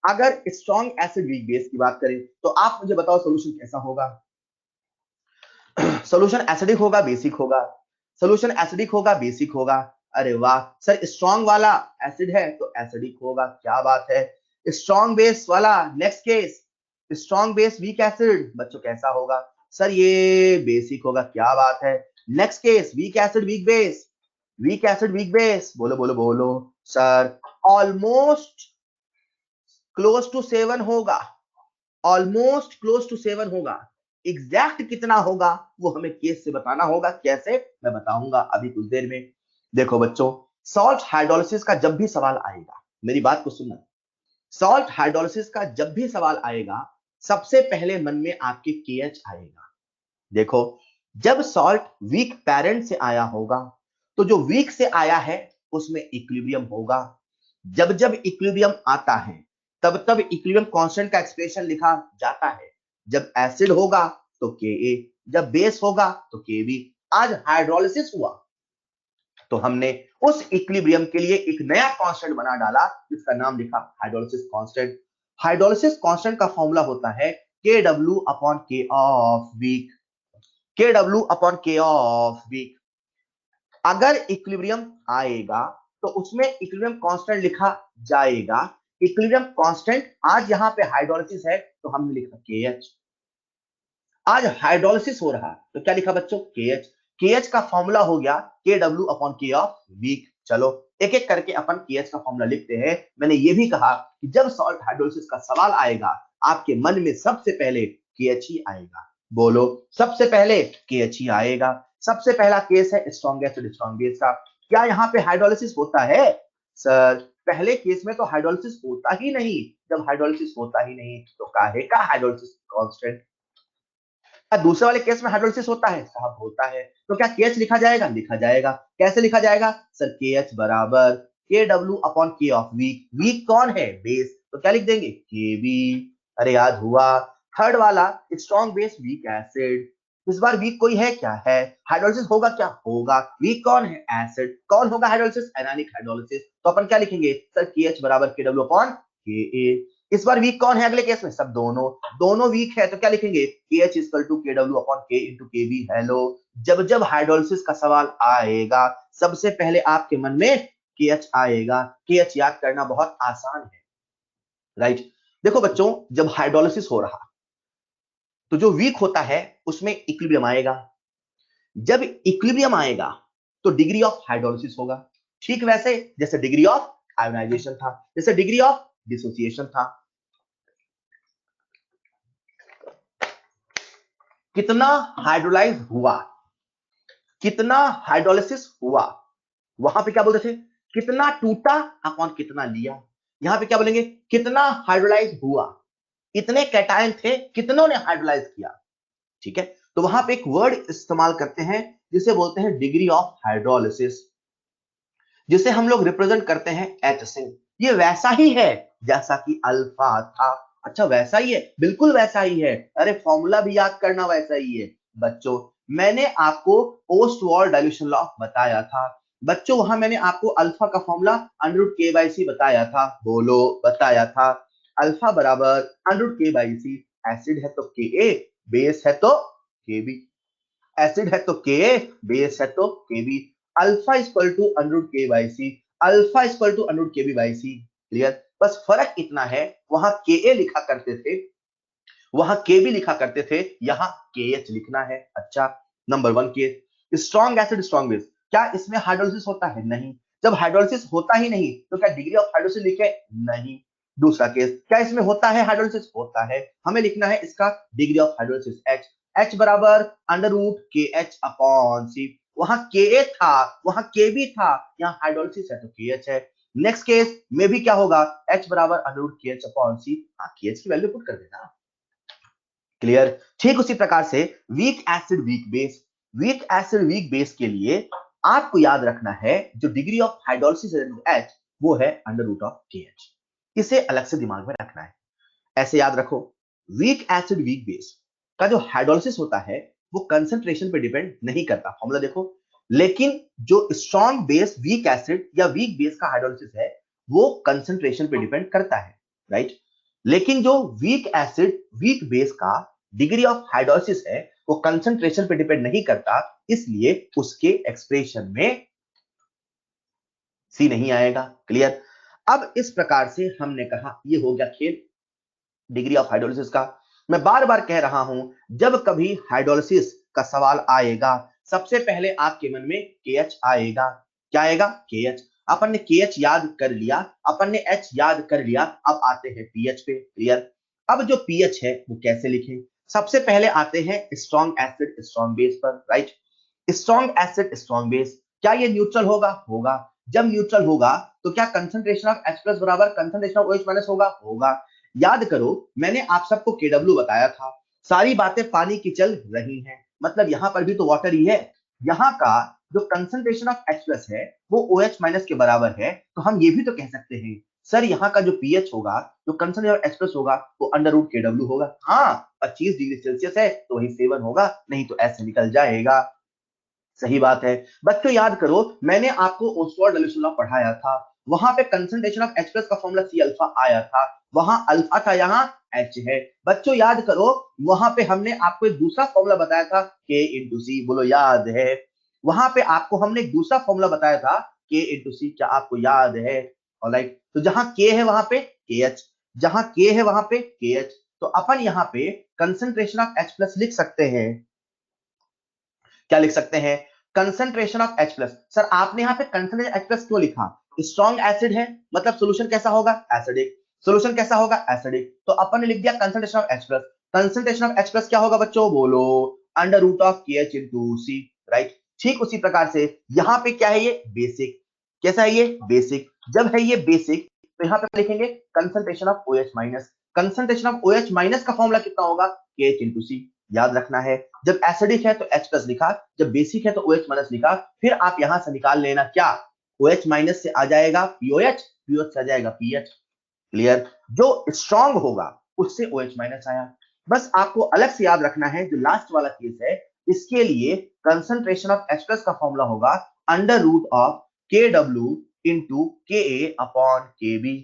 अगर स्ट्रॉन्ग एसिड वीक बेस की बात करें तो आप मुझे बताओ सोल्यूशन कैसा होगा? सोल्यूशन एसिडिक होगा बेसिक होगा? सोल्यूशन एसिडिक होगा बेसिक होगा? अरे वाह सर, स्ट्रॉन्ग वाला एसिड है तो एसिडिक होगा, क्या बात है। स्ट्रॉन्ग बेस वाला, next case, strong base weak acid, बच्चों कैसा होगा? सर ये बेसिक होगा, क्या बात है। Next case, week acid weak base, week acid weak base, बोलो बोलो बोलो। सर ऑलमोस्ट क्लोज टू 7 होगा, ऑलमोस्ट क्लोज टू 7 होगा। एग्जैक्ट कितना होगा वो हमें केस से बताना होगा। कैसे? मैं बताऊंगा अभी कुछ देर में। देखो बच्चों, सॉल्ट हाइड्रोलिसिस का जब भी सवाल आएगा, मेरी बात को सुनना, सॉल्ट हाइड्रोलिसिस का जब भी सवाल आएगा सबसे पहले मन में आपके KH आएगा। देखो, जब सॉल्ट वीक पैरेंट से आया होगा तो जो वीक से आया है उसमें इक्विलिब्रियम होगा। जब जब इक्विलिब्रियम आता है तब तब इक्विलिब्रियम कांस्टेंट का एक्सप्रेशन लिखा जाता है। जब एसिड होगा तो Ka, जब बेस होगा तो Kb। आज हाइड्रोलिसिस हुआ तो हमने उस इक्विलिब्रियम के लिए एक नया कांस्टेंट बना डाला जिसका नाम लिखा हाइड्रोलिसिस कांस्टेंट। हाइड्रोलिसिस कांस्टेंट का फॉर्मूला होता है Kw/K of weak, Kw/K of weak. अगर इक्विलिब्रियम आएगा तो उसमें इक्विलिब्रियम कांस्टेंट लिखा जाएगा। इक्विलिब्रियम कांस्टेंट, आज यहाँ पे हाइड्रोलिसिस है तो हमने लिखा KH। आज हाइड्रोलिसिस हो रहा तो क्या लिखा बच्चों? KH। KH का फॉर्मूला हो गया Kw/K ऑफ वीक। चलो एक एक करके अपन KH का फॉर्मूला लिखते हैं। मैंने ये भी कहा कि जब सॉल्ट हाइड्रोलिसिस का सवाल आएगा आपके मन में सबसे पहले KH ही आएगा। बोलो, सबसे पहले KH ही आएगा। सबसे पहला केस है स्ट्रॉन्ग एसिड स्ट्रॉन्ग बेस का। क्या यहाँ पे हाइड्रोलिसिस होता है? सर पहले केस में तो हाइड्रोलिसिस होता ही नहीं। जब हाइड्रोलिसिस होता ही नहीं तो काहे का हाइड्रोलिसिस कांस्टेंट? दूसरे वाले केस में हाइड्रोलिसिस होता है? साहब होता है। तो क्या KH लिखा जाएगा? लिखा जाएगा। कैसे लिखा जाएगा? सर KH बराबर Kw/K ऑफ वीक। वीक कौन है? बेस। तो क्या लिख देंगे? Kb। अरे याद हुआ। थर्ड वाला, स्ट्रॉन्ग बेस वीक एसिड, इस बार वीक कोई है क्या? है। हाइड्रोलिसिस होगा क्या? होगा। वीक कौन है? एसिड। कौन होगा हाइड्रोलिसिस? Anionic hydrolysis. तो अपन क्या लिखेंगे सर? KH बराबर KW अपॉन KA। इस बार वीक कौन है अगले केस में? सब दोनों। दोनों वीक है तो क्या लिखेंगे? KH equal to KW upon K into KB। Hello, जब जब हाइड्रोलिसिस का सवाल आएगा सबसे पहले आपके मन में KH आएगा। KH याद करना बहुत आसान है, राइट। देखो बच्चों, जब हाइड्रोलिसिस हो रहा तो जो वीक होता है उसमें इक्विलिब्रियम आएगा। जब इक्विलिब्रियम आएगा तो डिग्री ऑफ हाइड्रोलिसिस होगा। ठीक वैसे जैसे डिग्री ऑफ आयोनाइजेशन था, जैसे डिग्री ऑफ डिसोसिएशन था। कितना हाइड्रोलाइज हुआ, कितना हाइड्रोलिसिस हुआ, वहां पे क्या बोलते थे? कितना टूटा अपॉन कितना लिया। यहां पे क्या बोलेंगे? कितना हाइड्रोलाइज हुआ, इतने कैटायन थे, कितनों ने हाइड्रोलाइज किया। ठीक है, तो वहां पे एक वर्ड इस्तेमाल करते हैं जिसे बोलते हैं डिग्री ऑफ हाइड्रोलिसिस, जिसे हम लोग रिप्रेजेंट करते हैं H से। ये वैसा ही है जैसा कि अल्फा था। अच्छा वैसा ही है, बिल्कुल वैसा ही है। अरे फॉर्मूला भी याद करना वैसा ही है। बच्चों मैंने आपको पोस्ट वॉर डाइल्यूशन लॉ बताया था। बच्चों वहां मैंने आपको अल्फा का फॉर्मूला √K/C बताया था। बोलो, बताया था। अल्फा बराबर √K/C। एसिड है तो Ka, बेस है तो Kb। एसिड है तो Ka, बेस है तो Kb। Alpha equal to √K/C, alpha equal to √KB/C। Clear? बस फर्क इतना है, वहां Ka लिखा करते थे, वहां Kb लिखा करते थे, यहाँ KH लिखना है। अच्छा, number 1 case, strong acid strong base. क्या इसमें हाइड्रोलिसिस होता है? नहीं। जब हाइड्रोलिसिस होता ही नहीं तो क्या डिग्री ऑफ हाइड्रोलिसिस लिखे? नहीं। दूसरा केस, क्या इसमें होता है हाइड्रोलिसिस? होता है। हमें लिखना है इसका degree of hydrolysis H। H बराबर √KH अपॉन C। वहां Ka था, वहां Kb था, यहाँ हाइड्रोलिसिस है तो KH है। नेक्स्ट केस में भी क्या होगा? H बराबर √KH अपॉन C। हाँ, KH की वैल्यू पुट कर देना। क्लियर? ठीक उसी प्रकार से week acid weak base, week acid weak base के लिए आपको याद रखना है जो डिग्री ऑफ हाइड्रोलिसिस H वो है √KH। इसे अलग से दिमाग में रखना है, ऐसे याद रखो। वीक एसिड वीक बेस का जो हाइड्रोलिसिस होता है वो कंसंट्रेशन पे डिपेंड नहीं करता, फॉर्मूला देखो। लेकिन जो स्ट्रॉन्ग बेस वीक एसिड या वीक बेस का हाइड्रोलिसिस है वो कंसंट्रेशन पे डिपेंड करता है, राइट। लेकिन जो वीक एसिड वीक बेस का डिग्री ऑफ हाइड्रोलिसिस है वो कंसंट्रेशन पे डिपेंड नहीं करता, इसलिए उसके एक्सप्रेशन में सी नहीं आएगा। क्लियर? अब इस प्रकार से हमने कहा ये हो गया खेल डिग्री ऑफ हाइड्रोलिसिस का। मैं बार बार कह रहा हूं, जब कभी हाइड्रोलिसिस का सवाल आएगा सबसे पहले आपके मन में KH आएगा। क्या आएगा? KH। अपन ने KH याद कर लिया, अपन ने H याद कर लिया, अब आते हैं पीएच पे। क्लियर? अब जो पीएच है वो कैसे लिखें? सबसे पहले आते हैं स्ट्रॉन्ग एसिड स्ट्रॉन्ग बेस पर, right. Strong acid strong base, क्या ये न्यूट्रल होगा? होगा। जब न्यूट्रल होगा तो क्या कंसंट्रेशन ऑफ H प्लस बराबर कंसंट्रेशन ऑफ OH माइनस होगा? होगा। याद करो, मैंने आप सबको KW बताया था। सारी बातें पानी की चल रही हैं, मतलब यहां पर भी तो वाटर ही है। यहाँ का जो कंसंट्रेशन ऑफ H प्लस है वो OH माइनस के बराबर है, तो हम ये भी तो कह सकते हैं सर यहाँ का जो पीएच होगा, जो कंसंट्रेशन ऑफ H प्लस होगा वो √KW होगा। हाँ, 25 डिग्री सेल्सियस है तो वही 7 होगा, नहीं तो ऐसे निकल जाएगा। सही बात है। बच्चों याद करो, मैंने आपको ओस्वाल्ड डाइल्यूशन लॉ पढ़ाया था, वहां पे कंसंट्रेशन ऑफ H प्लस का फॉर्मूला C अल्फा आया था, वहां अल्फा था, यहाँ H है। बच्चों याद करो, वहां पे हमने आपको एक दूसरा फॉर्मूला बताया था K इंटू सी। बोलो, याद है? वहां पे आपको हमने एक दूसरा फॉर्मूला बताया था K इंटू सी, क्या आपको याद है? ऑलराइट, तो जहां K है वहां पे KH, जहां K है वहां पे KH, तो अपन यहाँ पे कंसंट्रेशन ऑफ H प्लस लिख सकते हैं। क्या लिख सकते हैं? Concentration of H plus. Sir आपने यहाँ पे कंसंट्रेशन H प्लस क्यों लिखा? स्ट्रॉन्ग एसिड है, मतलब सोल्यूशन कैसा होगा? एसिडिक। सोल्यूशन कैसा होगा? एसिडिक। तो अपन ने लिख दिया concentration of H plus. Concentration of H plus क्या होगा बच्चों? बोलो, √KH इंटू सी, राइट। ठीक उसी प्रकार से यहाँ पे क्या है? ये बेसिक। कैसा है ये? बेसिक। जब है ये बेसिक तो यहाँ पे लिखेंगे concentration of OH minus. Concentration of OH minus का फॉर्मूला कितना होगा? KH इंटू सी। याद रखना है, जब एसिडिक है तो H प्लस लिखा, जब बेसिक है तो OH माइनस लिखा। फिर आप यहां से निकाल लेना क्या? OH माइनस से आ जाएगा POH, POH से आ जाएगा PH। क्लियर? जो स्ट्रॉन्ग होगा उससे OH माइनस आया। बस आपको अलग से याद रखना है, जो लास्ट वाला केस है इसके लिए कंसंट्रेशन ऑफ H प्लस का फॉर्मूला होगा under root of KW into KA upon KB,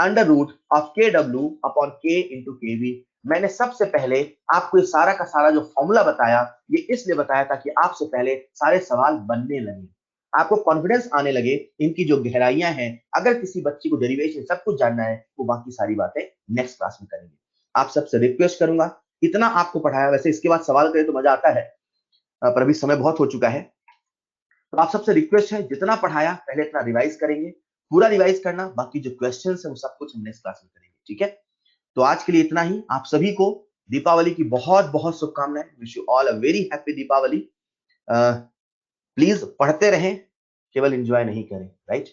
under root of KW upon K into KB। मैंने सबसे पहले आपको ये सारा का सारा जो फॉर्मूला बताया, ये इसलिए बताया ताकि आपसे पहले सारे सवाल बनने लगे, आपको कॉन्फिडेंस आने लगे, इनकी जो गहराइयां हैं, अगर किसी बच्चे को डेरिवेशन सब कुछ जानना है, वो बाकी सारी बातें नेक्स्ट क्लास में करेंगे। आप सबसे रिक्वेस्ट करूंगा, इतना आपको पढ़ाया, वैसे इसके बाद सवाल करें तो मजा आता है, पर अभी समय बहुत हो चुका है, तो आप सबसे रिक्वेस्ट है, जितना पढ़ाया पहले इतना रिवाइज करेंगे, पूरा रिवाइज करना, बाकी जो क्वेश्चन है वो सब कुछ हम नेक्स्ट क्लास में करेंगे, ठीक है। तो आज के लिए इतना ही। आप सभी को दीपावली की बहुत बहुत शुभकामनाएं। Wish you all a very happy Deepawali. Please पढ़ते रहें, केवल एंजॉय नहीं करें, राइट।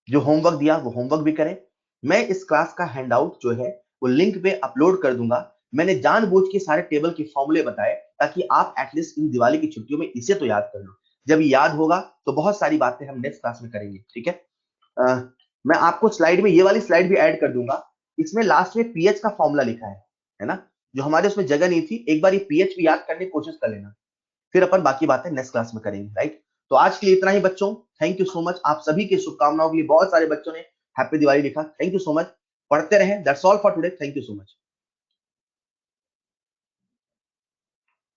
जो होमवर्क दिया वो होमवर्क भी करें। मैं इस क्लास का हैंडआउट जो है वो लिंक पे अपलोड कर दूंगा। मैंने जानबूझ के सारे टेबल के फॉर्मूले बताए ताकि आप एटलीस्ट इन दिवाली की छुट्टियों में इसे तो याद कर लो। जब याद होगा तो बहुत सारी बातें हम नेक्स्ट क्लास में करेंगे, ठीक है। मैं आपको स्लाइड में ये वाली स्लाइड भी ऐड कर दूंगा। इसमें लास्ट में पीएच का फॉर्मूला लिखा है ना, जो हमारे उसमें जगह नहीं थी। एक बार ये पीएच भी याद करने की कोशिश कर लेना, फिर अपन बाकी बातें नेक्स्ट क्लास में करेंगे, राइट। तो आज के लिए इतना ही बच्चों, थैंक यू सो मच। आप सभी की शुभकामनाओं के लिए बहुत सारे बच्चों ने हैप्पी दिवाली लिखा, थैंक यू सो मच। पढ़ते रहें, that's all for today, thank you so much.